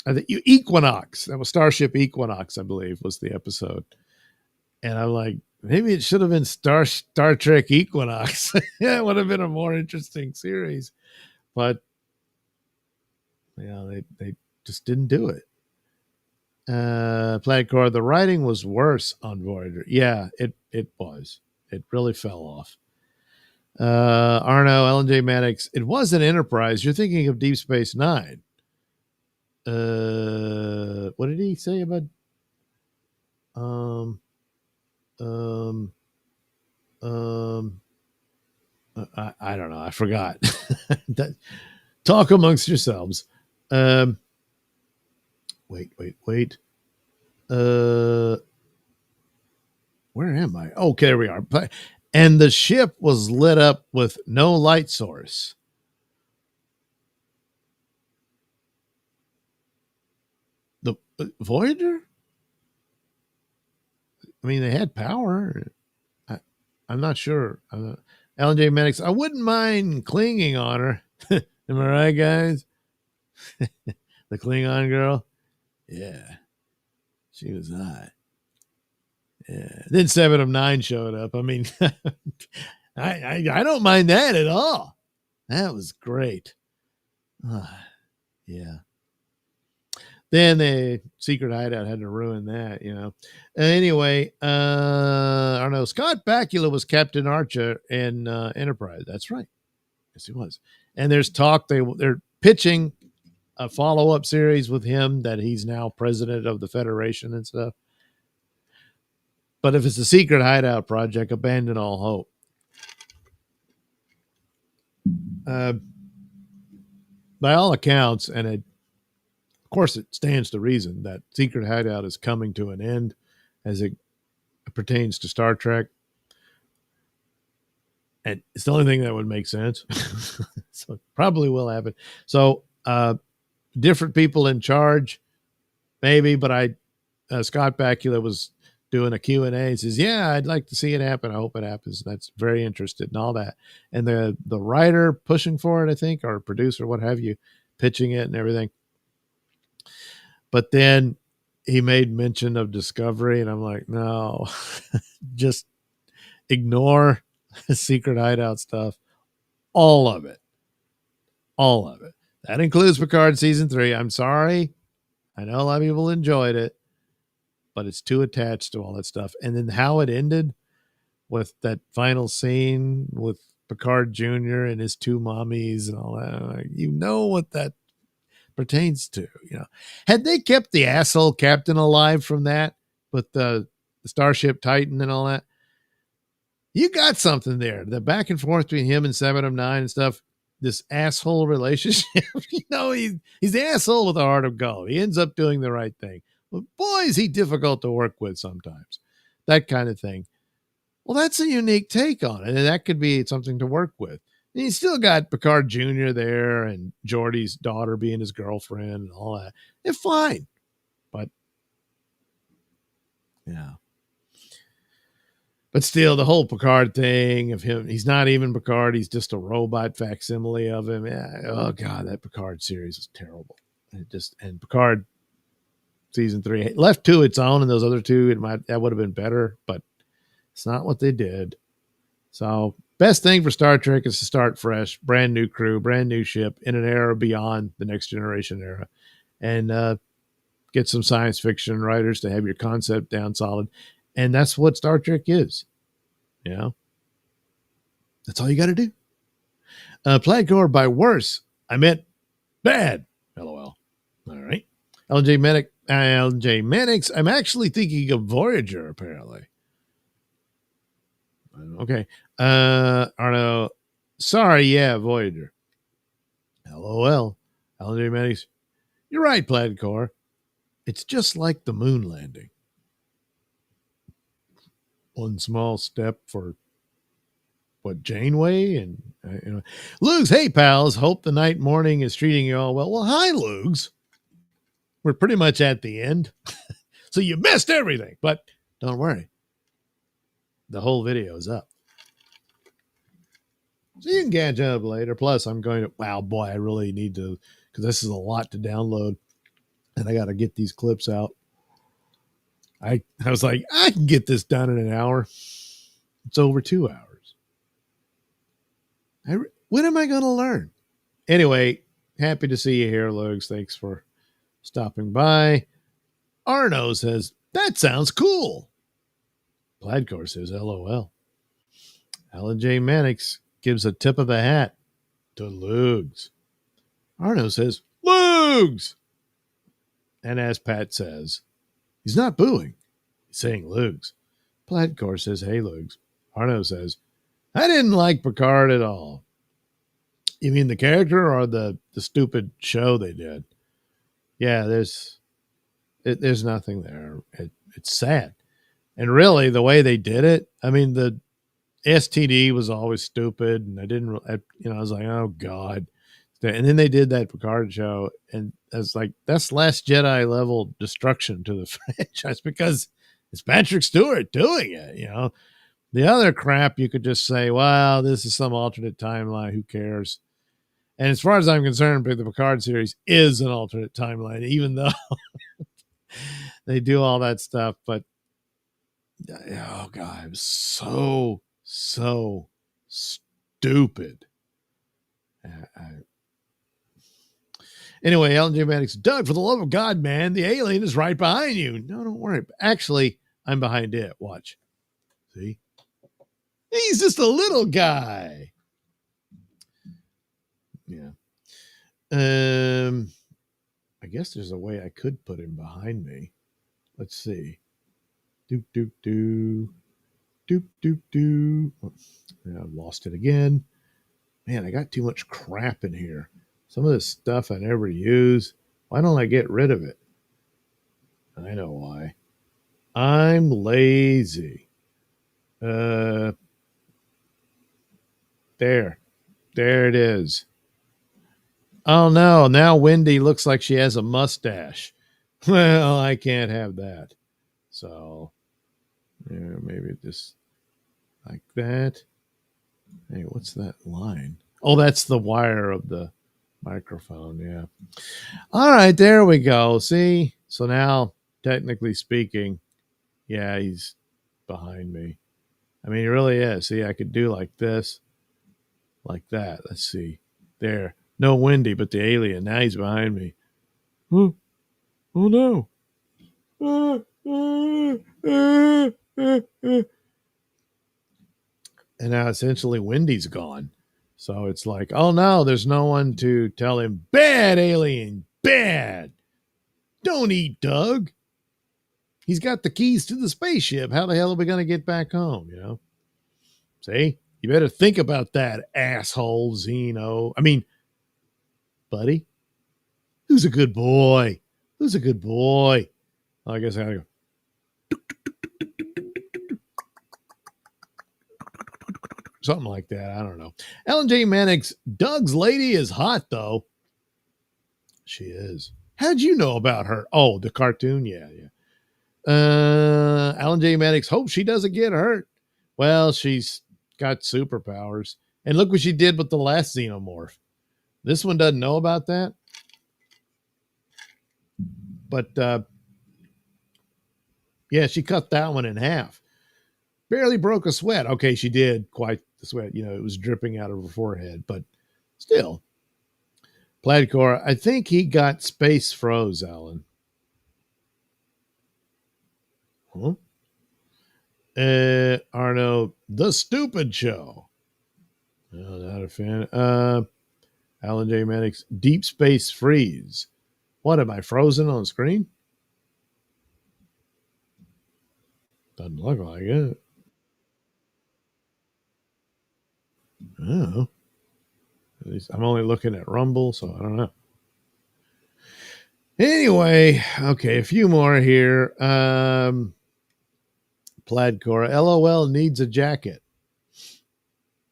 [SPEAKER 1] I think Equinox, that was Starship Equinox, I believe, was the episode. And I'm like, maybe it should have been Star Trek Equinox. It would have been a more interesting series. But, they just didn't do it. Planet Core, the writing was worse on Voyager. Yeah, it was. It really fell off. Arno, Ellen J. Maddox, it was an Enterprise. You're thinking of Deep Space Nine. What did he say about I don't know, I forgot. Talk amongst yourselves. Wait. Where am I? Okay, there we are. And the ship was lit up with no light source. The Voyager? I mean, they had power. I'm not sure. Alan J. Maddox, I wouldn't mind clinging on her. Am I right, guys? The Klingon girl? Yeah. She was hot. Yeah. Then 7 of 9 showed up. I mean, I don't mind that at all. That was great. Yeah. Then the secret hideout had to ruin that, you know. Anyway, I don't know. Scott Bakula was Captain Archer in Enterprise. That's right. Yes, he was. And there's talk they're pitching a follow-up series with him that he's now president of the Federation and stuff. But if it's a secret hideout project, abandon all hope. By all accounts, and of course it stands to reason that secret hideout is coming to an end as it pertains to Star Trek. And it's the only thing that would make sense. So it probably will happen. So different people in charge, maybe, but Scott Bakula was doing a Q&A. He says, yeah, I'd like to see it happen. I hope it happens. That's very interested in all that. And the writer pushing for it, I think, or producer, what have you, pitching it and everything. But then he made mention of Discovery, and I'm like, no, just ignore secret hideout stuff. All of it. All of it. That includes Picard season 3. I'm sorry. I know a lot of people enjoyed it, but it's too attached to all that stuff. And then how it ended with that final scene with Picard Jr. and his two mommies and all that. You know what that pertains to, you know. Had they kept the asshole captain alive from that with the Starship Titan and all that, you got something there. The back and forth between him and 7 of 9 and stuff, this asshole relationship, you know, he's the asshole with a heart of gold. He ends up doing the right thing. But boy, is he difficult to work with sometimes. That kind of thing. Well, that's a unique take on it, and that could be something to work with. And you still got Picard Jr. there and Geordi's daughter being his girlfriend and all that. They're fine. But, yeah. But still, the whole Picard thing of him, he's not even Picard. He's just a robot facsimile of him. Yeah, oh, God, that Picard series is terrible. And Picard season 3 left to its own, and those other two, that would have been better, but it's not what they did. So best thing for Star Trek is to start fresh, brand new crew, brand new ship in an era beyond the Next Generation era, and get some science fiction writers to have your concept down solid. And that's what Star Trek is. You know, that's all you got to do. Plague by worse. I meant bad. LOL. All right. LJ Mannix. I'm actually thinking of Voyager, apparently. Okay. Arno. Sorry, yeah, Voyager. LOL. LJ Mannix. You're right, Plaidcore. It's just like the moon landing. One small step for Janeway and Lugs. Hey pals, hope the night morning is treating you all well. Well, hi Lugs. We're pretty much at the end, so you missed everything. But don't worry, the whole video is up, so you can catch up later. Plus, I'm going to. Wow, boy, I really need to, because this is a lot to download, and I got to get these clips out. I was like, I can get this done in an hour. It's over 2 hours. When am I going to learn? Anyway, happy to see you here, Lugs. Thanks for stopping by. Arno says, that sounds cool. Plaidcore says, LOL. Alan J. Mannix gives a tip of the hat to Lugs. Arno says, Lugs! And as Pat says, he's not booing. He's saying Lugs. Plaidcore says, hey, Lugs. Arno says, I didn't like Picard at all. You mean the character or the stupid show they did? Yeah, there's nothing there. It's sad. And really, the way they did it, I mean, the STD was always stupid, and I was like, oh, God. And then they did that Picard show, and it's like, that's Last Jedi level destruction to the franchise because it's Patrick Stewart doing it, you know. The other crap, you could just say, wow, this is some alternate timeline. Who cares? And as far as I'm concerned, the Picard series is an alternate timeline, even though they do all that stuff. But, oh, God, it was so stupid. Anyway, Ellen J. Maddox, Doug, for the love of God, man, the alien is right behind you. No, don't worry. Actually, I'm behind it. Watch. See? He's just a little guy. Yeah. I guess there's a way I could put him behind me. Let's see. Doop, doop, doo. Doop, doop, doo. Oh, I lost it again. Man, I got too much crap in here. Some of this stuff I never use. Why don't I get rid of it? I know why. I'm lazy. There. There it is. Oh no, now Wendy looks like she has a mustache. Well, I can't have that. So, yeah, maybe just like that. Hey, what's that line? Oh, that's the wire of the microphone. Yeah. All right, there we go. See? So now, technically speaking, yeah, he's behind me. I mean, he really is. See, I could do like this, like that. Let's see. There. No Wendy, but the alien. Now he's behind me. Oh, oh no. And now essentially Wendy's gone. So it's like, oh no, there's no one to tell him, bad alien, bad. Don't eat Doug. He's got the keys to the spaceship. How the hell are we going to get back home, you know? See? You better think about that, asshole Zeno. I mean, buddy, who's a good boy? Who's a good boy? I guess I gotta go. Something like that. I don't know. Ellen J. Mannix, Doug's lady is hot, though. She is. How'd you know about her? Oh, the cartoon? Yeah. Ellen J. Mannix, hope she doesn't get hurt. Well, she's got superpowers. And look what she did with the last xenomorph. This one doesn't know about that. But, yeah, she cut that one in half. Barely broke a sweat. Okay, she did quite the sweat. You know, it was dripping out of her forehead. But still. Plaidcore, I think he got space froze, Alan. Huh? Arno, The Stupid Show. No, not a fan. Alan J. Mannix, Deep Space Freeze. What, am I frozen on screen? Doesn't look like it. Oh. At least I'm only looking at Rumble, so I don't know. Anyway, okay, a few more here. Plaidcore, LOL needs a jacket.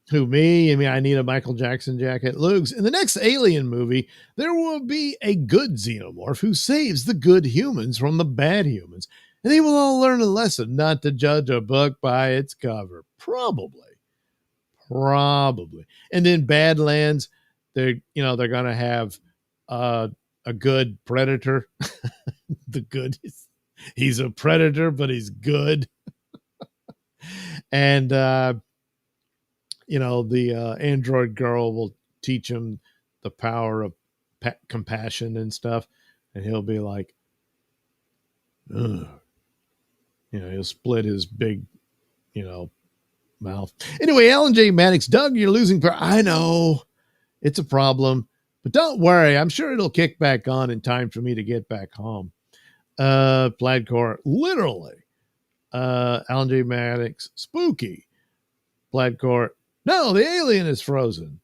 [SPEAKER 1] Who, me? I mean, I need a Michael Jackson jacket. Lugs, in the next Alien movie, there will be a good xenomorph who saves the good humans from the bad humans. And they will all learn a lesson not to judge a book by its cover. Probably. And then Badlands, they're going to have a good predator. The good, he's a predator, but he's good. And, the android girl will teach him the power of compassion and stuff. And he'll be like, ugh. He'll split his big, mouth. Anyway, Alan J. Maddox, Doug, you're losing power. I know it's a problem, but don't worry. I'm sure it'll kick back on in time for me to get back home. Plaidcore, literally. Alan J. Maddox, spooky. Plaidcore, no, the alien is frozen.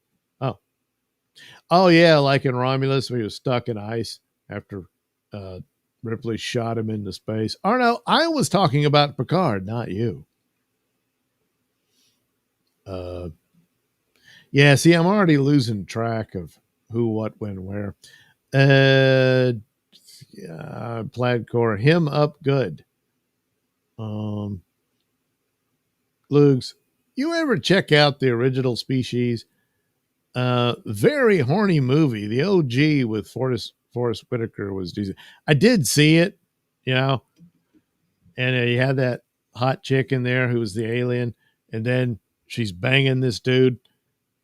[SPEAKER 1] Oh yeah, like in Romulus, he was stuck in ice after Ripley shot him into space. Or no, I was talking about Picard, not you. Yeah, see, I'm already losing track of who, what, when, where. Plaidcore, him up good. Lugs, you ever check out the original Species? Very horny movie. The OG with Forrest Whitaker was decent. I did see it, and he had that hot chick in there who was the alien, and then she's banging this dude,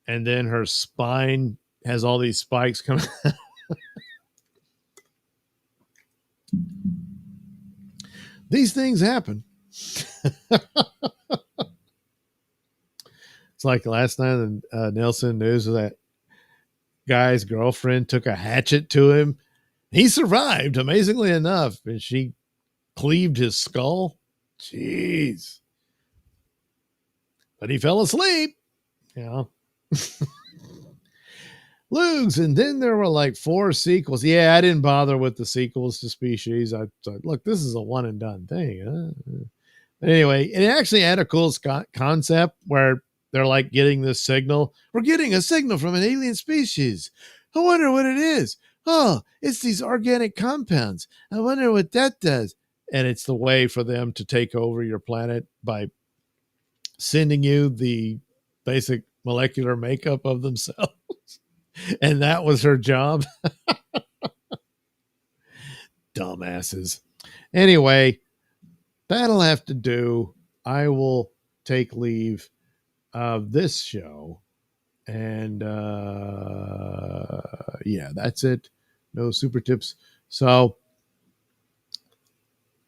[SPEAKER 1] and then her spine has all these spikes coming. These things happen. It's like last night in Nailsin News, that guy's girlfriend took a hatchet to him. He survived, amazingly enough, and she cleaved his skull. Jeez. But he fell asleep. You know. Lugs, and then there were like 4 sequels. Yeah, I didn't bother with the sequels to Species. I thought, look, this is a one and done thing. But anyway, it actually had a cool concept where they're like getting this signal. We're getting a signal from an alien species. I wonder what it is. Oh, it's these organic compounds. I wonder what that does. And it's the way for them to take over your planet by sending you the basic molecular makeup of themselves. And that was her job. Dumbasses. Anyway, that'll have to do. I will take leave of this show. And yeah, that's it. No super tips. So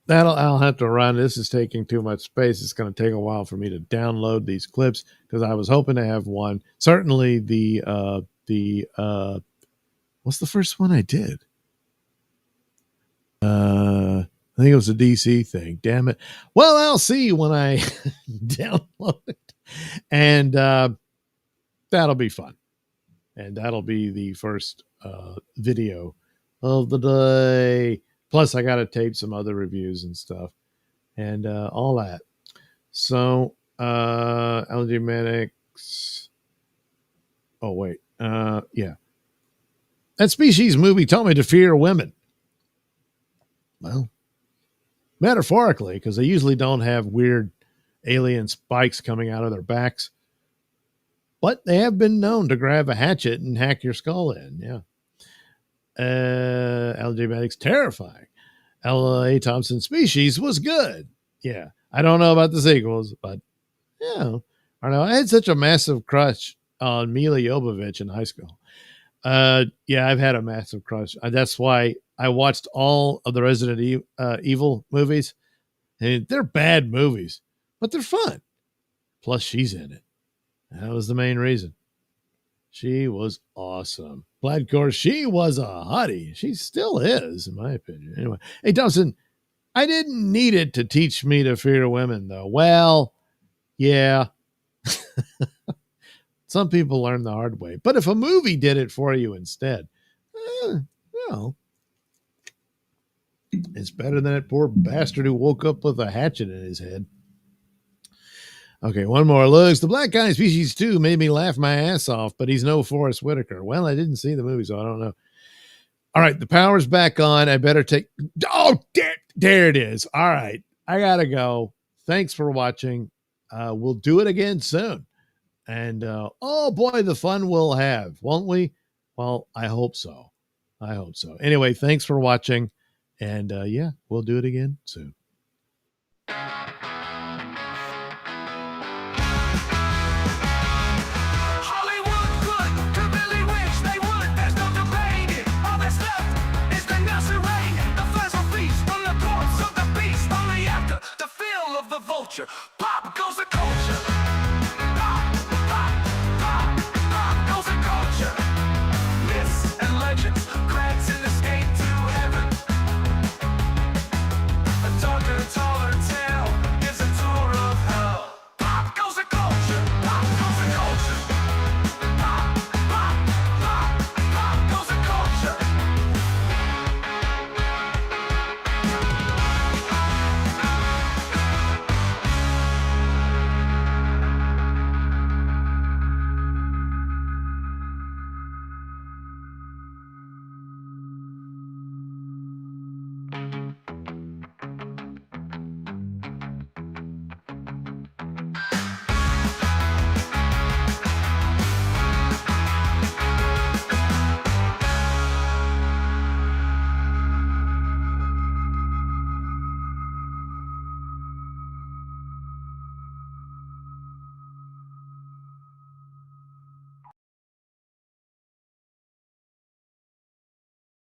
[SPEAKER 1] I'll have to run. This is taking too much space. It's going to take a while for me to download these clips because I was hoping to have one. Certainly the what's the first one I did? I think it was a DC thing. Damn it. Well, I'll see when I download it. And that'll be fun. And that'll be the first video of the day. Plus, I got to tape some other reviews and stuff and all that. So, LG Medics. Oh, wait. Yeah. That Species movie taught me to fear women. Well, metaphorically, because they usually don't have weird alien spikes coming out of their backs. But they have been known to grab a hatchet and hack your skull in. Yeah. LG Medics, terrifying. L.A. Thompson Species was good. Yeah. I don't know about the sequels, but, you know, I don't know. I had such a massive crush on Mila Jovovich in high school. Yeah, I've had a massive crush. That's why I watched all of the Resident Evil movies. And they're bad movies, but they're fun. Plus, she's in it. That was the main reason. She was awesome. Glad, of course, she was a hottie. She still is, in my opinion. Anyway, hey, Dawson, I didn't need it to teach me to fear women, though. Well, yeah. Some people learn the hard way. But if a movie did it for you instead, well, it's better than that poor bastard who woke up with a hatchet in his head. Okay, one more. Looks, the black guy in Species 2 made me laugh my ass off, but he's no Forrest Whitaker. Well, I didn't see the movie, so I don't know. All right, the power's back on. I better take... Oh, there it is. All right, I got to go. Thanks for watching. We'll do it again soon. And, oh, boy, the fun we'll have, won't we? Well, I hope so. I hope so. Anyway, thanks for watching. And, yeah, we'll do it again soon.
[SPEAKER 4] Vulture.